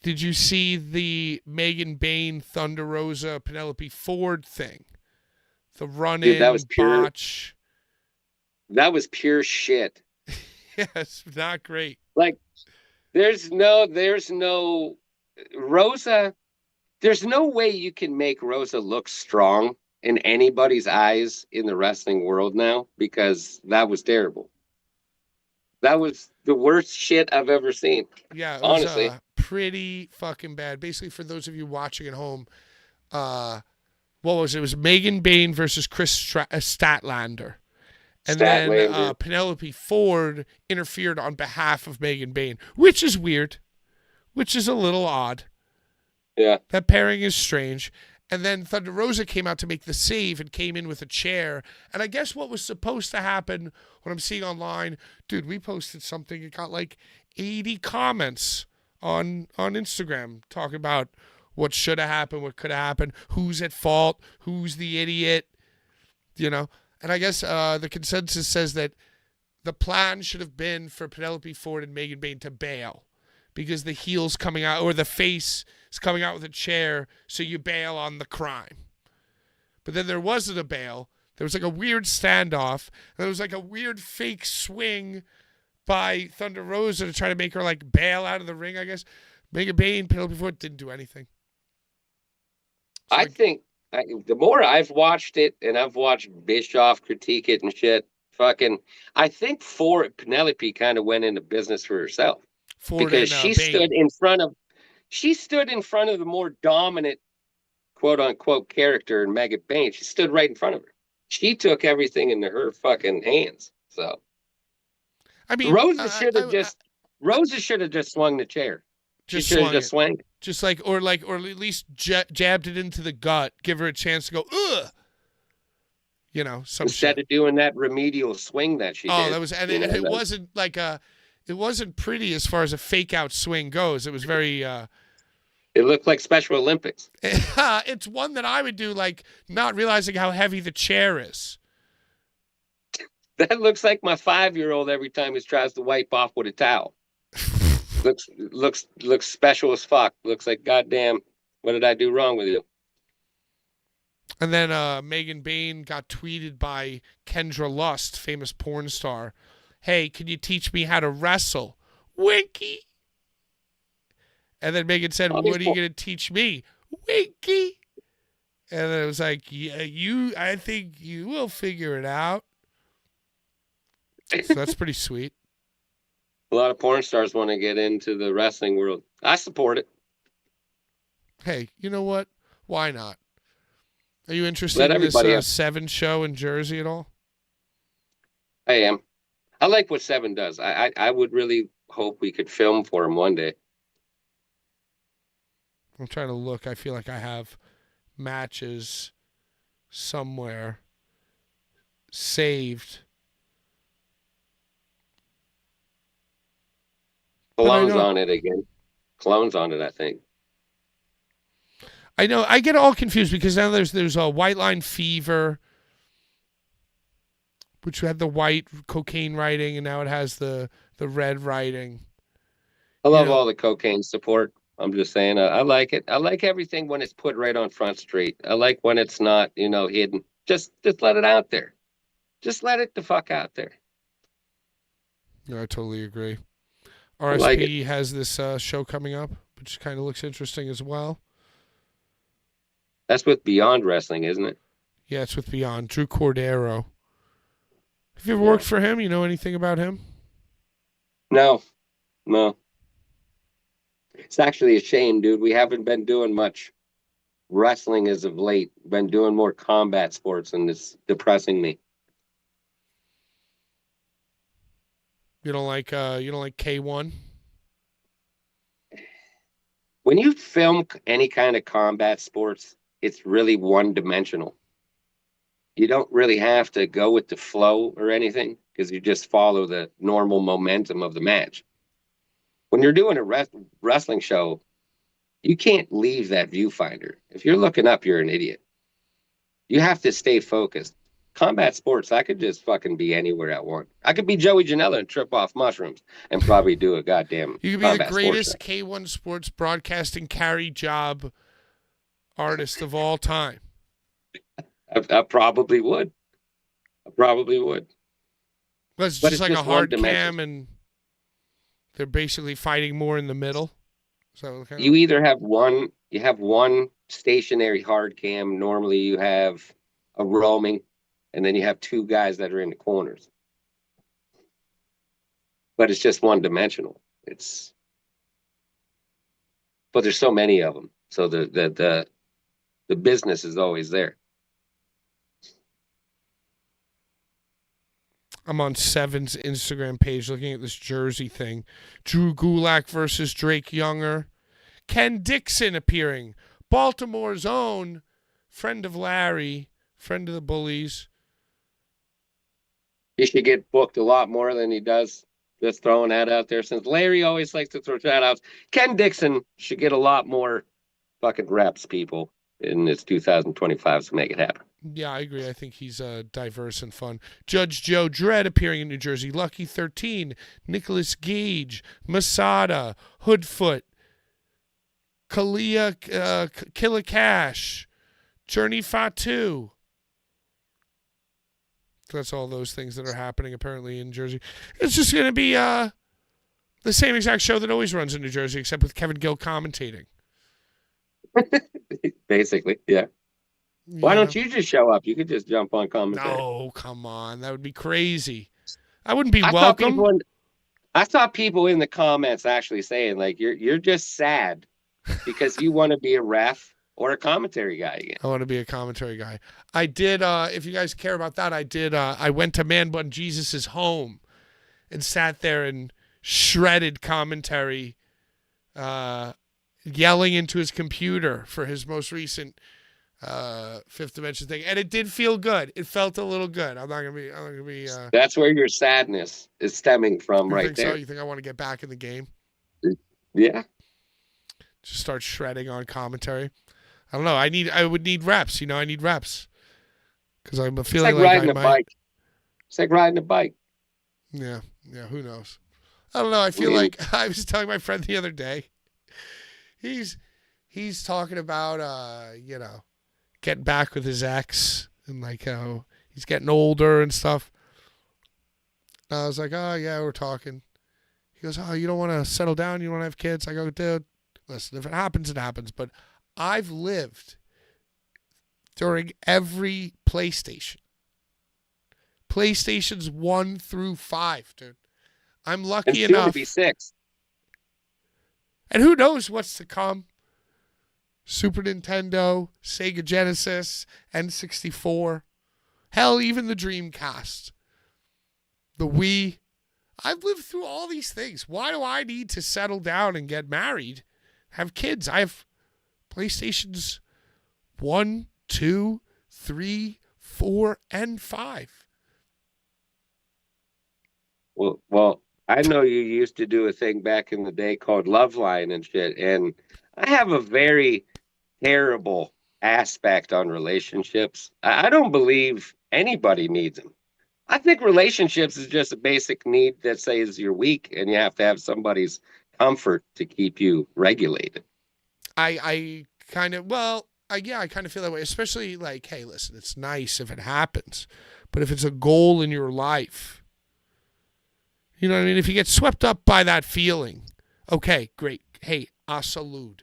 Did you see the Megan Bain, Thunder Rosa, Penelope Ford thing? The run-in, botch. That was pure shit. Yes, not great. Like, there's no Rosa. There's no way you can make Rosa look strong in anybody's eyes in the wrestling world now, because that was terrible. That was the worst shit I've ever seen. Yeah, it honestly, was, pretty fucking bad. Basically, for those of you watching at home, what was it? It was Megan Bain versus Chris Statlander. And then Penelope Ford interfered on behalf of Megan Bain, which is weird, which is a little odd. Yeah. That pairing is strange. And then Thunder Rosa came out to make the save and came in with a chair. And I guess what was supposed to happen, what I'm seeing online, dude, we posted something. It got like 80 comments on Instagram talking about what should have happened, what could have happened, who's at fault, who's the idiot, you know. And I guess the consensus says that the plan should have been for Penelope Ford and Megan Bayne to bail because the heel's coming out, or the face is coming out with a chair, so you bail on the crime. But then there wasn't a bail. There was like a weird standoff. And there was like a weird fake swing by Thunder Rosa to try to make her like bail out of the ring, I guess. Megan Bayne, Penelope Ford didn't do anything. So I think the more I've watched it, and I've watched Bischoff critique it and shit, I think Penelope kind of went into business for herself. Ford because and, she stood in front of the more dominant quote unquote character in Megan Bayne. She stood right in front of her. She took everything into her fucking hands. So I mean, Rosa should have just swung the chair. She should have just swung. Just or at least jabbed it into the gut, give her a chance to go, ugh. You know, instead of doing that remedial swing that she did. Oh, that was, and it wasn't like it wasn't pretty as far as a fake out swing goes. It was very. It looked like Special Olympics. It's one that I would do, like not realizing how heavy the chair is. That looks like my 5-year-old every time he tries to wipe off with a towel. looks special as fuck. Looks like, goddamn, what did I do wrong with you? And then Megan Bayne got tweeted by Kendra Lust, famous porn star. Hey, can you teach me how to wrestle? Winky. And then Megan said, what are you going to teach me? Winky. And then it was like, yeah, I think you will figure it out. So that's pretty sweet. A lot of porn stars want to get into the wrestling world. I support it. Hey, you know what? Why not? Are you interested in this Seven show in Jersey at all? I am. I like what Seven does. I would really hope we could film for him one day. I'm trying to look. I feel like I have matches somewhere saved. Clone's on it again. Clone's on it, I think. I know. I get all confused because now there's a White Line Fever, which had the white cocaine writing, and now it has the red writing. I love all the cocaine support. I'm just saying, I like it. I like everything when it's put right on Front Street. I like when it's not, hidden. Just let it out there. Just let it the fuck out there. Yeah, I totally agree. RSP has this show coming up, which kind of looks interesting as well. That's with Beyond Wrestling, isn't it? Yeah, it's with Beyond. Drew Cordero. Have you ever worked for him? You know anything about him? No. It's actually a shame, dude. We haven't been doing much wrestling as of late. Been doing more combat sports, and it's depressing me. You don't like K1? When you film any kind of combat sports, it's really one-dimensional. You don't really have to go with the flow or anything because you just follow the normal momentum of the match. When you're doing a wrestling show, you can't leave that viewfinder. If you're looking up, you're an idiot. You have to stay focused. Combat sports, I could just fucking be anywhere I want. I could be Joey Janela and trip off mushrooms and probably do a goddamn. You could be the greatest K1 Sports broadcasting carry job artist of all time. I probably would. Well, it's just like a hard cam, and they're basically fighting more in the middle. So you either have one stationary hard cam. Normally, you have a roaming. And then you have two guys that are in the corners. But it's just one-dimensional. But there's so many of them. So the business is always there. I'm on Seven's Instagram page looking at this Jersey thing. Drew Gulak versus Drake Younger. Ken Dixon appearing. Baltimore's own friend of Larry, friend of the Bullies. He should get booked a lot more than he does. Just throwing that out there. Since Larry always likes to throw shout outs, Ken Dixon should get a lot more fucking reps, people, in this 2025 to make it happen. Yeah, I agree. I think he's diverse and fun. Judge Joe Dredd appearing in New Jersey. Lucky 13, Nicholas Gage, Masada, Hoodfoot, Kalia, Killer Cash, Journey Fatu. That's all those things that are happening apparently in Jersey. It's just going to be the same exact show that always runs in New Jersey, except with Kevin Gill commentating. Basically, yeah. Why don't you just show up? You could just jump on commentary. No, come on. That would be crazy. I wouldn't be welcome. I saw people in the comments actually saying, like, you're just sad because you want to be a ref or a commentary guy again. I want to be a commentary guy. I did, if you guys care about that, I went to Man Bun Jesus' home and sat there and shredded commentary, yelling into his computer for his most recent Fifth Dimension thing. And it did feel good. It felt a little good. I'm not going to be. That's where your sadness is stemming from right there. So? You think I want to get back in the game? Yeah. Just start shredding on commentary. I don't know. I would need reps. I need reps because I'm feeling like riding a bike. It's like riding a bike. Yeah. Who knows? I don't know. I feel like I was telling my friend the other day. He's talking about getting back with his ex and like how he's getting older and stuff. And I was like, oh yeah, we're talking. He goes, oh, you don't want to settle down? You don't want to have kids? I go, dude, listen, if it happens, it happens. But I've lived during every PlayStation. PlayStations 1 through 5, dude. I'm lucky and soon enough. To be 6. And who knows what's to come. Super Nintendo, Sega Genesis, N64. Hell, even the Dreamcast. The Wii. I've lived through all these things. Why do I need to settle down and get married, have kids? I have PlayStations 1, 2, 3, 4, and 5. Well, I know you used to do a thing back in the day called Love Line and shit, and I have a very terrible aspect on relationships. I don't believe anybody needs them. I think relationships is just a basic need that says you're weak and you have to have somebody's comfort to keep you regulated. I kind of feel that way, especially like, hey, listen, it's nice if it happens, but if it's a goal in your life, you know what I mean? If you get swept up by that feeling, okay, great. Hey, I salute.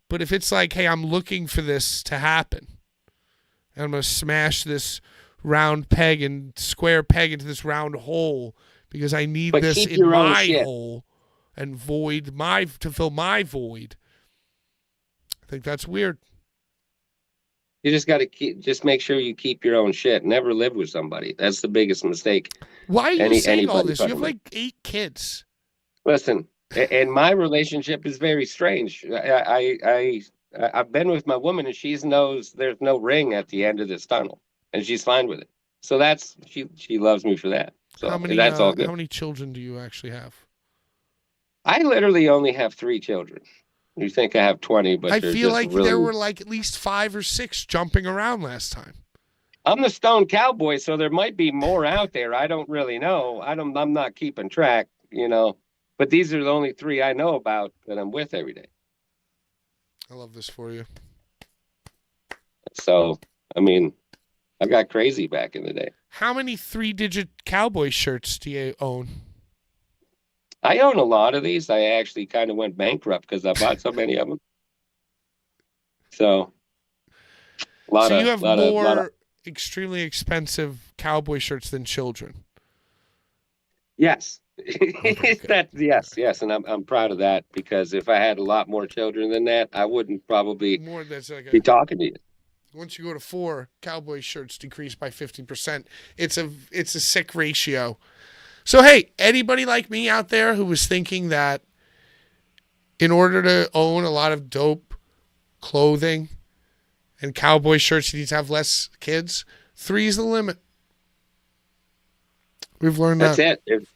But if it's like, hey, I'm looking for this to happen, and I'm going to smash this round peg and square peg into this round hole because I need this in my hole and to fill my void. I think that's weird. You just got to just make sure you keep your own shit. Never live with somebody. That's the biggest mistake. Why are you saying all this? You have like 8 kids. Listen, and my relationship is very strange. I've been with my woman, and she knows there's no ring at the end of this tunnel, and she's fine with it. So that's she loves me for that. So that's all good. How many children do you actually have? I literally only have 3 children. You think I have 20, but I feel like there were like at least 5 or 6 jumping around last time. I'm the Stone Cowboy, so there might be more out there. I don't really know. I'm not keeping track, But these are the only 3 I know about that I'm with every day. I love this for you. So, I mean, I got crazy back in the day. How many 3-digit cowboy shirts do you own? I own a lot of these. I actually kind of went bankrupt because I bought so many of them. So, you have more extremely expensive cowboy shirts than children. Yes. Yes, and I'm proud of that because if I had a lot more children than that, I wouldn't probably be talking to you. Once you go to 4, cowboy shirts decrease by 50%. It's a sick ratio. So hey, anybody like me out there who was thinking that in order to own a lot of dope clothing, and cowboy shirts needs to have less kids. 3 is the limit. We've learned That's that. it.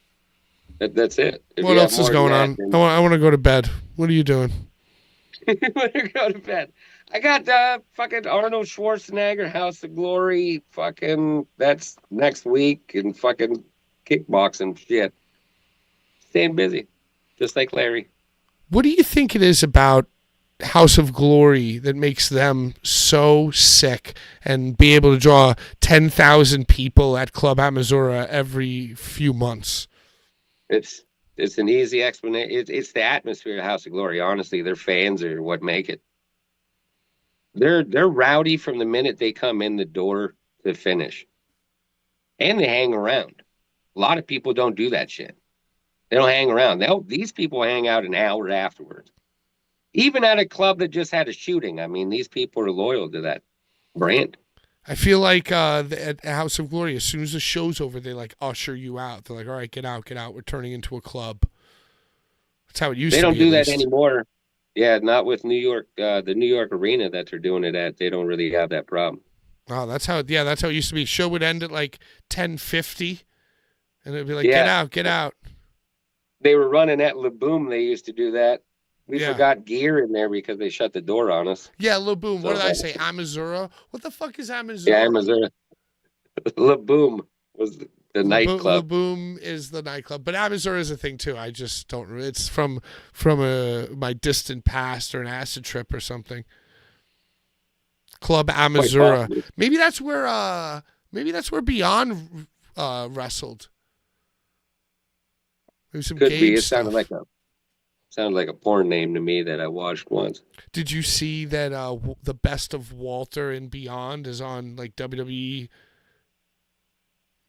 That's it. If What you have else is more going than on? that, I want to go to bed. What are you doing? then when you go to bed. I got fucking Arnold Schwarzenegger House of Glory. Fucking that's next week and fucking kickboxing shit. Staying busy, just like Larry. What do you think it is about House of Glory that makes them so sick and be able to draw 10,000 people at Club Amazura every few months? It's an easy explanation. It's the atmosphere of House of Glory. Honestly, their fans are what make it. They're rowdy from the minute they come in the door to finish, and they hang around. A lot of people don't do that shit. They don't hang around. These people hang out an hour afterwards. Even at a club that just had a shooting. I mean, these people are loyal to that brand. I feel like at House of Glory, as soon as the show's over, they like usher you out. They're like, all right, get out. We're turning into a club. That's how it used to be. They don't do that least. anymore. Yeah, not with New York, the New York arena that they're doing it at. They don't really have that problem. Oh, that's how it used to be. Show would end at like 10:50, and it'd be like, Yeah. get out. They were running at La Boom. They used to do that. We Yeah. forgot gear in there because they shut the door on us. Yeah, La Boom. What So- did I say? Amazura? What the fuck is Amazura? Yeah, Missouri. La Boom was the La nightclub. Boom is the nightclub, but Amazura is a thing too. I just don't. It's from my distant past or an acid trip or something. Club Amazura. possibly. Maybe that's where Beyond wrestled. Maybe some Could Gage be. It stuff. sounded like a porn name to me that I watched once. Did you see that the best of Walter and Beyond is on like WWE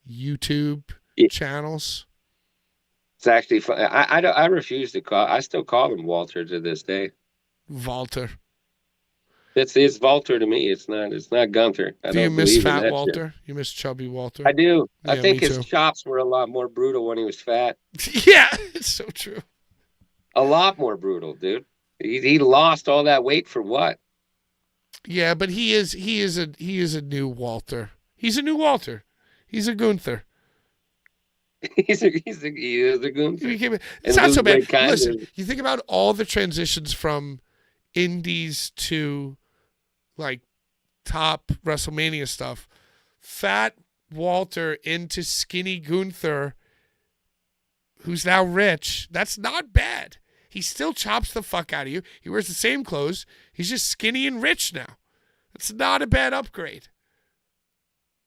YouTube channels? It's actually fun. I refuse to call. I still call him Walter to this day. Walter. It's Walter to me. It's not Gunther. I Do you don't miss believe in Fat that Walter? You miss Chubby Walter? shit. I do. Yeah, I think me his too. chops were a lot more brutal when he was fat. Yeah, it's so true. A lot more brutal, dude. He lost all that weight for what? Yeah, but he is a new Walter. He's a new Walter. He's a Gunther. he is a goon. It's not so bad. Listen, you think about all the transitions from indies to like top WrestleMania stuff. Fat Walter into skinny Gunther, who's now rich. That's not bad. He still chops the fuck out of you. He wears the same clothes. He's just skinny and rich now. It's not a bad upgrade.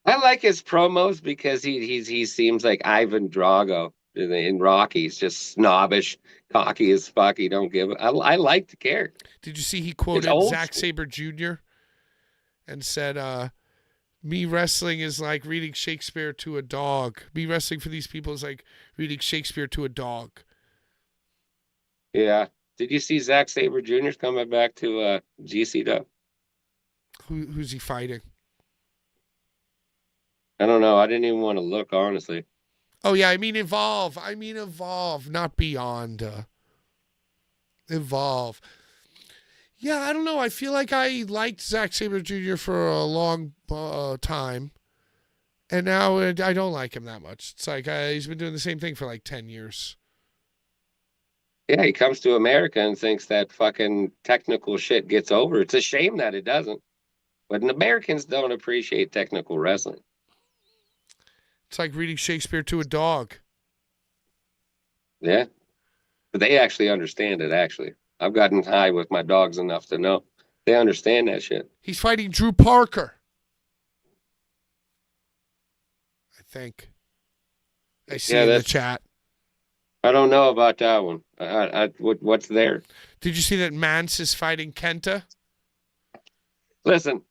I like his promos because he seems like Ivan Drago in Rocky. He's just snobbish, cocky as fuck. He don't give. I like the character. Did you see he quoted old Zack school. Sabre Jr. and said, me wrestling is like reading Shakespeare to a dog. Me wrestling for these people is like reading Shakespeare to a dog. Yeah. Did you see Zack Sabre Jr.'s coming back to GCW? Who's he fighting? I don't know. I didn't even want to look, honestly. Oh, yeah, I mean Evolve. Not Beyond. Evolve. Yeah, I don't know. I feel like I liked Zack Sabre Jr. for a long time. And now I don't like him that much. It's like he's been doing the same thing for like 10 years. Yeah, he comes to America and thinks that fucking technical shit gets over. It's a shame that it doesn't. But Americans don't appreciate technical wrestling. It's like reading Shakespeare to a dog. Yeah. But they actually understand it, actually. I've gotten high with my dogs enough to know. They understand that shit. He's fighting Drew Parker. I think. I see in the chat. I don't know about that one. What's there? Did you see that Mance is fighting Kenta? Listen.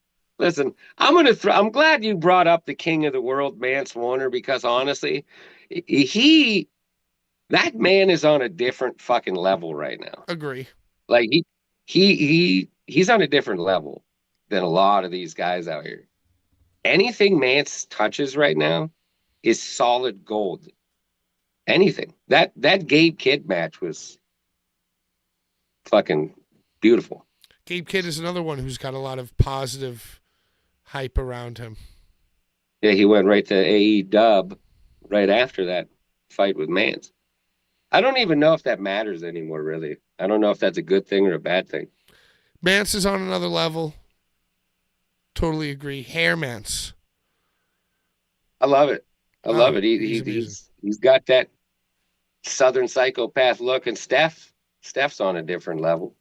I'm glad you brought up the king of the world, Mance Warner, because honestly, that man is on a different fucking level right now. Agree. Like he's on a different level than a lot of these guys out here. Anything Mance touches right now is solid gold. Anything. That Gabe Kidd match was fucking beautiful. Gabe Kidd is another one who's got a lot of positive hype around him. Yeah, he went right to AEW right after that fight with Mance. I don't even know if that matters anymore, really. I don't know if that's a good thing or a bad thing. Mance is on another level. Totally agree. Hair Mance. I love it. I love it. He's He's got that Southern psychopath look, and Steph's on a different level.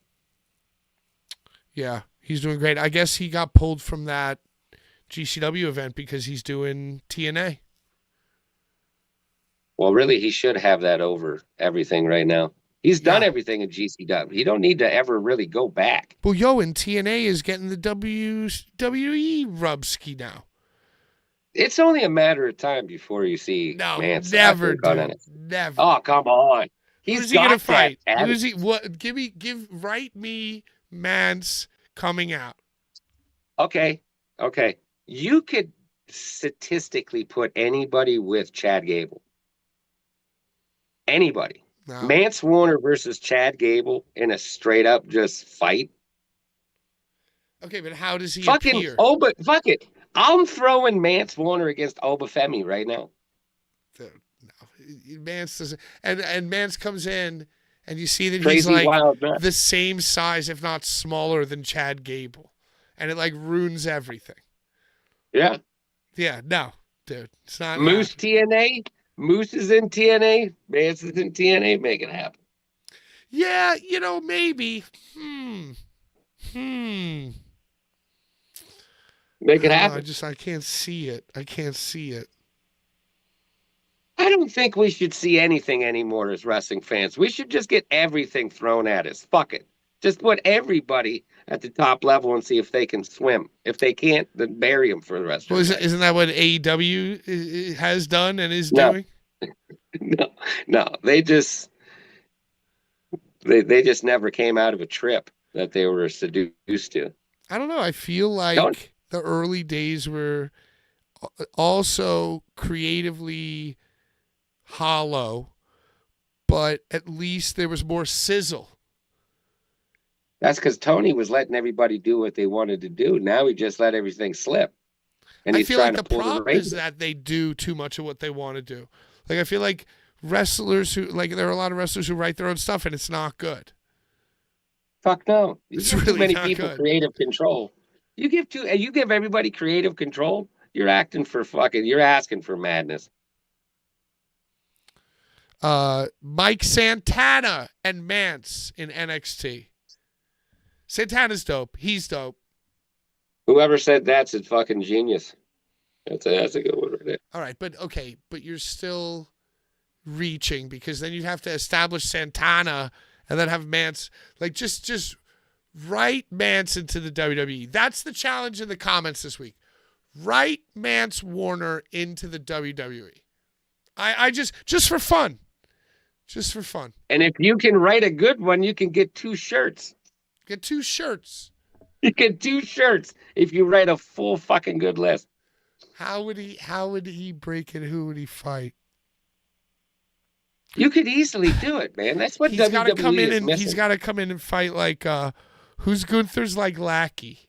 Yeah, he's doing great. I guess he got pulled from that GCW event because he's doing TNA. Well, really, he should have that over everything right now. He's done everything in GCW. He don't need to ever really go back. Well, and TNA is getting the WWE rubski now. It's only a matter of time before you see Mance. Never, dude. Never. Oh, come on. Who's he gonna fight? Who's he? What? Write me Mance coming out. Okay. You could statistically put anybody with Chad Gable. Anybody. No. Mance Warner versus Chad Gable in a straight up just fight. Okay, but how does he appear? Fuck it. I'm throwing Mance Warner against Obafemi right now. No. Mance doesn't, and Mance comes in, and you see that Crazy, he's like wild nut. the same size, if not smaller, than Chad Gable, and it like ruins everything. Yeah. Yeah, no, dude, it's not. Moose TNA. Moose is in TNA. Mance is in TNA. Make it happen. Yeah, maybe. Make it happen. I can't see it. I don't think we should see anything anymore as wrestling fans. We should just get everything thrown at us. Fuck it. Just put everybody at the top level and see if they can swim. If they can't, then bury them for the rest of the day. Isn't that what AEW has done and is doing? No. They just never came out of a trip that they were seduced to. I don't know. I feel like the early days were also creatively hollow, but at least there was more sizzle. That's because Tony was letting everybody do what they wanted to do. Now he just let everything slip. And I feel like the problem is that they do too much of what they want to do. Like, I feel like wrestlers there are a lot of wrestlers who write their own stuff and it's not good. Fuck no. It's too really many not people good. Creative control. You give everybody creative control, you're asking for madness. Mike Santana and Mance in NXT. Santana's dope. He's dope. Whoever said that's a fucking genius. That's a good one right there. All right, but you're still reaching because then you have to establish Santana and then have Mance. Like, just write Mance into the WWE. That's the challenge in the comments this week. Write Mance Warner into the WWE. I just for fun. Just for fun. And if you can write a good one, you can get 2 shirts. Get 2 shirts. You get 2 shirts if you write a full fucking good list. How would he break it? Who would he fight? You could easily do it, man. That's what He's WWE got to come in is and missing. he's got to come in and fight like who's Gunther's like lackey?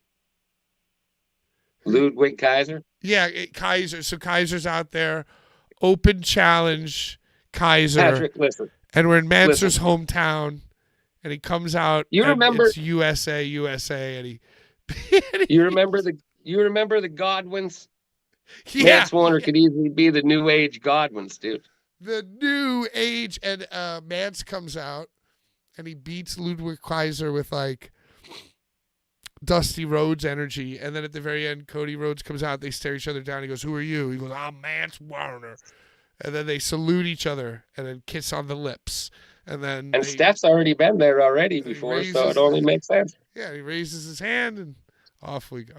Ludwig Kaiser? Yeah, Kaiser. So Kaiser's out there, open challenge Kaiser. Patrick, listen. And we're in Manser's hometown, and he comes out. You remember it's USA, and he. You remember the Godwins? Yeah, Mance Warner could easily be the new age Godwins, dude. The new age, and Mance comes out, and he beats Ludwig Kaiser with like Dusty Rhodes energy, and then at the very end, Cody Rhodes comes out. They stare each other down. He goes, "Who are you?" He goes, "I'm Mance Warner." And then they salute each other and then kiss on the lips. And Steph's already been there already before, so it only makes sense. Yeah, he raises his hand and off we go.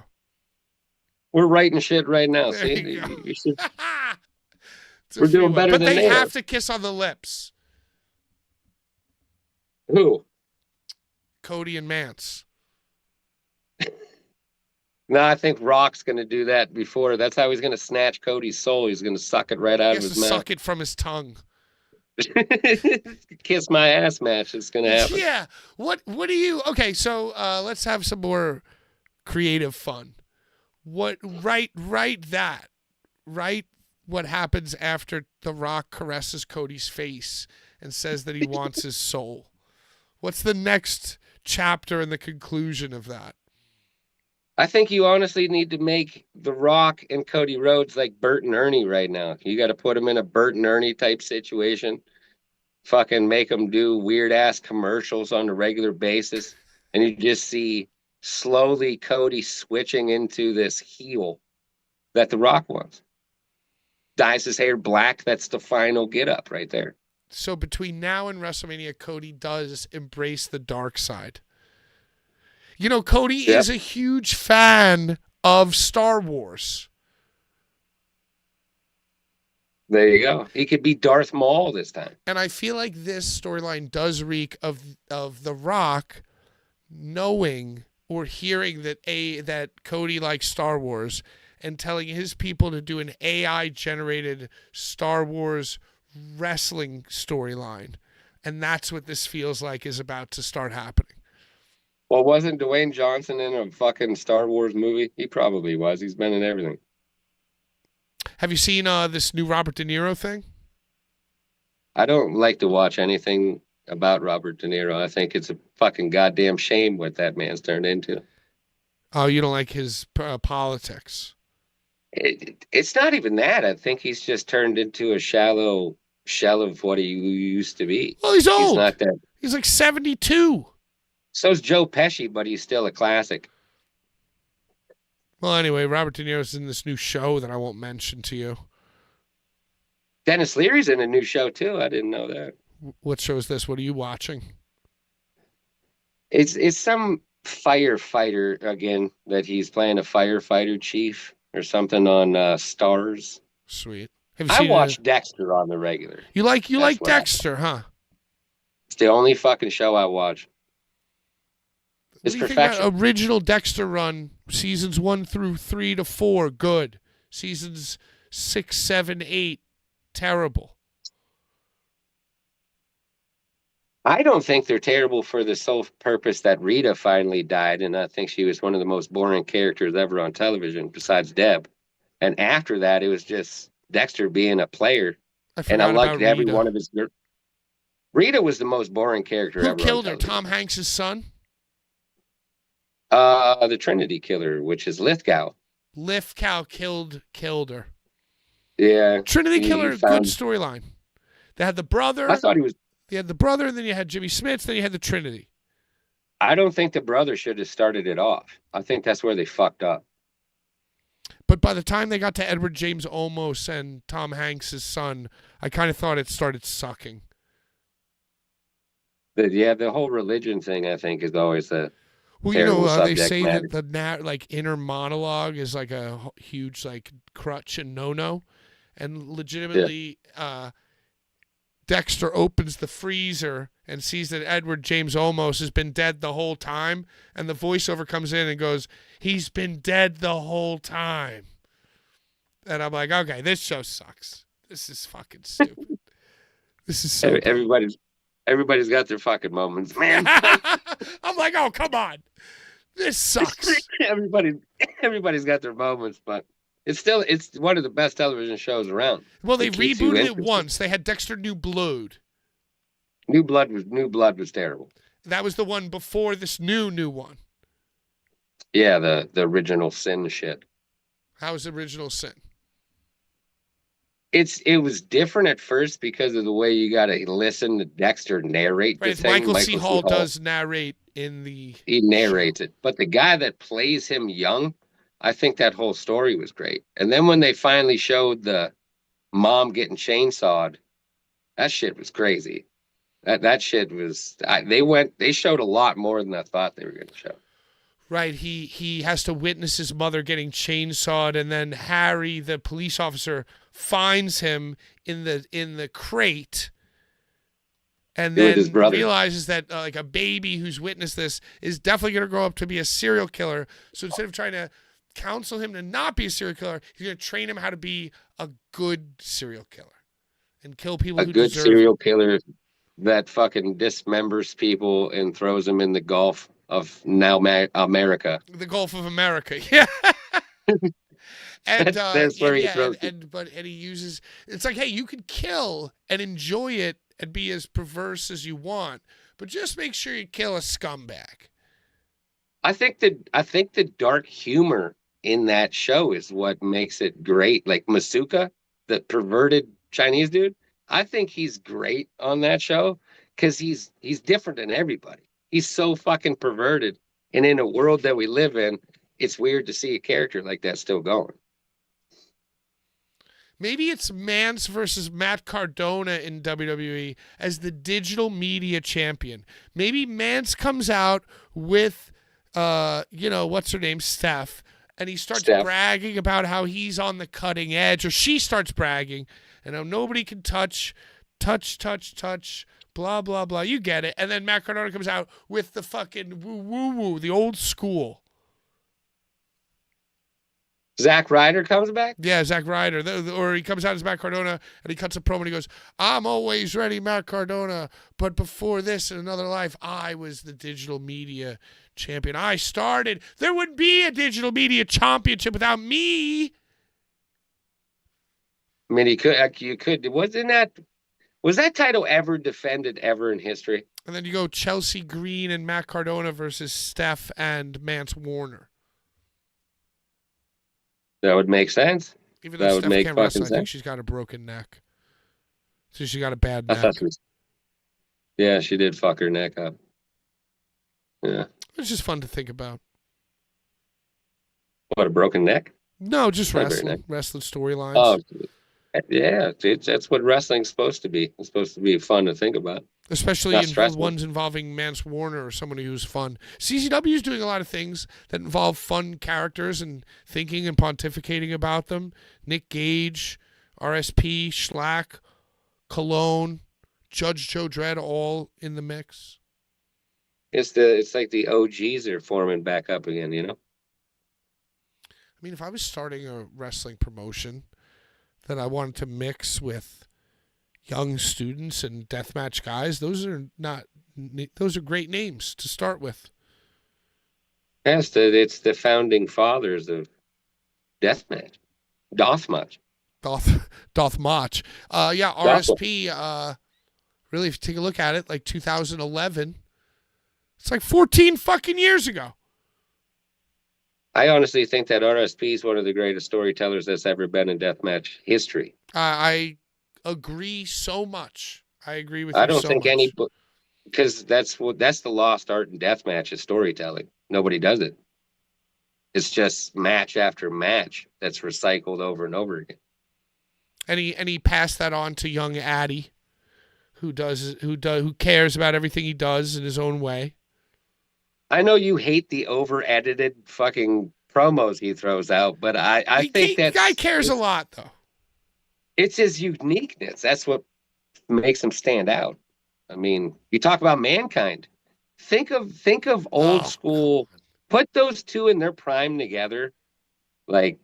We're writing shit right now. There See, you should... We're doing better but than they are. have to kiss on the lips. Who? Cody and Mance. No, I think Rock's going to do that before. That's how he's going to snatch Cody's soul. He's going to suck it right out of his mouth. Suck it from his tongue. Kiss my ass match is gonna happen. Yeah. What do you? Okay, so let's have some more creative fun. Write that. Write what happens after The Rock caresses Cody's face and says that he wants his soul. What's the next chapter and the conclusion of that? I think you honestly need to make The Rock and Cody Rhodes like Bert and Ernie right now. You got to put them in a Bert and Ernie type situation. Fucking make them do weird ass commercials on a regular basis. And you just see slowly Cody switching into this heel that The Rock wants. Dyes his hair black. That's the final get up right there. So between now and WrestleMania, Cody does embrace the dark side. You know, Cody is a huge fan of Star Wars. There you go. He could be Darth Maul this time. And I feel like this storyline does reek of The Rock knowing or hearing that Cody likes Star Wars and telling his people to do an AI-generated Star Wars wrestling storyline. And that's what this feels like is about to start happening. Well, wasn't Dwayne Johnson in a fucking Star Wars movie? He probably was. He's been in everything. Have you seen this new Robert De Niro thing? I don't like to watch anything about Robert De Niro. I think it's a fucking goddamn shame what that man's turned into. Oh, you don't like his politics? It's not even that. I think he's just turned into a shallow shell of what he used to be. Well, he's old. He's not that. He's like 72. So's Joe Pesci, but he's still a classic. Well, anyway, Robert De Niro's in this new show that I won't mention to you. Dennis Leary's in a new show, too. I didn't know that. What show is this? What are you watching? It's some firefighter, again, that he's playing a firefighter chief or something on Stars. Sweet. Have you I seen watch Dexter on the regular. You like That's Dexter, huh? It's the only fucking show I watch. It's What do you perfection. think about original Dexter run, seasons 1 through 3 to 4, good. Seasons 6, 7, 8, terrible. I don't think they're terrible for the sole purpose that Rita finally died, and I think she was one of the most boring characters ever on television, besides Deb. And after that, it was just Dexter being a player, and I liked every one of his. Rita was the most boring character ever. Who killed her? television. Tom Hanks' son? The Trinity Killer, which is Lithgow. Lithgow killed her. Yeah. Trinity he Killer, found- good storyline. They had the brother. I thought he was. You had the brother, and then you had Jimmy Smith, then you had the Trinity. I don't think the brother should have started it off. I think that's where they fucked up. But by the time they got to Edward James Olmos and Tom Hanks' son, I kind of thought it started sucking. The whole religion thing, I think, is always a Well, terrible they subject say matter. that the inner monologue is like a huge crutch and no-no, and legitimately, Dexter opens the freezer and sees that Edward James Olmos has been dead the whole time, and the voiceover comes in and goes, "He's been dead the whole time," and I'm like, okay, this show sucks. This is fucking stupid. This is so. Everybody's got their fucking moments, man. I'm like, oh, come on. This sucks. Everybody's got their moments, but it's one of the best television shows around. Well, they It keeps you rebooted it interested. once. They had Dexter New Blood. New Blood was terrible. That was the one before this new one. Yeah, the original Sin shit. How was Original Sin? It was different at first because of the way you got to listen to Dexter narrate Right, the thing. Michael C. Hall does narrate in the. He narrates it, but the guy that plays him young, I think that whole story was great. And then when they finally showed the mom getting chainsawed, that shit was crazy. That shit was. They showed a lot more than I thought they were going to show. Right, he has to witness his mother getting chainsawed, and then Harry, the police officer, finds him in the crate, and With then his brother. realizes that like a baby who's witnessed this is definitely going to grow up to be a serial killer. So instead of trying to counsel him to not be a serial killer, he's going to train him how to be a good serial killer. and kill people A who good deserve serial killer that fucking dismembers people and throws them in the Gulf of now America. the Gulf of America. Yeah. And That's where he yeah, throws it. and he uses it's like, hey, you can kill and enjoy it and be as perverse as you want, but just make sure you kill a scumbag. I think the dark humor in that show is what makes it great. Like Masuka, the perverted Chinese dude, I think he's great on that show because he's different than everybody. He's so fucking perverted, and in a world that we live in, it's weird to see a character like that still going. Maybe it's Mance versus Matt Cardona in WWE as the digital media champion. Maybe Mance comes out with, what's her name, Steph, and he starts bragging about how he's on the cutting edge, or she starts bragging, and how nobody can touch, blah, blah, blah. You get it. And then Matt Cardona comes out with the fucking woo, the old school. Zack Ryder comes back? Yeah, Zack Ryder. Or he comes out as Matt Cardona and he cuts a promo and he goes, I'm always ready, Matt Cardona. But before this, in another life, I was the digital media champion. I started. There would be a digital media championship without me. I mean, you could. Was that title ever defended ever in history? And then you go Chelsea Green and Matt Cardona versus Steph and Mance Warner. That would make sense. Even though Steph can't wrestle, I think she's got a broken neck. So she got a bad neck. Yeah, she did fuck her neck up. Yeah. It's just fun to think about. What, a broken neck? No, just wrestling storylines. Oh, yeah. That's what wrestling's supposed to be. It's supposed to be fun to think about. Especially in ones involving Mance Warner or somebody who's fun. CZW is doing a lot of things that involve fun characters and thinking and pontificating about them. Nick Gage, RSP, Schlack, Cologne, Judge Joe Dredd, all in the mix. It's like the OGs are forming back up again, you know? I mean, if I was starting a wrestling promotion that I wanted to mix with young students and deathmatch guys, those are great names to start with. Yes, it's the founding fathers of deathmatch. Dothmatch. Dothmatch. Yeah, RSP, really, if you take a look at it, like 2011, it's like 14 fucking years ago. I honestly think that RSP is one of the greatest storytellers that's ever been in deathmatch history. I agree so much. I agree with you. I don't think any, because that's the lost art in deathmatch is storytelling. Nobody does it. It's just match after match that's recycled over and over again. And he passed that on to young Addy, who cares about everything he does in his own way. I know you hate the over-edited fucking promos he throws out, but I think that guy cares a lot, though. It's his uniqueness. That's what makes him stand out. I mean, you talk about Mankind. Think of old school. Put those two in their prime together, like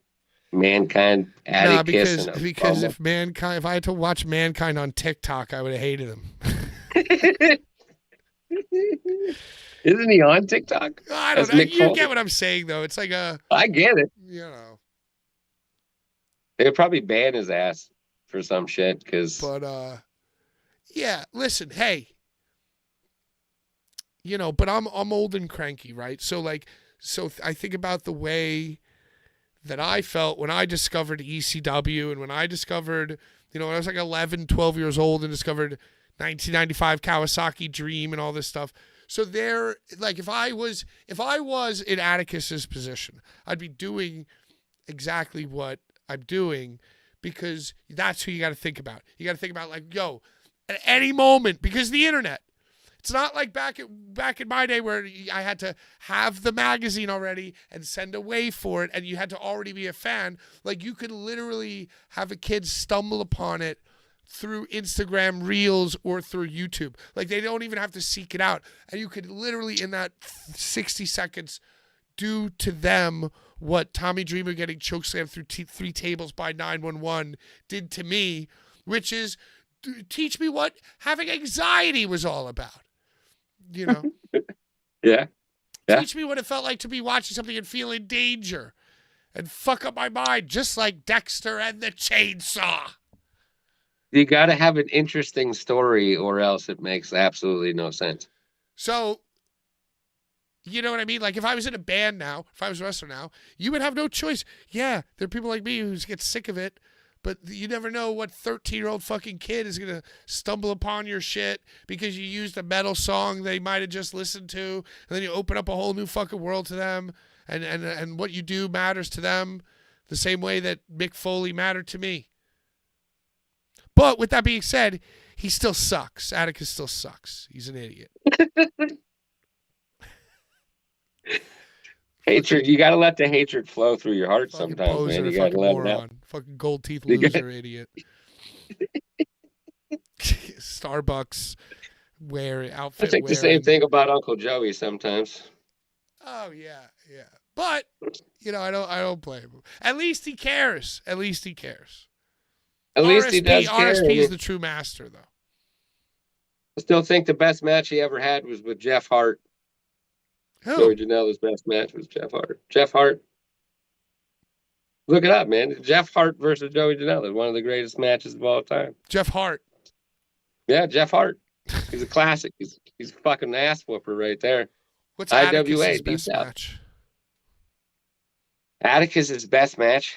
Mankind, Atticus. Because if I had to watch Mankind on TikTok, I would have hated him. Isn't he on TikTok? I don't know. You get what I'm saying, though. It's like I get it. You know. They would probably ban his ass for some shit, because. But yeah. Listen, hey. But I'm old and cranky, right? So I think about the way that I felt when I discovered ECW, and when I discovered, when I was like 11, 12 years old and discovered 1995 Kawasaki Dream and all this stuff. So if I was in Atticus's position, I'd be doing exactly what I'm doing, because that's who you got to think about. You got to think about, like, yo, at any moment, because the internet. It's not like back in my day where I had to have the magazine already and send away for it, and you had to already be a fan. Like, you could literally have a kid stumble upon it through Instagram Reels or through YouTube. Like, they don't even have to seek it out. And you could literally, in that 60 seconds, do to them what Tommy Dreamer getting chokeslammed through 3 tables by 911 did to me, which is teach me what having anxiety was all about. You know? Yeah. Yeah. Teach me what it felt like to be watching something and feel in danger and fuck up my mind, just like Dexter and the Chainsaw. You got to have an interesting story or else it makes absolutely no sense. So, you know what I mean? Like if I was in a band now, if I was a wrestler now, you would have no choice. Yeah, there are people like me who get sick of it, but you never know what 13-year-old fucking kid is going to stumble upon your shit because you used a metal song they might have just listened to, and then you open up a whole new fucking world to them, and what you do matters to them the same way that Mick Foley mattered to me. But with that being said, he still sucks. Atticus still sucks. He's an idiot. Hatred, you got to let the hatred flow through your heart Fucking sometimes, poser, man. You got to fucking let it out. moron. Fucking gold teeth loser, idiot. Starbucks outfit I think the wearing. same thing about Uncle Joey sometimes. Oh yeah. But you know, I don't blame him. At least he cares. At least he does care. RSP is the true master, though. I still think the best match he ever had was with Jeff Hart. Who? Joey Janela's best match was Jeff Hart. Jeff Hart. Look it up, man. Jeff Hart versus Joey Janela, one of the greatest matches of all time. Jeff Hart. Yeah, Jeff Hart. He's a classic. He's a fucking ass whooper right there. What's IWA, Atticus's beat best out. match? Atticus's best match.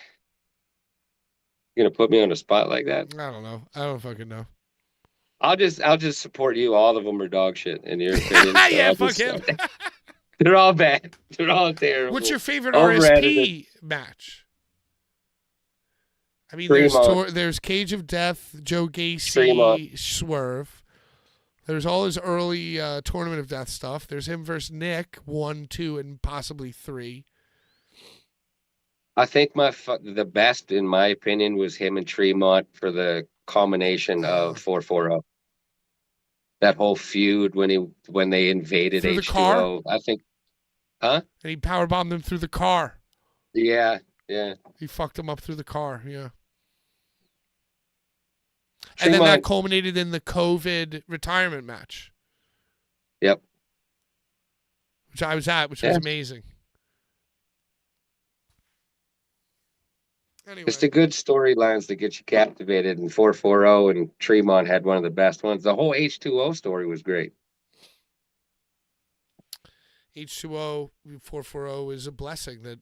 You gonna put me on the spot like that? I don't know. I don't fucking know. I'll just support you. All of them are dog shit in your opinion. Yeah, fuck him. They're all bad. They're all terrible. What's your favorite Over-edited. RSP match? I mean, Tremont. there's Cage of Death, Joe Gacy, Tremont. Swerve. There's all his early Tournament of Death stuff. There's him versus Nick, 1, 2, and possibly 3. I think the best, in my opinion, was him and Tremont for the culmination of 440. That whole feud when they invaded Through the H2O. car? I think, huh? And he powerbombed him through the car. Yeah. He fucked him up through the car, yeah. And then that Tremont. culminated in the COVID retirement match. Yep. Which I was at, which was amazing. Anyway. It's the good storylines that get you captivated, and 440 and Tremont had one of the best ones. The whole H2O story was great. H2O 440 is a blessing that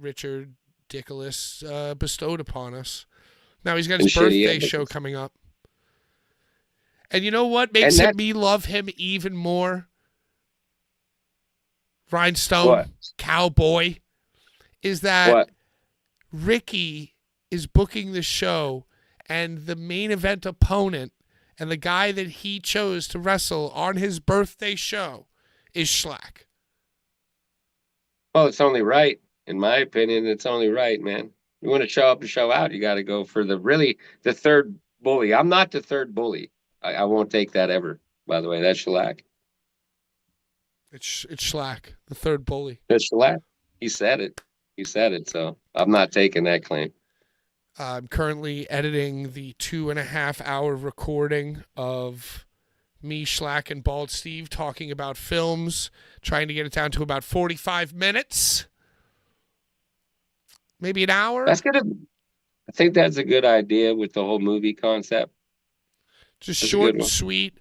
Richard Dickolas bestowed upon us. Now he's got his birthday show coming up. And you know what makes me love him even more? Rhinestone, what? Cowboy, is that What? Ricky is booking the show, and the main event opponent and the guy that he chose to wrestle on his birthday show is Schlack. Well, it's only right. In my opinion, it's only right, man. You want to show up and show out, you got to go for the third bully. I'm not the third bully. I won't take that ever, by the way. That's shellac. It's Schlack, the third bully. That's shellac. He said it, so I'm not taking that claim. I'm currently editing the 2.5-hour recording of me, Schlack, and Bald Steve talking about films, trying to get it down to about 45 minutes. Maybe an hour. I think that's a good idea with the whole movie concept. Just short and sweet.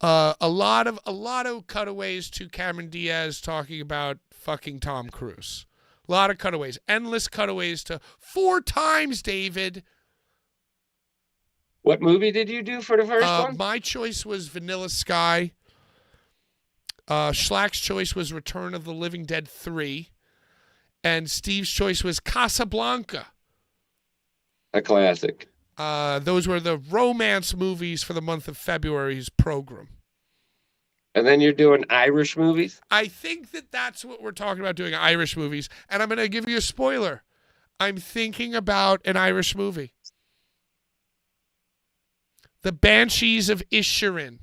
A lot of cutaways to Cameron Diaz talking about fucking Tom Cruise. A lot of cutaways. Endless cutaways to 4 times, David. What movie did you do for the first one? My choice was Vanilla Sky. Schlack's choice was Return of the Living Dead 3. And Steve's choice was Casablanca. A classic. Those were the romance movies for the month of February's program. And then you're doing Irish movies? I think that's what we're talking about, doing Irish movies. And I'm going to give you a spoiler. I'm thinking about an Irish movie. The Banshees of Inisherin.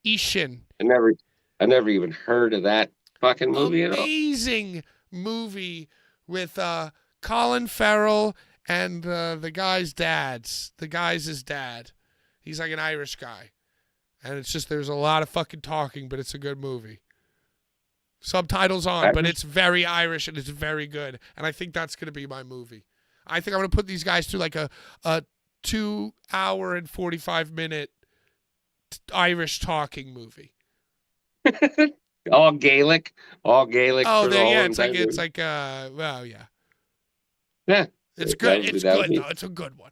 I never even heard of that fucking movie at all. Amazing movie with Colin Farrell and the guy's dad. He's like an Irish guy. And it's just, there's a lot of fucking talking, but it's a good movie. Subtitles on, but it's very Irish and it's very good. And I think that's going to be my movie. I think I'm going to put these guys through like a 2 hour and 45-minute Irish talking movie. All Gaelic. Oh, For the whole it's entire like, well, yeah. Yeah. It's good. It's good, though. It's a good one.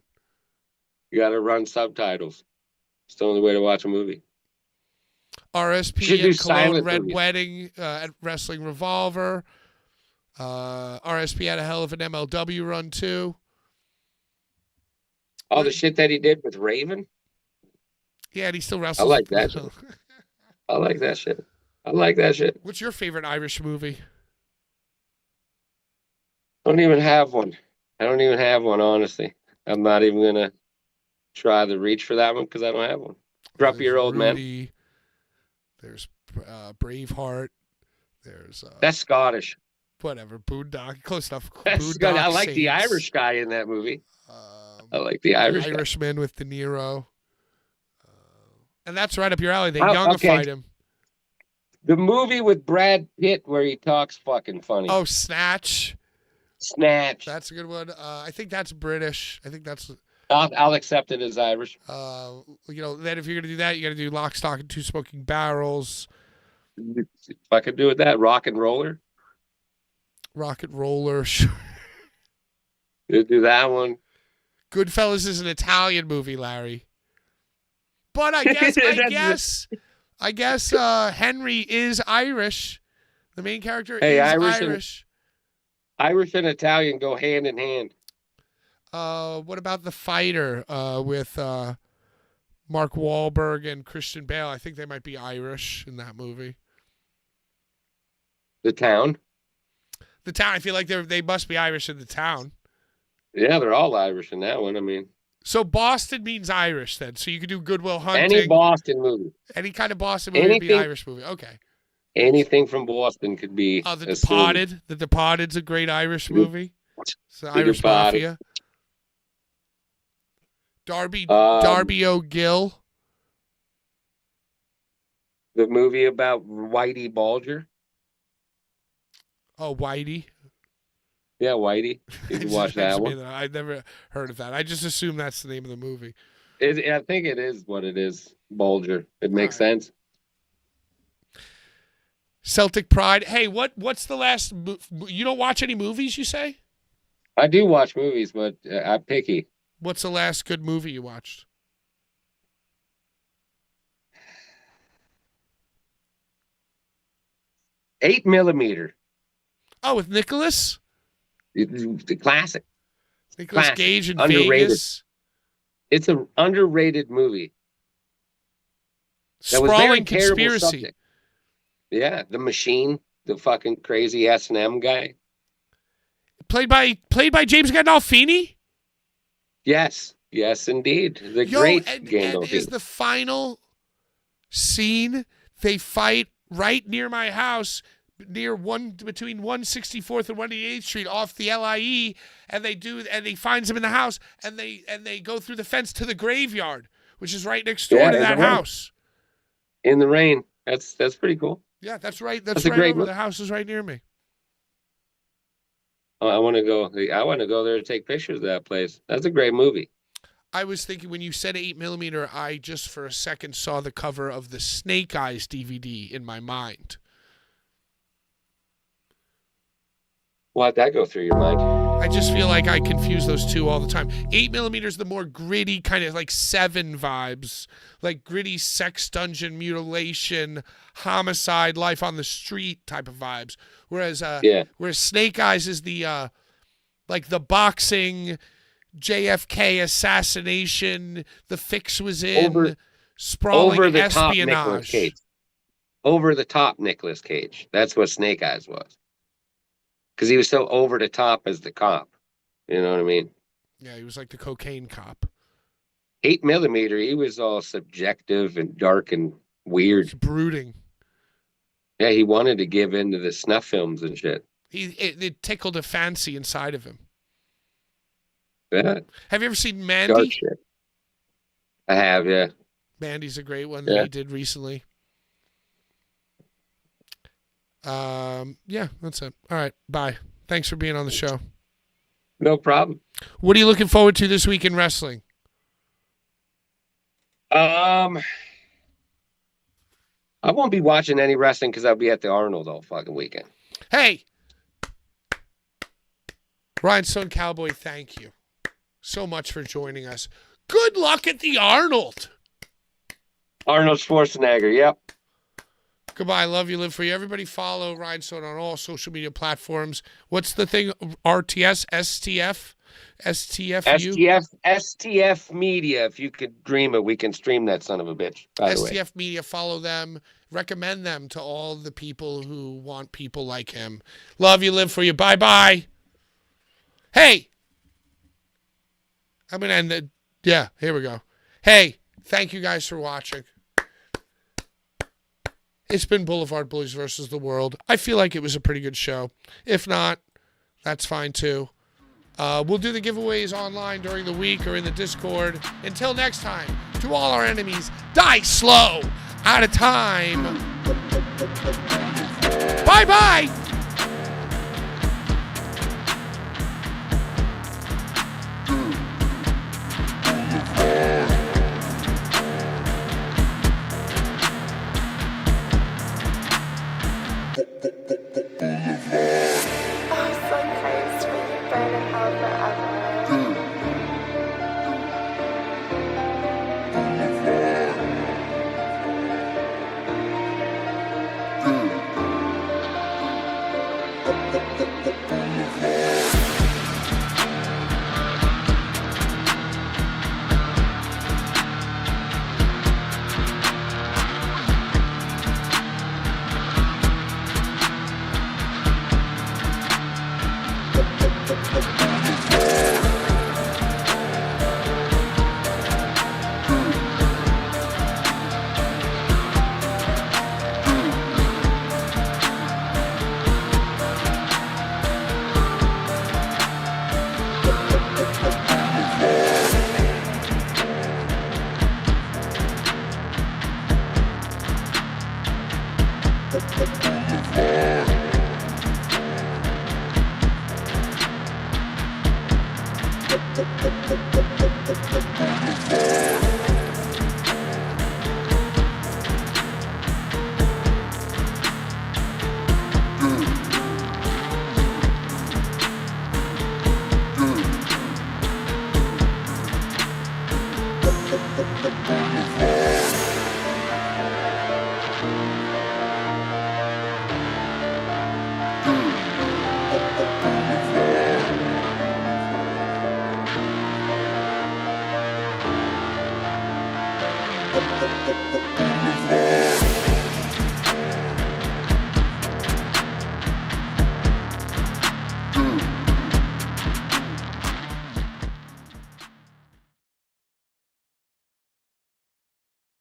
You got to run subtitles. It's the only way to watch a movie. RSP and Cologne Red movies. Wedding at Wrestling Revolver. RSP had a hell of an MLW run, too. All the shit that he did with Raven? Yeah, and he still wrestles. I like that shit. I like that shit. I like that shit. What's your favorite Irish movie? I don't even have one. Honestly. I'm not even going to try to reach for that one because I don't have one. Grumpy Your Old Man. There's Braveheart. There's that's Scottish. Whatever. Boondock. Close enough. I like Saints. The Irish guy in that movie. I like the Irishman with De Niro. And that's right up your alley. They youngified him. The movie with Brad Pitt where he talks fucking funny. Oh, Snatch. That's a good one. I think that's British. I think that's... I'll accept it as Irish. Then if you're going to do that, you got to do Lock, Stock, and Two Smoking Barrels. If I could do with that, Rock and Roller. Sure. You do that one. Goodfellas is an Italian movie, Larry. But I guess Henry is Irish. The main character is Irish. Irish and Italian go hand in hand. What about The Fighter with Mark Wahlberg and Christian Bale? I think they might be Irish in that movie. The Town. I feel like they must be Irish in The Town. Yeah, they're all Irish in that one. I mean, so Boston means Irish then. So you could do Good Will Hunting. Any Boston movie. Any kind of Boston movie would be an Irish movie. Okay. Anything from Boston could be. The Departed. The Departed's a great Irish movie. It's the Irish Mafia. Darby O'Gill. The movie about Whitey Bulger. Oh, Whitey. Yeah, Whitey. You can watch that one. I've never heard of that. I just assume that's the name of the movie. I think it is what it is. Bulger. It makes sense. Celtic Pride. Hey, what's the last? You don't watch any movies, you say? I do watch movies, but I'm picky. What's the last good movie you watched? 8mm. Oh, with Nicholas? The classic. Nicholas Cage in underrated. Vegas. It's an underrated movie. Sprawling conspiracy. Yeah, The Machine, the fucking crazy S&M guy. Played by James Gandolfini? Yes, indeed. The great Gandolfini. And is the final scene, they fight right near my house, between 164th and 188th Street off the LIE, and he finds him in the house, and they go through the fence to the graveyard, which is right next door to that house. In the rain. That's pretty cool. Yeah, that's right. That's right over. The house is right near me. I want to go there to take pictures of that place. That's a great movie. I was thinking when you said 8mm, I just for a second saw the cover of the Snake Eyes DVD in my mind. Why'd that go through your mind? I just feel like I confuse those two all the time. 8mm is the more gritty, kind of like Seven vibes, like gritty sex dungeon, mutilation, homicide, life on the street type of vibes. Whereas Snake Eyes is the like the boxing, JFK assassination, the fix was in, sprawling espionage. Over the top Nicolas Cage. That's what Snake Eyes was. Because he was so over the top as the cop. You know what I mean? Yeah, he was like the cocaine cop. 8mm, he was all subjective and dark and weird. It's brooding. Yeah, he wanted to give into the snuff films and shit. It tickled a fancy inside of him. Yeah. Have you ever seen Mandy? Dark shit. I have, yeah. Mandy's a great one that Yeah. he did recently. Yeah, that's it. All right, bye. Thanks for being on the show. No problem. What are you looking forward to this week in wrestling? I won't be watching any wrestling because I'll be at the Arnold all fucking weekend. Hey, Rhinestone Cowboy, thank you so much for joining us. Good luck at the Arnold. Arnold Schwarzenegger, yep. Goodbye. Love you. Live for you. Everybody follow Rhinestone on all social media platforms. What's the thing? RTS, STF, STFU? STF Media. If you could dream it, we can stream that son of a bitch, by the way. STF Media. Follow them. Recommend them to all the people who want people like him. Love you. Live for you. Bye-bye. Hey. I'm going to end it. Yeah, here we go. Hey, thank you guys for watching. It's been Blvd Bullies versus the world. I feel like it was a pretty good show. If not, that's fine too. We'll do the giveaways online during the week or in the Discord. Until next time, to all our enemies, die slow, out of time. Bye-bye. Oh, so crazy when you burn in hell forever. Bullies.